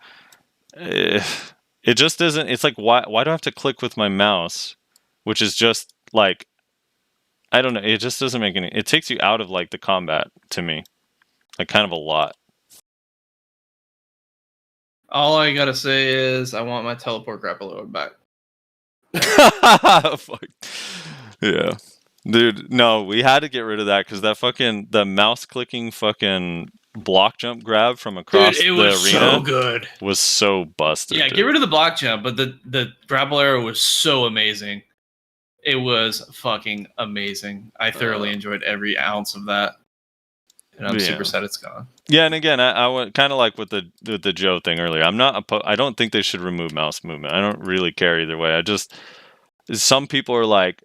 [SPEAKER 2] It just isn't. It's like why do I have to click with my mouse, which is just like I don't know. It just doesn't make any. It takes you out of like the combat to me, like kind of a lot.
[SPEAKER 5] All I gotta say is I want my teleport grappler back.
[SPEAKER 2] Fuck. Yeah, dude. No, we had to get rid of that because the mouse clicking fucking block jump grab from across
[SPEAKER 5] Dude, it
[SPEAKER 2] the
[SPEAKER 5] was
[SPEAKER 2] arena
[SPEAKER 5] so good.
[SPEAKER 2] Was so busted.
[SPEAKER 5] Yeah,
[SPEAKER 2] dude.
[SPEAKER 5] get rid of the block jump, but the grapple arrow was so amazing. It was fucking amazing. I thoroughly enjoyed every ounce of that, and I'm super sad it's gone.
[SPEAKER 2] Yeah, and again, I went kind of like with the Joe thing earlier. I don't think they should remove mouse movement. I don't really care either way. Some people are like,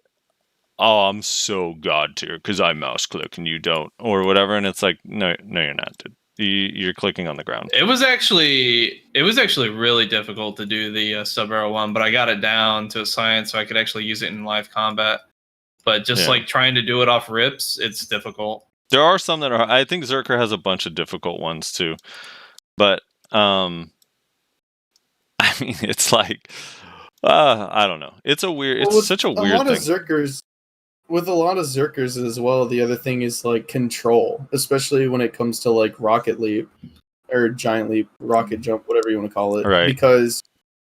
[SPEAKER 2] "Oh, I'm so god tier because I mouse click and you don't," or whatever, and it's like, no, you're not, dude. You're clicking on the ground.
[SPEAKER 5] It was actually really difficult to do the sub arrow one, but I got it down to a science so I could actually use it in live combat. But just like trying to do it off rips, it's difficult.
[SPEAKER 2] There are some that are. I think Zerker has a bunch of difficult ones too, but I mean, it's like I don't know. It's a weird. It's such a weird thing.
[SPEAKER 1] With a lot of Zerkers as well, the other thing is like control, especially when it comes to like rocket leap or giant leap, rocket jump, whatever you want to call it.
[SPEAKER 2] Right.
[SPEAKER 1] Because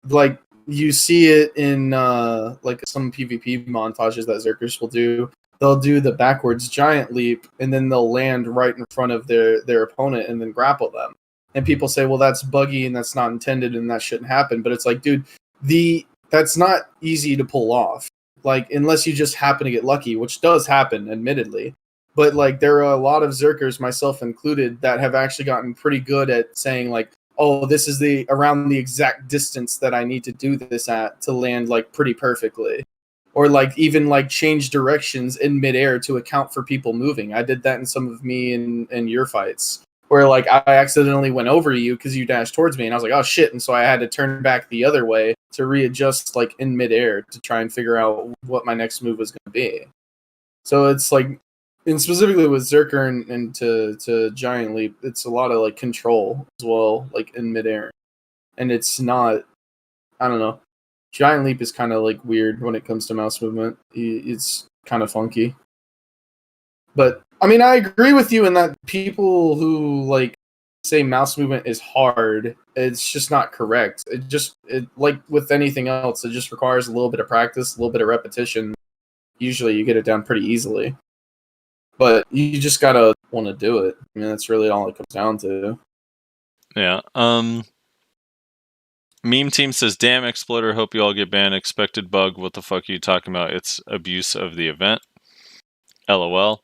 [SPEAKER 1] like you see it in like some PvP montages that Zerkers will do. They'll do the backwards giant leap and then they'll land right in front of their opponent and then grapple them. And people say, well, that's buggy and that's not intended and that shouldn't happen. But it's like, dude, that's not easy to pull off. Like, unless you just happen to get lucky, which does happen, admittedly. But, like, there are a lot of Zerkers, myself included, that have actually gotten pretty good at saying, like, oh, this is around the exact distance that I need to do this at to land, like, pretty perfectly. Or, like, even, like, change directions in midair to account for people moving. I did that in some of me and your fights. Where, like, I accidentally went over you because you dashed towards me, and I was like, oh, shit, and so I had to turn back the other way to readjust, like, in midair to try and figure out what my next move was going to be. So it's, like, and specifically with Zerker and to Giant Leap, it's a lot of, like, control as well, like, in midair. And it's not, I don't know, Giant Leap is kind of, like, weird when it comes to mouse movement. It's kind of funky. But I mean, I agree with you in that people who like say mouse movement is hard. It's just not correct. It like with anything else, it just requires a little bit of practice, a little bit of repetition. Usually you get it down pretty easily. But you just gotta want to do it. I mean, that's really all it comes down to.
[SPEAKER 2] Yeah. Meme Team says, "Damn Exploiter, hope you all get banned. Expected bug. What the fuck are you talking about? It's abuse of the event. LOL.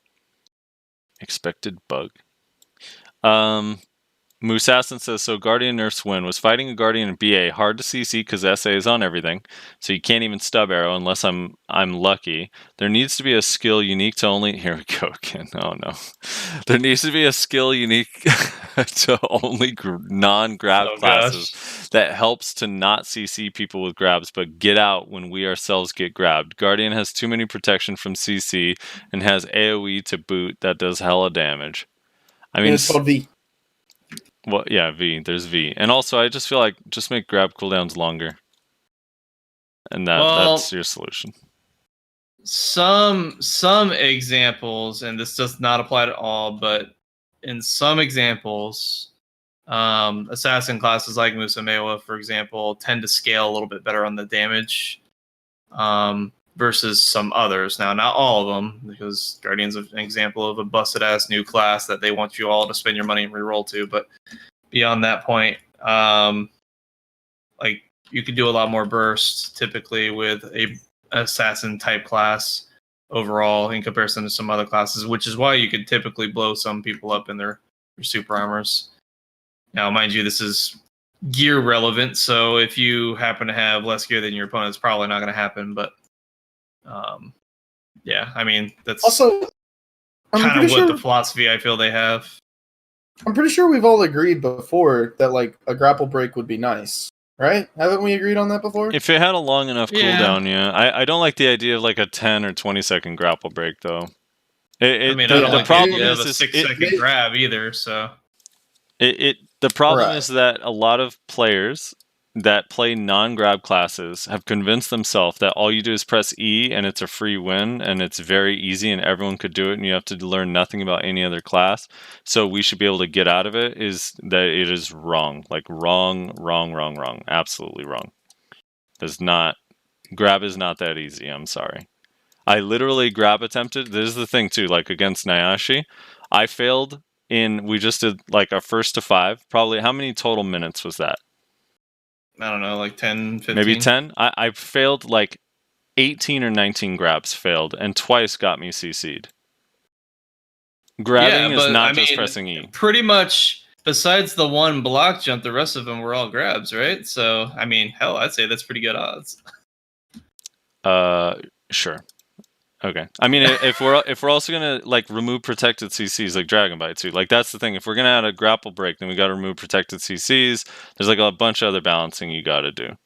[SPEAKER 2] Expected bug." Moosassin says, "So Guardian nerfs win. Was fighting a Guardian in BA hard to CC because SA is on everything, so you can't even stub arrow unless I'm lucky. There needs to be a skill unique to only..." Here we go again. Oh no. There needs to be a skill unique to only non-grab classes that helps to not CC people with grabs, but get out when we ourselves get grabbed. Guardian has too many protection from CC and has AoE to boot that does hella damage. I mean,
[SPEAKER 1] it's called V.
[SPEAKER 2] Well, yeah, V. There's V. And also, I just feel like just make grab cooldowns longer. And that's your solution.
[SPEAKER 5] Some examples, and this does not apply to all, but in some examples, assassin classes like Musa Maehwa, for example, tend to scale a little bit better on the damage versus some others. Now, not all of them, because Guardian's an example of a busted-ass new class that they want you all to spend your money and reroll to, but beyond that point, like, you could do a lot more burst, typically, with a assassin-type class overall in comparison to some other classes, which is why you could typically blow some people up in their super armors. Now, mind you, this is gear relevant, so if you happen to have less gear than your opponent, it's probably not going to happen, but yeah, I mean, that's
[SPEAKER 1] also
[SPEAKER 5] kind of what the philosophy I feel they have.
[SPEAKER 1] I'm pretty sure we've all agreed before that like a grapple break would be nice, right? Haven't we agreed on that before?
[SPEAKER 2] If it had a long enough cooldown, yeah. I don't like the idea of like a 10 or 20 second grapple break though.
[SPEAKER 5] I mean, I don't like the idea of a 6-second grab either, so
[SPEAKER 2] the problem is that a lot of players that play non-grab classes have convinced themselves that all you do is press E and it's a free win and it's very easy and everyone could do it and you have to learn nothing about any other class. So we should be able to get out of it. Is that it is wrong. Like wrong. Absolutely wrong. Grab is not that easy. I'm sorry. I literally grab attempted. This is the thing too, like against Nayashe. I failed we just did like our first to 5. Probably how many total minutes was that?
[SPEAKER 5] I don't know, like 10, 15?
[SPEAKER 2] Maybe 10? I failed like 18 or 19 grabs failed, and twice got me CC'd. Grabbing is not just pressing E.
[SPEAKER 5] Pretty much, besides the one block jump, the rest of them were all grabs, right? So, I mean, hell, I'd say that's pretty good odds.
[SPEAKER 2] Sure. Okay. I mean, if we're also gonna like remove protected CCs like Dragon Bite too, like that's the thing. If we're gonna add a grapple break, then we got to remove protected CCs. There's like a bunch of other balancing you got to do.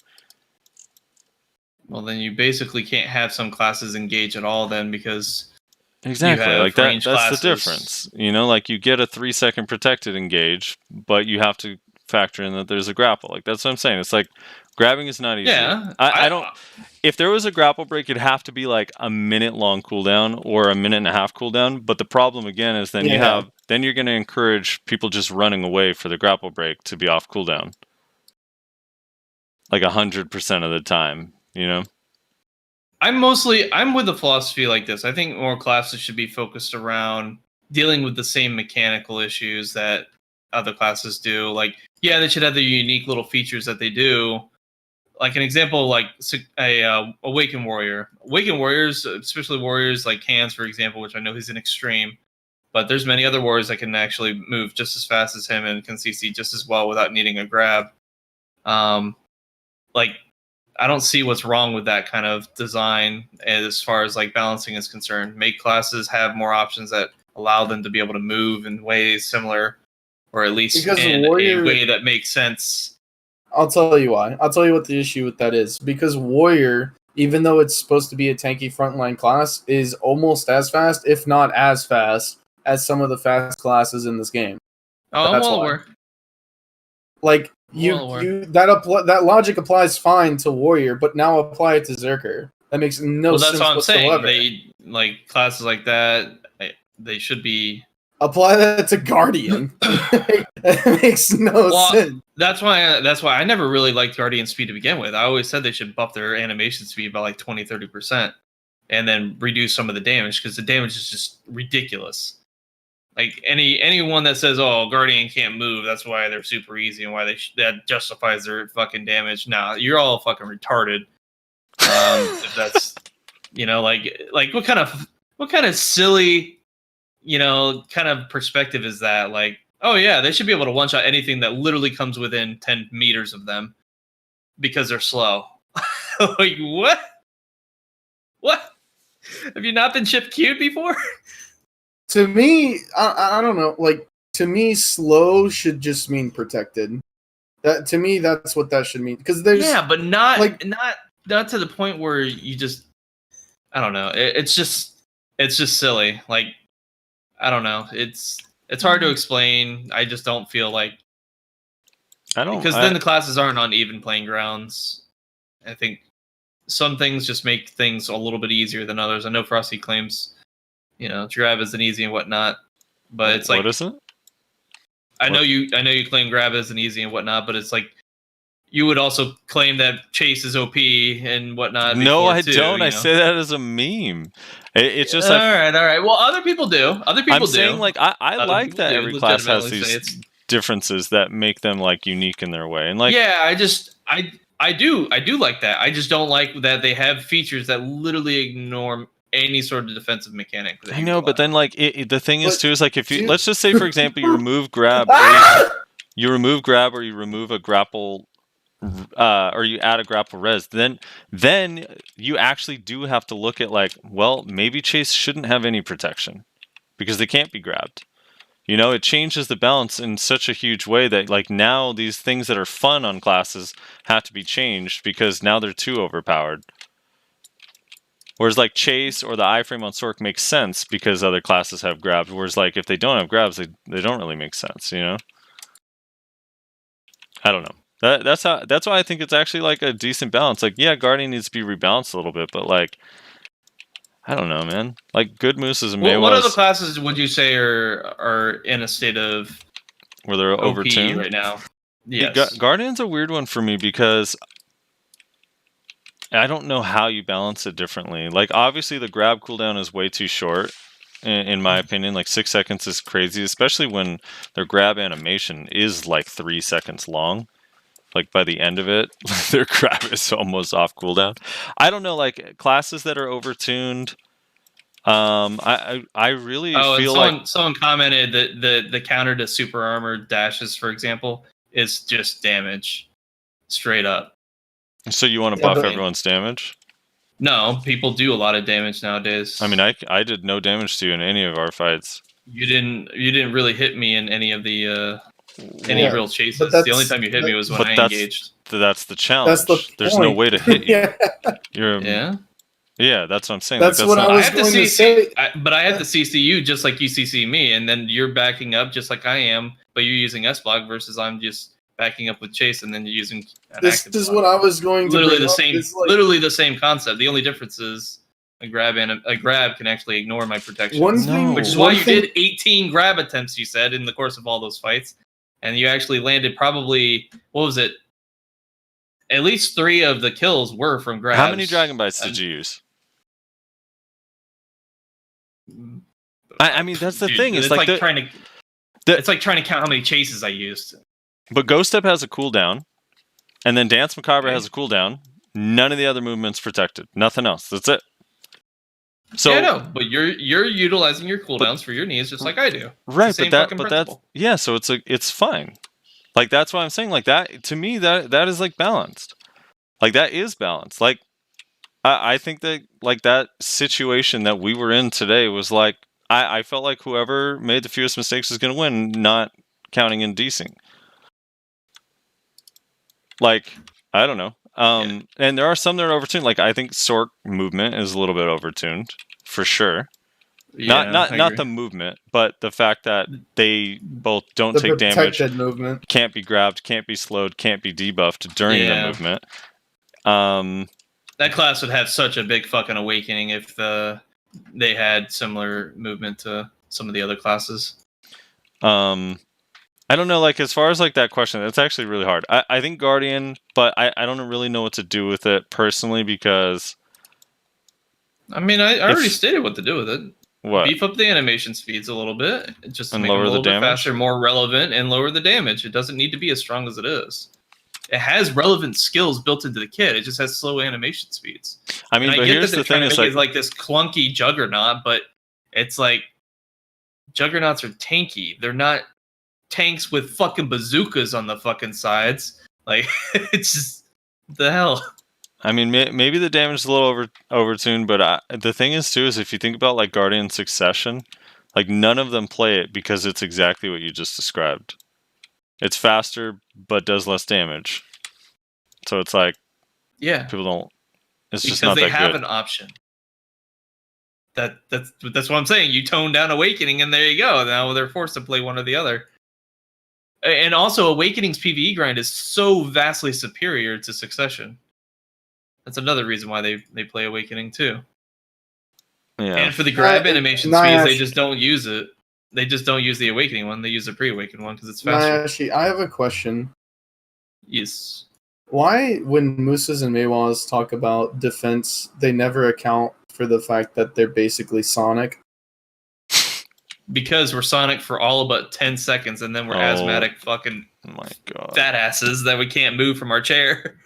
[SPEAKER 5] Well, then you basically can't have some classes engage at all, then, because
[SPEAKER 2] exactly like that's the difference. You know, like you get a 3-second protected engage, but you have to factor in that there's a grapple. Like that's what I'm saying. It's like grabbing is not easy.
[SPEAKER 5] Yeah,
[SPEAKER 2] I don't. If there was a grapple break, it'd have to be like a minute long cooldown or a minute and a half cooldown. But the problem again is then you're going to encourage people just running away for the grapple break to be off cooldown, like 100% of the time. You know.
[SPEAKER 5] I'm with the philosophy like this. I think more classes should be focused around dealing with the same mechanical issues that other classes do. Like, yeah, they should have the unique little features that they do. Like an example, like a Awakened Warrior. Awakened Warriors, especially warriors like Hans, for example, which I know he's an extreme, but there's many other warriors that can actually move just as fast as him and can CC just as well without needing a grab. Like, I don't see what's wrong with that kind of design as far as like balancing is concerned. Make classes have more options that allow them to be able to move in ways similar, or at least in a way that makes sense.
[SPEAKER 1] I'll tell you why. I'll tell you what the issue with that is. Because Warrior, even though it's supposed to be a tanky frontline class, is almost as fast, if not as fast, as some of the fast classes in this game.
[SPEAKER 5] Oh, that's why.
[SPEAKER 1] Like that logic applies fine to Warrior, but now apply it to Zerker. That makes no sense.
[SPEAKER 5] Well, that's what I'm
[SPEAKER 1] whatsoever.
[SPEAKER 5] saying. They like classes like that. They should be
[SPEAKER 1] Apply that to Guardian. That makes no sense.
[SPEAKER 5] That's why I never really liked Guardian speed to begin with. I always said they should buff their animation speed by like 20-30%, and then reduce some of the damage because the damage is just ridiculous. Like anyone that says, "Oh, Guardian can't move," that's why they're super easy and why that justifies their fucking damage. Nah, you're all fucking retarded. If that's like what kind of silly kind of perspective is that? Like, oh yeah, they should be able to one-shot anything that literally comes within 10 meters of them because they're slow. Like, what? What? Have you not been chip queued before?
[SPEAKER 1] To me, I don't know. Like, to me, slow should just mean protected. To me, that's what that should mean. Because there's
[SPEAKER 5] but not to the point where you just, I don't know. It's just silly. Like, I don't know. It's hard to explain. I just don't feel like because then the classes aren't on even playing grounds. I think some things just make things a little bit easier than others. I know Frosty claims, grab isn't easy and whatnot, but it's like,
[SPEAKER 2] what is it?
[SPEAKER 5] I know you claim grab isn't easy and whatnot, but it's like you would also claim that chase is OP and whatnot.
[SPEAKER 2] No, I don't. I say that as a meme. It's just
[SPEAKER 5] all right. Well, other people do. I'm
[SPEAKER 2] saying, like, I like that every class has these differences that make them like unique in their way, and like,
[SPEAKER 5] yeah, I do like that. I just don't like that they have features that literally ignore any sort of defensive mechanic.
[SPEAKER 2] I know, but then like the thing is too is like if you let's just say for example you remove grab, or you remove a grapple. Or you add a grapple res, then you actually do have to look at like, well, maybe chase shouldn't have any protection because they can't be grabbed. It changes the balance in such a huge way that like now these things that are fun on classes have to be changed because now they're too overpowered. Whereas like chase or the iframe on Sork makes sense because other classes have grabs. Whereas like if they don't have grabs, they don't really make sense. I don't know. That's why I think it's actually like a decent balance. Like, yeah, Guardian needs to be rebalanced a little bit, but like, I don't know, man. Like, good mooses and Maehwas.
[SPEAKER 5] What other classes would you say are in a state of
[SPEAKER 2] where they're
[SPEAKER 5] OP
[SPEAKER 2] overtuned
[SPEAKER 5] right now? Yes.
[SPEAKER 2] Guardian's a weird one for me because I don't know how you balance it differently. Like, obviously, the grab cooldown is way too short. In my opinion, like 6 seconds is crazy, especially when their grab animation is like 3 seconds long. Like by the end of it, their grab is almost off cooldown. I don't know, like classes that are overtuned. I really feel like
[SPEAKER 5] someone commented that the counter to super armored dashes, for example, is just damage, straight up.
[SPEAKER 2] So you want to buff everyone's damage?
[SPEAKER 5] No, people do a lot of damage nowadays.
[SPEAKER 2] I mean, I did no damage to you in any of our fights.
[SPEAKER 5] You didn't really hit me in any of the real chases. The only time you hit me was when I engaged.
[SPEAKER 2] That's the challenge. There's no way to hit you. Yeah, that's what I'm saying.
[SPEAKER 1] That's what I was going to say.
[SPEAKER 5] But I had to CC you just like you CC me, and then you're backing up just like I am, but you're using S-Block versus I'm just backing up with chase, and then you're using an
[SPEAKER 1] This
[SPEAKER 5] active
[SPEAKER 1] is
[SPEAKER 5] block.
[SPEAKER 1] what I was going to
[SPEAKER 5] literally the same. Literally the same concept. The only difference is a grab can actually ignore my protection. Which is why you did 18 grab attempts, you said, in the course of all those fights. And you actually landed probably, what was it? At least 3 of the kills were from grabs.
[SPEAKER 2] How many Dragon Bites did you use? I mean, that's the thing. It's like
[SPEAKER 5] trying to count how many chases I used.
[SPEAKER 2] But Ghost Step has a cooldown, and then Dance Macabre has a cooldown. None of the other movements protected. Nothing else. That's it. So
[SPEAKER 5] yeah, no, but you're utilizing your cooldowns for your knees just like I do.
[SPEAKER 2] Right, but that's yeah. So it's fine. Like that's why I'm saying like that. To me, that is like balanced. Like that is balanced. Like I think that like that situation that we were in today was like I felt like whoever made the fewest mistakes is going to win, not counting in decing. Like I don't know. And there are some that are overtuned. Like I think Sork movement is a little bit overtuned for sure.
[SPEAKER 5] Yeah,
[SPEAKER 2] not the movement, but the fact that they both don't take damage,
[SPEAKER 1] movement.
[SPEAKER 2] Can't be grabbed, can't be slowed, can't be debuffed during the movement.
[SPEAKER 5] That class would have such a big fucking awakening if they had similar movement to some of the other classes.
[SPEAKER 2] I don't know, like, as far as, like, that question, it's actually really hard. I think Guardian, but I don't really know what to do with it personally, because...
[SPEAKER 5] I mean, I already stated what to do with it.
[SPEAKER 2] What?
[SPEAKER 5] Beef up the animation speeds a little bit, just to
[SPEAKER 2] And
[SPEAKER 5] make them
[SPEAKER 2] lower
[SPEAKER 5] a
[SPEAKER 2] the
[SPEAKER 5] little bit
[SPEAKER 2] damage?
[SPEAKER 5] faster, more relevant, and lower the damage. It doesn't need to be as strong as it is. It has relevant skills built into the kit. It just has slow animation speeds.
[SPEAKER 2] I mean,
[SPEAKER 5] And
[SPEAKER 2] but
[SPEAKER 5] I get
[SPEAKER 2] here's
[SPEAKER 5] that they're
[SPEAKER 2] the
[SPEAKER 5] trying
[SPEAKER 2] thing,
[SPEAKER 5] to
[SPEAKER 2] is
[SPEAKER 5] make
[SPEAKER 2] like...
[SPEAKER 5] it like this clunky juggernaut, but it's like juggernauts are tanky. They're not tanks with fucking bazookas on the fucking sides. Like, it's just the hell.
[SPEAKER 2] I mean, maybe the damage is a little overtuned, but the thing is, too, is if you think about, like, Guardian Succession, like, none of them play it because it's exactly what you just described. It's faster, but does less damage. So it's like,
[SPEAKER 5] Yeah,
[SPEAKER 2] people don't... It's
[SPEAKER 5] because
[SPEAKER 2] just not
[SPEAKER 5] they
[SPEAKER 2] that
[SPEAKER 5] have
[SPEAKER 2] good.
[SPEAKER 5] an option. That's what I'm saying. You tone down Awakening, and there you go. Now they're forced to play one or the other. And also, Awakening's PvE grind is so vastly superior to Succession. That's another reason why they play Awakening too.
[SPEAKER 2] Yeah.
[SPEAKER 5] And for the grab animation
[SPEAKER 1] Nayashe.
[SPEAKER 5] speeds, they just don't use it. They just don't use the Awakening one. They use the pre-Awakened one because it's faster.
[SPEAKER 1] Nayashe, I have a question.
[SPEAKER 5] Yes.
[SPEAKER 1] Why, when Mooses and Maehwas talk about defense, they never account for the fact that they're basically Sonic?
[SPEAKER 5] Because we're Sonic for all about 10 seconds, and then we're asthmatic fucking
[SPEAKER 2] Oh my god.
[SPEAKER 5] fat asses that we can't move from our chair.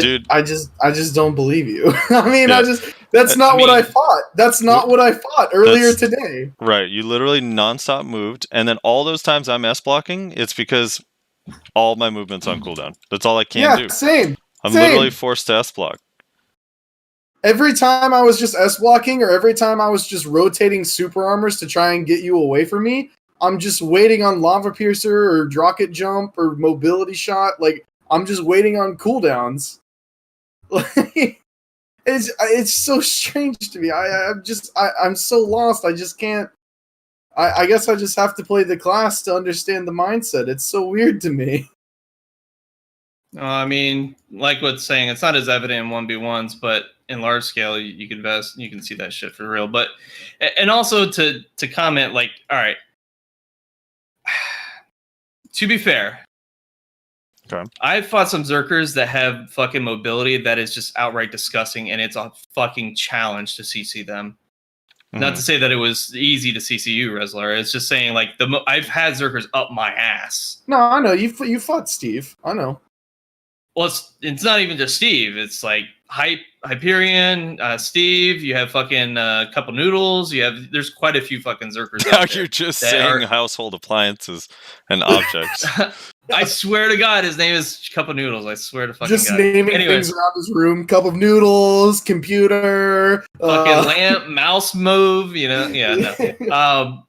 [SPEAKER 2] Dude.
[SPEAKER 1] I just don't believe you. I mean,
[SPEAKER 2] Yeah.
[SPEAKER 1] that's not what I
[SPEAKER 5] mean-
[SPEAKER 1] fought. That's not what I fought earlier today.
[SPEAKER 2] Right, you literally nonstop moved, and then all those times I'm S-blocking, it's because all my movement's on cooldown. That's all I can do.
[SPEAKER 1] Same.
[SPEAKER 2] I'm
[SPEAKER 1] same.
[SPEAKER 2] literally forced to S-block.
[SPEAKER 1] Every time I was just S-blocking, or every time I was just rotating super armors to try and get you away from me, I'm just waiting on Lava Piercer or Rocket Jump or Mobility Shot. Like, I'm just waiting on cooldowns. Like, it's so strange to me. I'm so lost. I just can't. I guess I just have to play the class to understand the mindset. It's so weird to me.
[SPEAKER 5] I mean, like what's saying, it's not as evident in 1v1s, but in large scale, you can see that shit for real. But, and also to comment, like, all right, to be fair,
[SPEAKER 2] Okay.
[SPEAKER 5] I've fought some Zerkers that have fucking mobility that is just outright disgusting, and it's a fucking challenge to CC them. Not to say that it was easy to CC you, Reslar. It's just saying, like, I've had Zerkers up my ass.
[SPEAKER 1] No, I know you fought Steve. I know.
[SPEAKER 5] Well, it's not even just Steve. It's like Hyperion, Steve. You have fucking Couple Noodles. There's quite a few fucking Zerkers.
[SPEAKER 2] Now
[SPEAKER 5] out there
[SPEAKER 2] you're just
[SPEAKER 5] that
[SPEAKER 2] saying
[SPEAKER 5] are-
[SPEAKER 2] household appliances and objects.
[SPEAKER 5] I swear to God, his name is Couple Noodles. I swear to fucking
[SPEAKER 1] Just
[SPEAKER 5] God.
[SPEAKER 1] naming
[SPEAKER 5] Anyways.
[SPEAKER 1] things around his room: cup of noodles, computer,
[SPEAKER 5] Fucking lamp, mouse move. Yeah, no.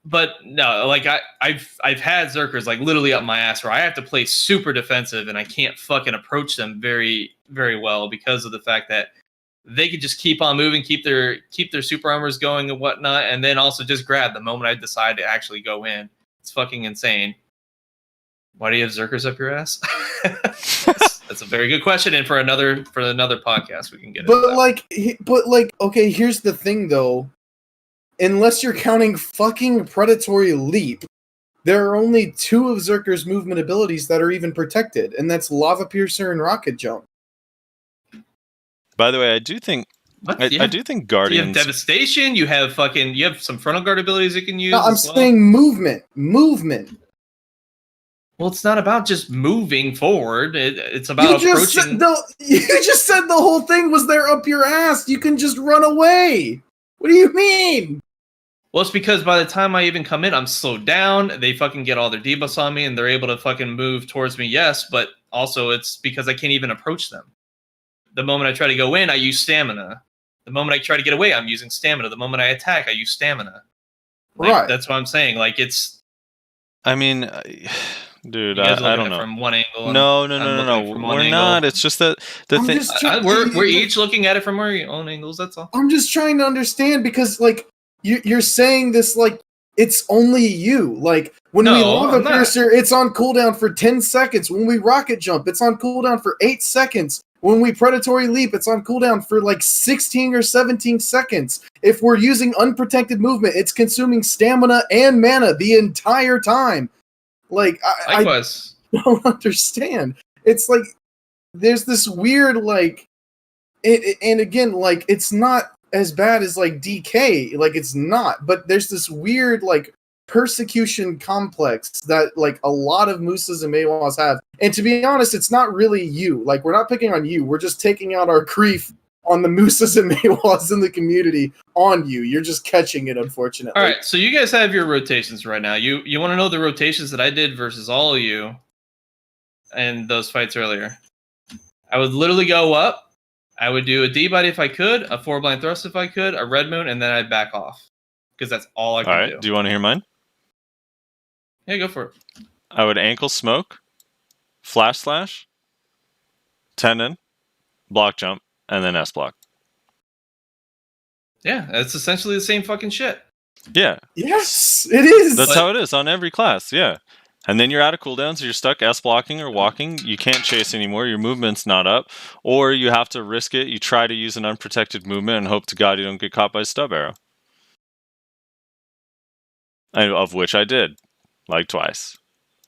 [SPEAKER 5] But no, like I've had Zerkers like literally up my ass where I have to play super defensive and I can't fucking approach them very, very well because of the fact that they could just keep on moving, keep their super armors going and whatnot, and then also just grab the moment I decide to actually go in. It's fucking insane. Why do you have Zerkers up your ass? That's a very good question, and for another podcast we can get into that.
[SPEAKER 1] But like, okay, here's the thing though. Unless you're counting fucking Predatory Leap, there are only 2 of Zerker's movement abilities that are even protected, and that's Lava Piercer and Rocket Jump.
[SPEAKER 2] By the way, I do think
[SPEAKER 5] What?
[SPEAKER 2] I do think Guardians.
[SPEAKER 5] You have Devastation. You have some frontal guard abilities you can use.
[SPEAKER 1] No, I'm
[SPEAKER 5] as well.
[SPEAKER 1] saying movement.
[SPEAKER 5] Well, it's not about just moving forward. It's about
[SPEAKER 1] You just
[SPEAKER 5] approaching.
[SPEAKER 1] said the whole thing was there up your ass. You can just run away. What do you mean?
[SPEAKER 5] Well, it's because by the time I even come in, I'm slowed down. They fucking get all their debuffs on me, and they're able to fucking move towards me. Yes, but also it's because I can't even approach them. The moment I try to go in, I use stamina. The moment I try to get away, I'm using stamina. The moment I attack, I use stamina. Like,
[SPEAKER 1] Right.
[SPEAKER 5] That's what I'm saying. Like, it's...
[SPEAKER 2] I mean, dude,
[SPEAKER 5] You guys
[SPEAKER 2] I
[SPEAKER 5] looking
[SPEAKER 2] don't
[SPEAKER 5] at it
[SPEAKER 2] know.
[SPEAKER 5] from one angle. and
[SPEAKER 2] No.
[SPEAKER 5] I'm looking at it from one
[SPEAKER 2] We're
[SPEAKER 5] angle.
[SPEAKER 2] not. It's just that the
[SPEAKER 1] I'm
[SPEAKER 2] thing.
[SPEAKER 1] just trying-
[SPEAKER 5] We're each looking at it from our own angles. That's all.
[SPEAKER 1] I'm just trying to understand because, like, you're saying this like it's only you. Like, when we
[SPEAKER 5] No,
[SPEAKER 1] Lava
[SPEAKER 5] I'm not.
[SPEAKER 1] Piercer, it's on cooldown for 10 seconds. When we Rocket Jump, it's on cooldown for 8 seconds. When we predatory leap, it's on cooldown for like 16 or 17 seconds. If we're using unprotected movement, it's consuming stamina and mana the entire time. Like, I
[SPEAKER 5] Likewise.
[SPEAKER 1] don't understand. It's like, there's this weird, like, and again, like, it's not as bad as, like, DK. Like, it's not. But there's this weird, like, persecution complex that, like, a lot of Musas and Maehwas have. And to be honest, it's not really you. Like, we're not picking on you. We're just taking out our grief on the Musas and Maehwas in the community on you. You're just catching it, unfortunately.
[SPEAKER 5] All right, so you guys have your rotations right now. You want to know the rotations that I did versus all of you in those fights earlier. I would literally go up. I would do a D-body if I could, a 4-blind thrust if I could, a red moon, and then I'd back off. Because that's all I could do.
[SPEAKER 2] Do you want to hear mine?
[SPEAKER 5] Yeah, go for it.
[SPEAKER 2] I would ankle smoke, flash slash, tendon, block jump, and then S block.
[SPEAKER 5] Yeah, it's essentially the same fucking shit.
[SPEAKER 2] Yeah.
[SPEAKER 1] Yes, it is.
[SPEAKER 2] That's how it is on every class, yeah. And then you're out of cooldowns, so you're stuck S blocking or walking. You can't chase anymore. Your movement's not up. Or you have to risk it. You try to use an unprotected movement and hope to God you don't get caught by a stub arrow. Of which I did. Like twice.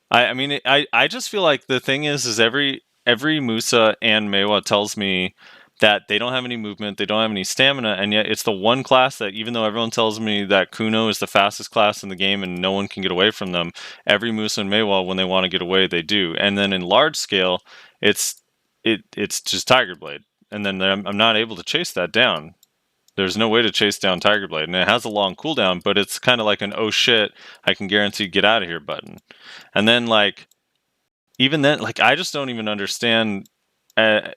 [SPEAKER 2] I just feel like the thing is every Musa and Maehwa tells me that they don't have any movement, they don't have any stamina, and yet it's the one class that, even though everyone tells me that Kuno is the fastest class in the game and no one can get away from them, every Musa and Maehwa, when they want to get away, they do. And then in large scale, it's just Tiger Blade, and then I'm not able to chase that down. There's no way to chase down Tiger Blade, and it has a long cooldown, but it's kind of like an oh shit, I can guarantee get out of here button. And then like, even then, like I just don't even understand.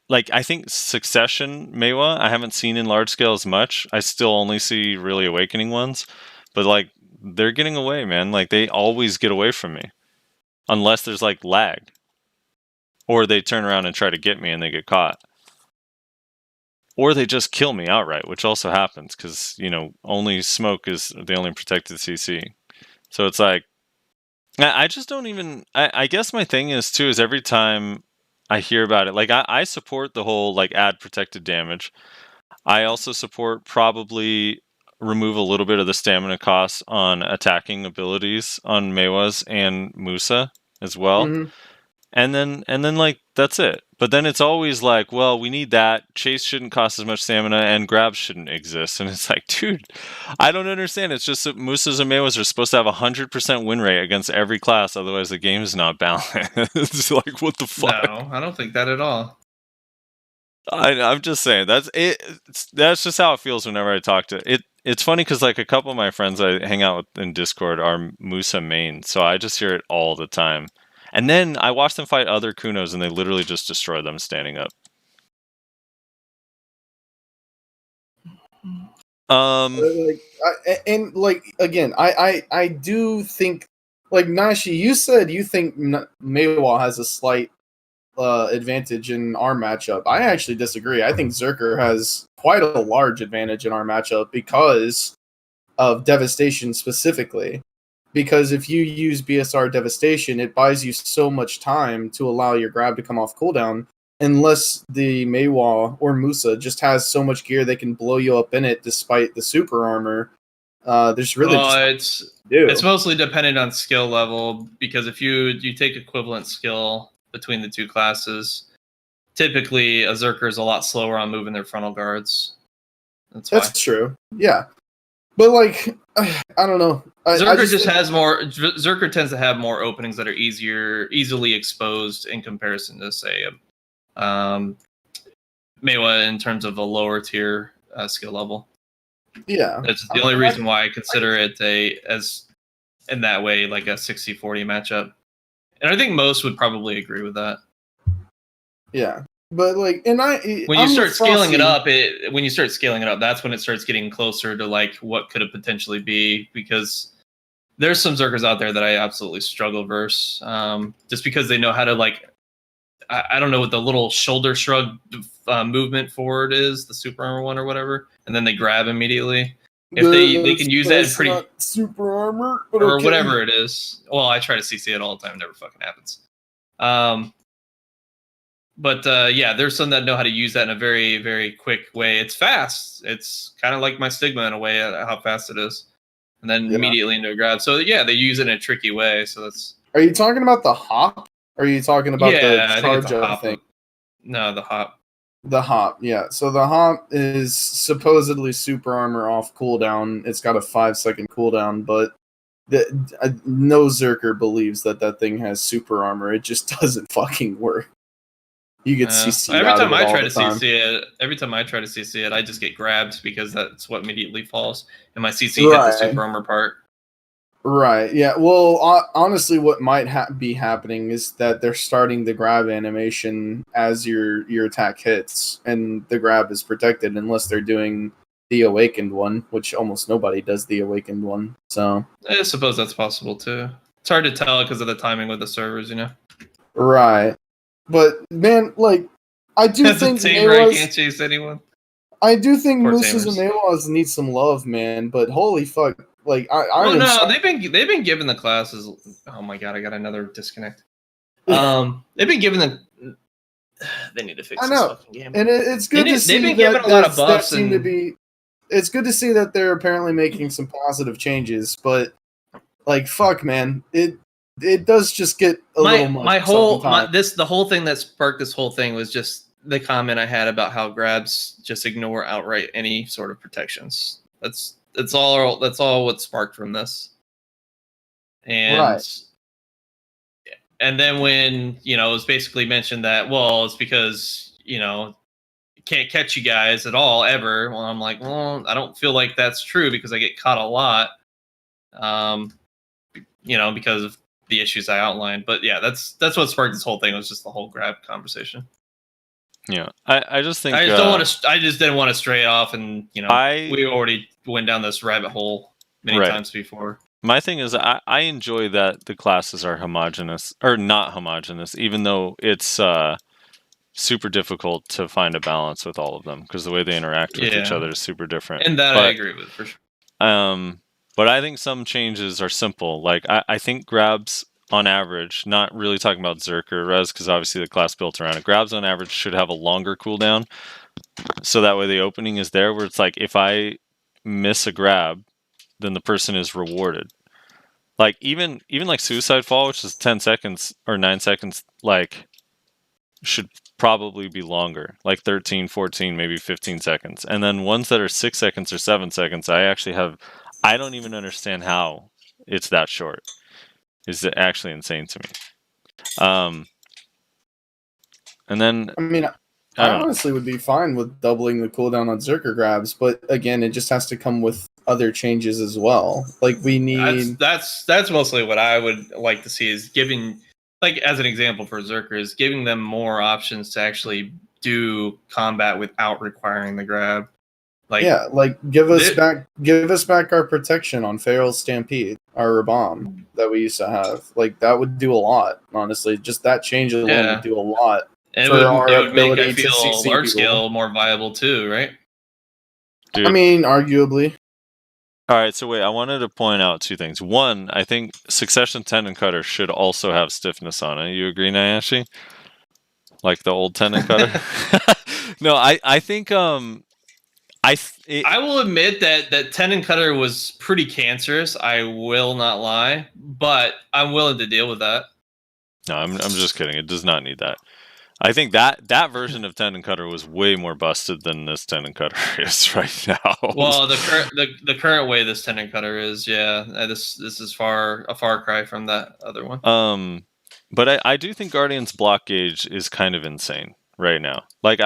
[SPEAKER 2] Like I think Succession Maehwa I haven't seen in large scale as much. I still only see really Awakening ones, but like they're getting away, man. Like they always get away from me, unless there's like lag, or they turn around and try to get me and they get caught. Or they just kill me outright, which also happens because, you know, only smoke is the only protected CC. So it's like, I just don't even, I guess my thing is too, is every time I hear about it, like I support the whole like add protected damage. I also support probably remove a little bit of the stamina costs on attacking abilities on Maehwas and Musa as well.
[SPEAKER 1] Mm-hmm.
[SPEAKER 2] And then like that's it. But then it's always like, well, we need that. Chase shouldn't cost as much stamina, and grabs shouldn't exist. And it's like, dude, I don't understand. It's just that Musas and Maehwas are supposed to have 100% win rate against every class, otherwise the game is not balanced. It's like, what the fuck?
[SPEAKER 5] No, I don't think that at all.
[SPEAKER 2] I'm just saying that's it. That's just how it feels whenever I talk to it. It's funny because like a couple of my friends I hang out with in Discord are Musa main, so I just hear it all the time. And then I watch them fight other Kunos, and they literally just destroy them standing up.
[SPEAKER 1] Again, I do think, like Nayashe, you said you think Maehwa has a slight advantage in our matchup. I actually disagree. I think Zerker has quite a large advantage in our matchup because of Devastation specifically. Because if you use BSR Devastation, it buys you so much time to allow your grab to come off cooldown, unless the Maehwa or Musa just has so much gear they can blow you up in it despite the super armor. There's really
[SPEAKER 5] it's mostly dependent on skill level, because if you take equivalent skill between the two classes, typically a Zerker is a lot slower on moving their frontal guards.
[SPEAKER 1] That's true. Yeah. But like, I don't know.
[SPEAKER 5] Zerker tends to have more openings that are easily exposed in comparison to, say, Maehwa in terms of a lower tier skill level.
[SPEAKER 1] Yeah,
[SPEAKER 5] that's the only reason why I consider it as in that way like a 60-40 matchup, and I think most would probably agree with that.
[SPEAKER 1] Yeah. But like,
[SPEAKER 5] when you start scaling it up, that's when it starts getting closer to like what could it potentially be. Because there's some Zerkers out there that I absolutely struggle versus, just because they know how to like, I don't know what the little shoulder shrug movement forward is, the super armor one or whatever, and then they grab immediately. If they can use that pretty
[SPEAKER 1] not super armor, but
[SPEAKER 5] or
[SPEAKER 1] okay.
[SPEAKER 5] whatever it is. Well, I try to CC it all the time; it never fucking happens. But yeah, there's some that know how to use that in a very, very quick way. It's fast. It's kind of like my Stigma in a way, how fast it is. And then immediately into a grab. So yeah, they use it in a tricky way. So that's.
[SPEAKER 1] Are you talking about the hop? Or are you talking about the
[SPEAKER 5] I think
[SPEAKER 1] charge
[SPEAKER 5] it's a
[SPEAKER 1] up
[SPEAKER 5] hop.
[SPEAKER 1] thing?
[SPEAKER 5] No, the hop.
[SPEAKER 1] The hop, yeah. So the hop is supposedly super armor off cooldown. It's got a 5-second cooldown, but no Zerker believes that thing has super armor. It just doesn't fucking work. You get CC
[SPEAKER 5] every
[SPEAKER 1] out
[SPEAKER 5] time
[SPEAKER 1] of it
[SPEAKER 5] I
[SPEAKER 1] all
[SPEAKER 5] try
[SPEAKER 1] the
[SPEAKER 5] to
[SPEAKER 1] time.
[SPEAKER 5] CC it. Every time I try to CC it, I just get grabbed because that's what immediately falls, and my CC hit the super armor part.
[SPEAKER 1] Right. Yeah. Well, honestly, what might be happening is that they're starting the grab animation as your attack hits, and the grab is protected unless they're doing the awakened one, which almost nobody does the awakened one. So
[SPEAKER 5] I suppose that's possible too. It's hard to tell because of the timing with the servers, you know.
[SPEAKER 1] Right. But man, like, I do think
[SPEAKER 5] Tamer can't chase anyone.
[SPEAKER 1] I do think
[SPEAKER 5] Poor
[SPEAKER 1] Mooses
[SPEAKER 5] Tamers.
[SPEAKER 1] and Maehwas need some love, man. But holy fuck, like
[SPEAKER 5] they've been given the classes. Oh my god, I got another disconnect. They've been given the. They need to fix this fucking game.
[SPEAKER 1] And it's good to see
[SPEAKER 5] they've been
[SPEAKER 1] that
[SPEAKER 5] given a lot of buffs
[SPEAKER 1] seem to be. It's good to see that they're apparently making some positive changes, but like fuck, man, it does just get a little much.
[SPEAKER 5] The whole thing that sparked this whole thing was just the comment I had about how grabs just ignore outright any sort of protections. That's all what sparked from this. And and then when, it was basically mentioned that, well, it's because, it can't catch you guys at all ever. Well, I'm like, well, I don't feel like that's true because I get caught a lot. Because of the issues I outlined. But yeah, that's what sparked this whole thing. It was just the whole grab conversation.
[SPEAKER 2] Yeah, I just think
[SPEAKER 5] I just didn't want to stray off, and we already went down this rabbit hole many times before.
[SPEAKER 2] My thing is, I enjoy that the classes are homogenous or not homogenous, even though it's super difficult to find a balance with all of them because the way they interact with each other is super different.
[SPEAKER 5] And that I agree with for sure.
[SPEAKER 2] But I think some changes are simple. Like I think grabs on average, not really talking about Zerk or Res, because obviously the class built around it, grabs on average should have a longer cooldown. So that way the opening is there where it's like if I miss a grab, then the person is rewarded. Like even like Suicide Fall, which is 10 seconds or 9 seconds, like should probably be longer, like 13, 14, maybe 15 seconds. And then ones that are 6 seconds or 7 seconds, I don't even understand how it's that short. Is it actually insane to me? And then
[SPEAKER 1] I mean, I honestly would be fine with doubling the cooldown on Zerker grabs, but again, it just has to come with other changes as well. Like we need
[SPEAKER 5] that's mostly what I would like to see is giving, like as an example for Zerker, is giving them more options to actually do combat without requiring the grab. Like
[SPEAKER 1] give us back our protection on Feral Stampede, our bomb that we used to have. Like that would do a lot, honestly. Just that change alone would do a lot.
[SPEAKER 5] And it would make I feel large scale more viable too, right?
[SPEAKER 2] Dude.
[SPEAKER 1] I mean, arguably.
[SPEAKER 2] All right, so wait, I wanted to point out two things. One, I think Succession Tendon Cutter should also have stiffness on it. You agree, Nayashe? Like the old Tendon Cutter? No, I think I
[SPEAKER 5] will admit that Tendon Cutter was pretty cancerous. I will not lie, but I'm willing to deal with that.
[SPEAKER 2] No, I'm just kidding. It does not need that. I think that version of Tendon Cutter was way more busted than this Tendon Cutter is right now.
[SPEAKER 5] Well, the current way this Tendon Cutter is, this is a far cry from that other one.
[SPEAKER 2] But I do think Guardian's block gauge is kind of insane right now. Like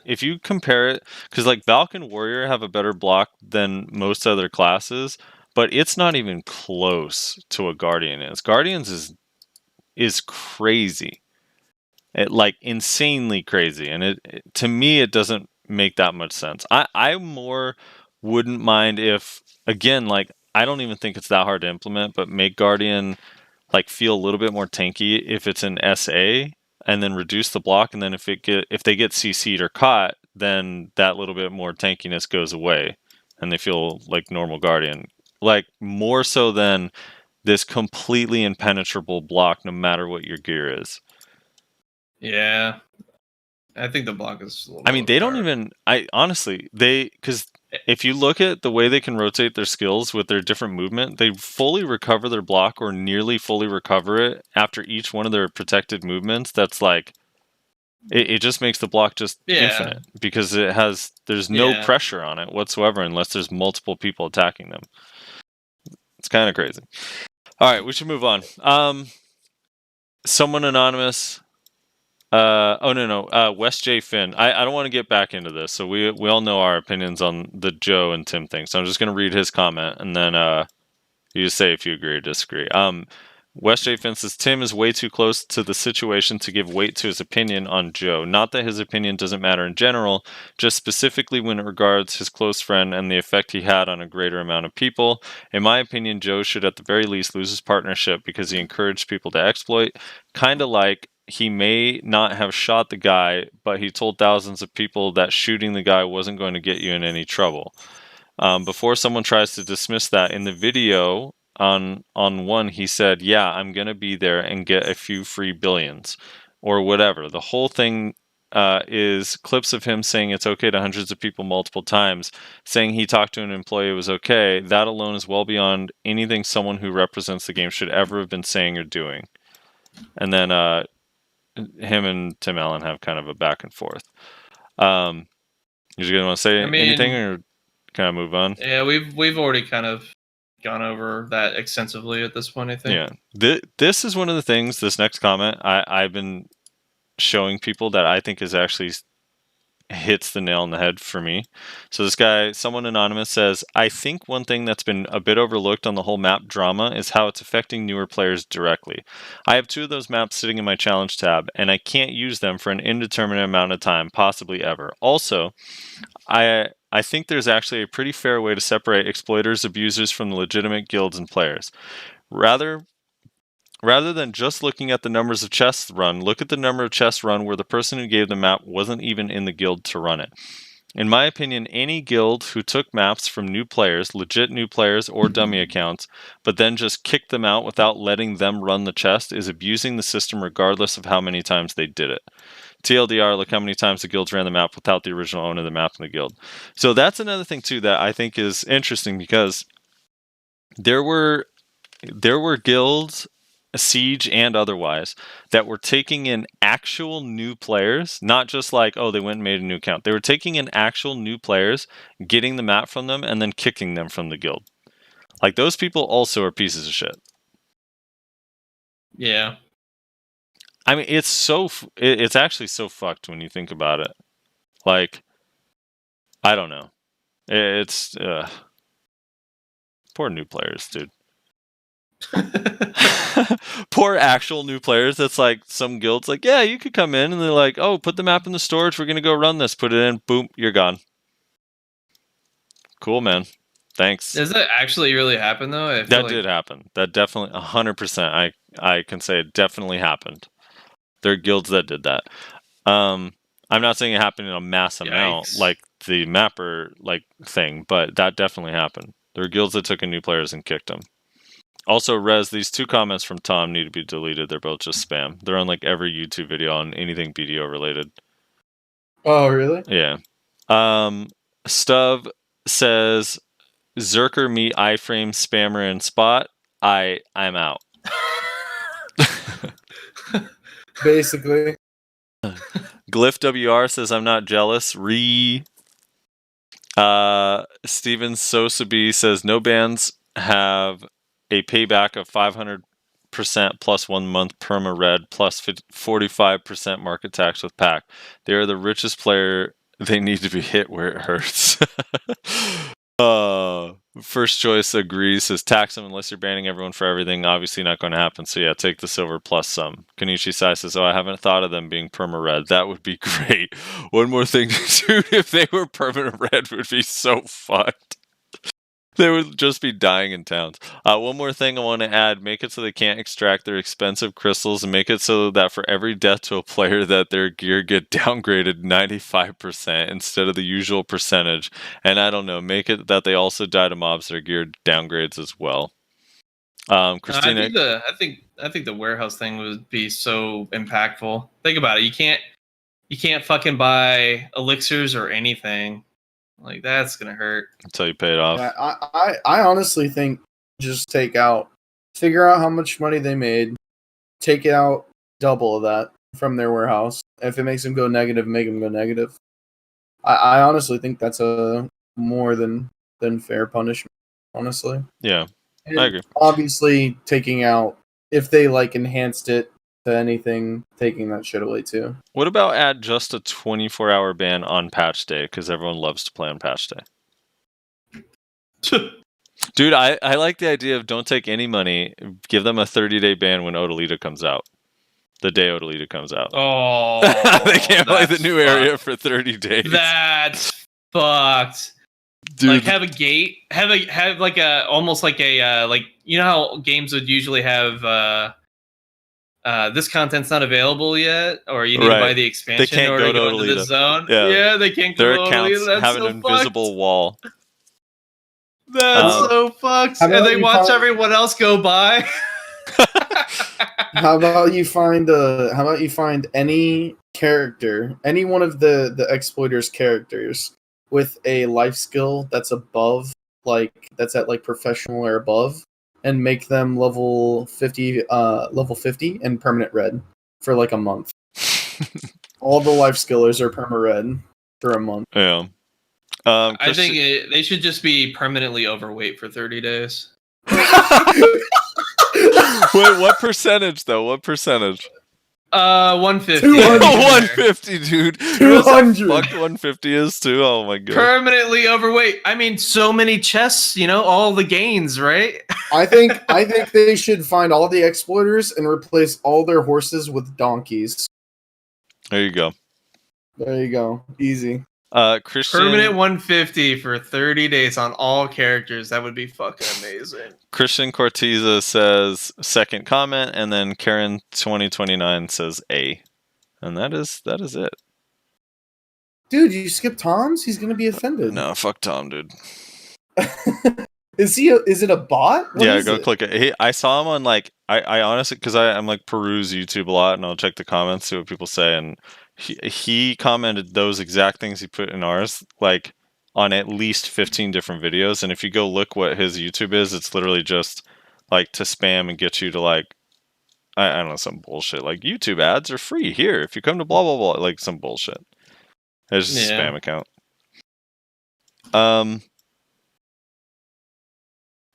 [SPEAKER 2] if you compare it, because like Valk and Warrior have a better block than most other classes, but it's not even close to what Guardian is. Guardian's is crazy. Like insanely crazy, and to me it doesn't make that much sense. I more wouldn't mind if, again, like I don't even think it's that hard to implement, but make Guardian like feel a little bit more tanky if it's an SA, and then reduce the block, and then if they get CC'd or caught, then that little bit more tankiness goes away, and they feel like normal Guardian, like more so than this completely impenetrable block no matter what your gear is.
[SPEAKER 5] Yeah, I think the block is. A little
[SPEAKER 2] I mean, they don't
[SPEAKER 5] overpowered.
[SPEAKER 2] even. Honestly, because if you look at the way they can rotate their skills with their different movement, they fully recover their block or nearly fully recover it after each one of their protected movements. That's like, it just makes the block just infinite because there's no pressure on it whatsoever unless there's multiple people attacking them. It's kind of crazy. All right, we should move on. Someone anonymous. West J Finn. I don't want to get back into this. So we all know our opinions on the Joe and Tim thing. So I'm just gonna read his comment and then you just say if you agree or disagree. West J Finn says Tim is way too close to the situation to give weight to his opinion on Joe. Not that his opinion doesn't matter in general, just specifically when it regards his close friend and the effect he had on a greater amount of people. In my opinion, Joe should at the very least lose his partnership because he encouraged people to exploit. Kind of like he may not have shot the guy, but he told thousands of people that shooting the guy wasn't going to get you in any trouble. Before someone tries to dismiss that, in the video on one, he said, yeah, I'm going to be there and get a few free billions or whatever. The whole thing is clips of him saying it's okay to hundreds of people multiple times, saying he talked to an employee it was okay. That alone is well beyond anything someone who represents the game should ever have been saying or doing. And then him and Tim Allen have kind of a back and forth. You guys want to say anything or kind of move on?
[SPEAKER 5] Yeah, we've already kind of gone over that extensively at this point, I think.
[SPEAKER 2] Yeah. This is one of the things, this next comment, I've been showing people that I think is actually hits the nail on the head for me. So this guy, someone anonymous, says, I think one thing that's been a bit overlooked on the whole map drama is how it's affecting newer players directly. I have 2 of those maps sitting in my challenge tab, and I can't use them for an indeterminate amount of time, possibly ever. Also, I think there's actually a pretty fair way to separate exploiters, abusers from the legitimate guilds and players. Rather than just looking at the numbers of chests run, look at the number of chests run where the person who gave the map wasn't even in the guild to run it. In my opinion, any guild who took maps from new players, legit new players or dummy accounts, but then just kicked them out without letting them run the chest is abusing the system regardless of how many times they did it. TLDR, look how many times the guilds ran the map without the original owner of the map in the guild. So that's another thing too that I think is interesting because there were guilds, Siege and otherwise, that were taking in actual new players, not just like, oh, they went and made a new account. They were taking in actual new players, getting the map from them, and then kicking them from the guild. Like, those people also are pieces of shit.
[SPEAKER 5] Yeah.
[SPEAKER 2] I mean, it's actually so fucked when you think about it. Like, I don't know. It's, poor new players, dude. Poor actual new players. That's like some guilds like, yeah, you could come in, and they're like, oh, put the map in the storage, we're gonna go run this, put it in, boom, you're gone. Cool, man, thanks.
[SPEAKER 5] Does that actually really happen though?
[SPEAKER 2] That did happen. That definitely 100%. I can say it definitely happened. There are guilds that did that. I'm not saying it happened in a mass amount like the mapper like thing, but that definitely happened. There are guilds that took in new players and kicked them. Also, Rez, these 2 comments from Tom need to be deleted. They're both just spam. They're on like every YouTube video on anything BDO related.
[SPEAKER 1] Oh, really?
[SPEAKER 2] Yeah. Stub says, Zerker meet iframe spammer and spot. I'm out.
[SPEAKER 1] Basically.
[SPEAKER 2] Glyph WR says, I'm not jealous. Steven Sosabi says, no bans have a payback of 500% plus 1 month perma red plus 45% market tax with pack. They are the richest player. They need to be hit where it hurts. First choice agrees, says tax them unless you're banning everyone for everything. Obviously not going to happen. So yeah, take the silver plus some. Kanichi Sai says, oh, I haven't thought of them being perma red. That would be great. One more thing, dude, if they were permanent red would be so fucked. They would just be dying in towns. One more thing I want to add, make it so they can't extract their expensive crystals, and make it so that for every death to a player that their gear get downgraded 95% instead of the usual percentage. And I don't know, make it that they also die to mobs their gear downgrades as well. Christina,
[SPEAKER 5] I think the warehouse thing would be so impactful. Think about it. You can't fucking buy elixirs or anything. Like, that's gonna hurt.
[SPEAKER 2] Until you pay it off.
[SPEAKER 1] Yeah, I honestly think just figure out how much money they made, take out double of that from their warehouse. If it makes them go negative, make them go negative. I honestly think that's a more than fair punishment, honestly.
[SPEAKER 2] Yeah,
[SPEAKER 1] And
[SPEAKER 2] I agree.
[SPEAKER 1] Obviously, taking out, if they like enhanced it to anything, taking that shit away too.
[SPEAKER 2] What about add just a 24-hour ban on patch day? Because everyone loves to play on patch day. Dude, I like the idea of don't take any money, give them a 30-day ban when Odalita comes out. The day Odalita comes out.
[SPEAKER 5] Oh,
[SPEAKER 2] they can't play the new area for 30 days.
[SPEAKER 5] That's fucked.
[SPEAKER 2] Dude.
[SPEAKER 5] Like have a gate, have like a almost like a like, you know how games would usually have this content's not available yet, or you need to buy the expansion in order to go into the zone. Yeah, they can't go
[SPEAKER 2] Their
[SPEAKER 5] to
[SPEAKER 2] accounts
[SPEAKER 5] Odalita. That's
[SPEAKER 2] have
[SPEAKER 5] so
[SPEAKER 2] an invisible
[SPEAKER 5] fucked.
[SPEAKER 2] wall.
[SPEAKER 5] That's so fucked.
[SPEAKER 1] How
[SPEAKER 5] And
[SPEAKER 1] about
[SPEAKER 5] they
[SPEAKER 1] you
[SPEAKER 5] watch
[SPEAKER 1] find-
[SPEAKER 5] everyone else go by.
[SPEAKER 1] How about you find any character, any one of the exploiters' characters with a life skill that's above, like that's at like professional or above, and make them level 50 and permanent red for like a month. All the life skillers are perma red for a month.
[SPEAKER 2] Yeah.
[SPEAKER 5] I think they should just be permanently overweight for 30 days.
[SPEAKER 2] Wait, what percentage though? What percentage?
[SPEAKER 5] 150.
[SPEAKER 1] 200.
[SPEAKER 2] 150, dude. You know how
[SPEAKER 1] 200.
[SPEAKER 2] fucked 150 is too? Oh my god.
[SPEAKER 5] Permanently overweight. I mean, so many chests, all the gains, right?
[SPEAKER 1] I think they should find all the exploiters and replace all their horses with donkeys.
[SPEAKER 2] There you go.
[SPEAKER 1] There you go. Easy.
[SPEAKER 2] Christian,
[SPEAKER 5] Permanent 150 for 30 days on all characters. That would be fucking amazing.
[SPEAKER 2] Christian Corteza says second comment, and then Karen 2029 says A, and that is it.
[SPEAKER 1] Dude, you skipped Tom's? He's gonna be offended.
[SPEAKER 2] No, fuck Tom, dude.
[SPEAKER 1] Is it a bot? What
[SPEAKER 2] Yeah,
[SPEAKER 1] is
[SPEAKER 2] go
[SPEAKER 1] it?
[SPEAKER 2] click it. Hey, I saw him on I honestly, because I'm like peruse YouTube a lot, and I'll check the comments, see what people say, and he commented those exact things he put in ours, like on at least 15 different videos. And if you go look what his YouTube is, it's literally just like to spam and get you to like I don't know, some bullshit like YouTube ads are free here if you come to blah blah blah, like some bullshit. It's just a spam account.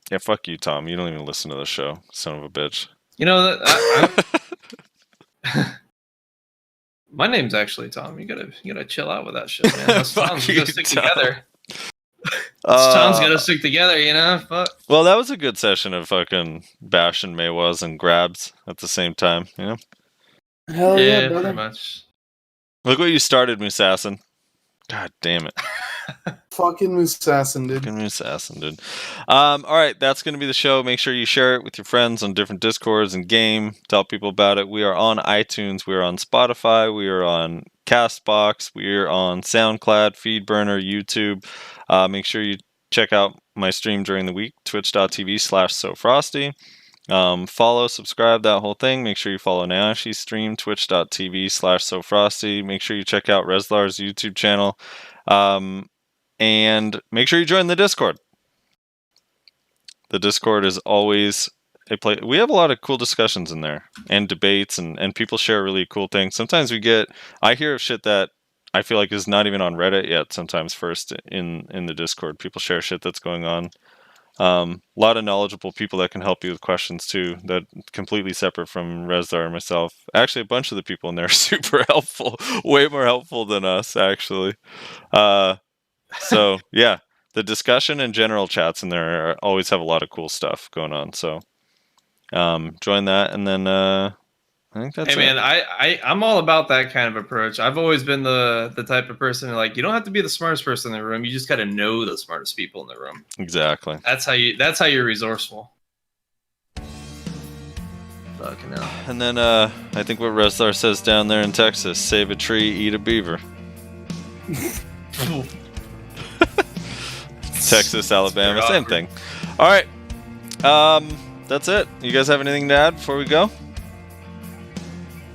[SPEAKER 2] Yeah, fuck you, Tom. You don't even listen to the show, son of a bitch.
[SPEAKER 5] My name's actually Tom. You gotta chill out with that shit, man. Us Toms
[SPEAKER 2] Fuck you,
[SPEAKER 5] gotta stick
[SPEAKER 2] Tom.
[SPEAKER 5] together. Us Toms gotta stick together, Fuck.
[SPEAKER 2] Well, that was a good session of fucking bashing Maehwas and grabs at the same time,
[SPEAKER 1] Hell yeah,
[SPEAKER 5] pretty
[SPEAKER 1] brother.
[SPEAKER 5] much.
[SPEAKER 2] Look what you started, Musassin. God damn it.
[SPEAKER 1] Fucking Musassin, dude.
[SPEAKER 2] Fucking Musassin, dude. Alright, that's going to be the show. Make sure you share it with your friends on different Discords and game. Tell people about it. We are on iTunes. We are on Spotify. We are on Castbox. We are on SoundCloud, Feedburner, YouTube. Make sure you check out my stream during the week, twitch.tv/SoFrosty. Follow, subscribe, that whole thing. Make sure you follow Nayashe's stream, twitch.tv/SoFrosty. Make sure you check out Reslar's YouTube channel. And make sure you join the Discord. The Discord is always a place. We have a lot of cool discussions in there and debates, and people share really cool things. Sometimes I hear of shit that I feel like is not even on Reddit yet. Sometimes first in the Discord, people share shit that's going on. A lot of knowledgeable people that can help you with questions too, that completely separate from Resdar and myself. Actually, a bunch of the people in there are super helpful, way more helpful than us, actually. So yeah, the discussion and general chats in there always have a lot of cool stuff going on. So join that, and then I think that's it.
[SPEAKER 5] Hey man, I'm all about that kind of approach. I've always been the type of person like, you don't have to be the smartest person in the room. You just got to know the smartest people in the room.
[SPEAKER 2] Exactly.
[SPEAKER 5] That's how you're resourceful. Fucking hell.
[SPEAKER 2] And then I think what Reslar says down there in Texas: save a tree, eat a beaver. Texas, Alabama, same thing. All right, that's it. You guys have anything to add before we go?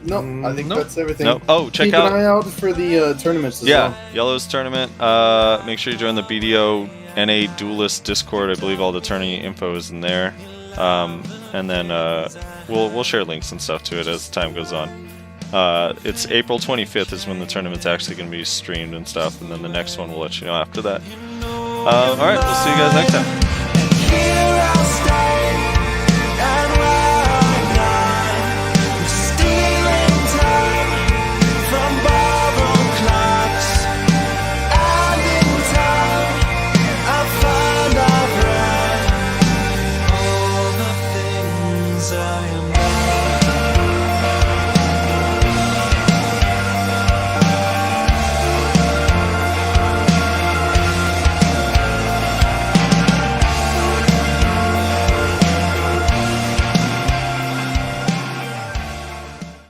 [SPEAKER 1] Nope, I think
[SPEAKER 5] Nope.
[SPEAKER 1] that's everything.
[SPEAKER 2] Nope. Oh, check
[SPEAKER 1] Keep
[SPEAKER 2] out.
[SPEAKER 1] an eye out for the tournaments as well.
[SPEAKER 2] Yellow's tournament. Make sure you join the BDO NA Duelist Discord. I believe all the tourney info is in there. And then we'll share links and stuff to it as time goes on. It's April 25th is when the tournament's actually going to be streamed and stuff, and then the next one we'll let you know after that. All right, we'll see you guys next time.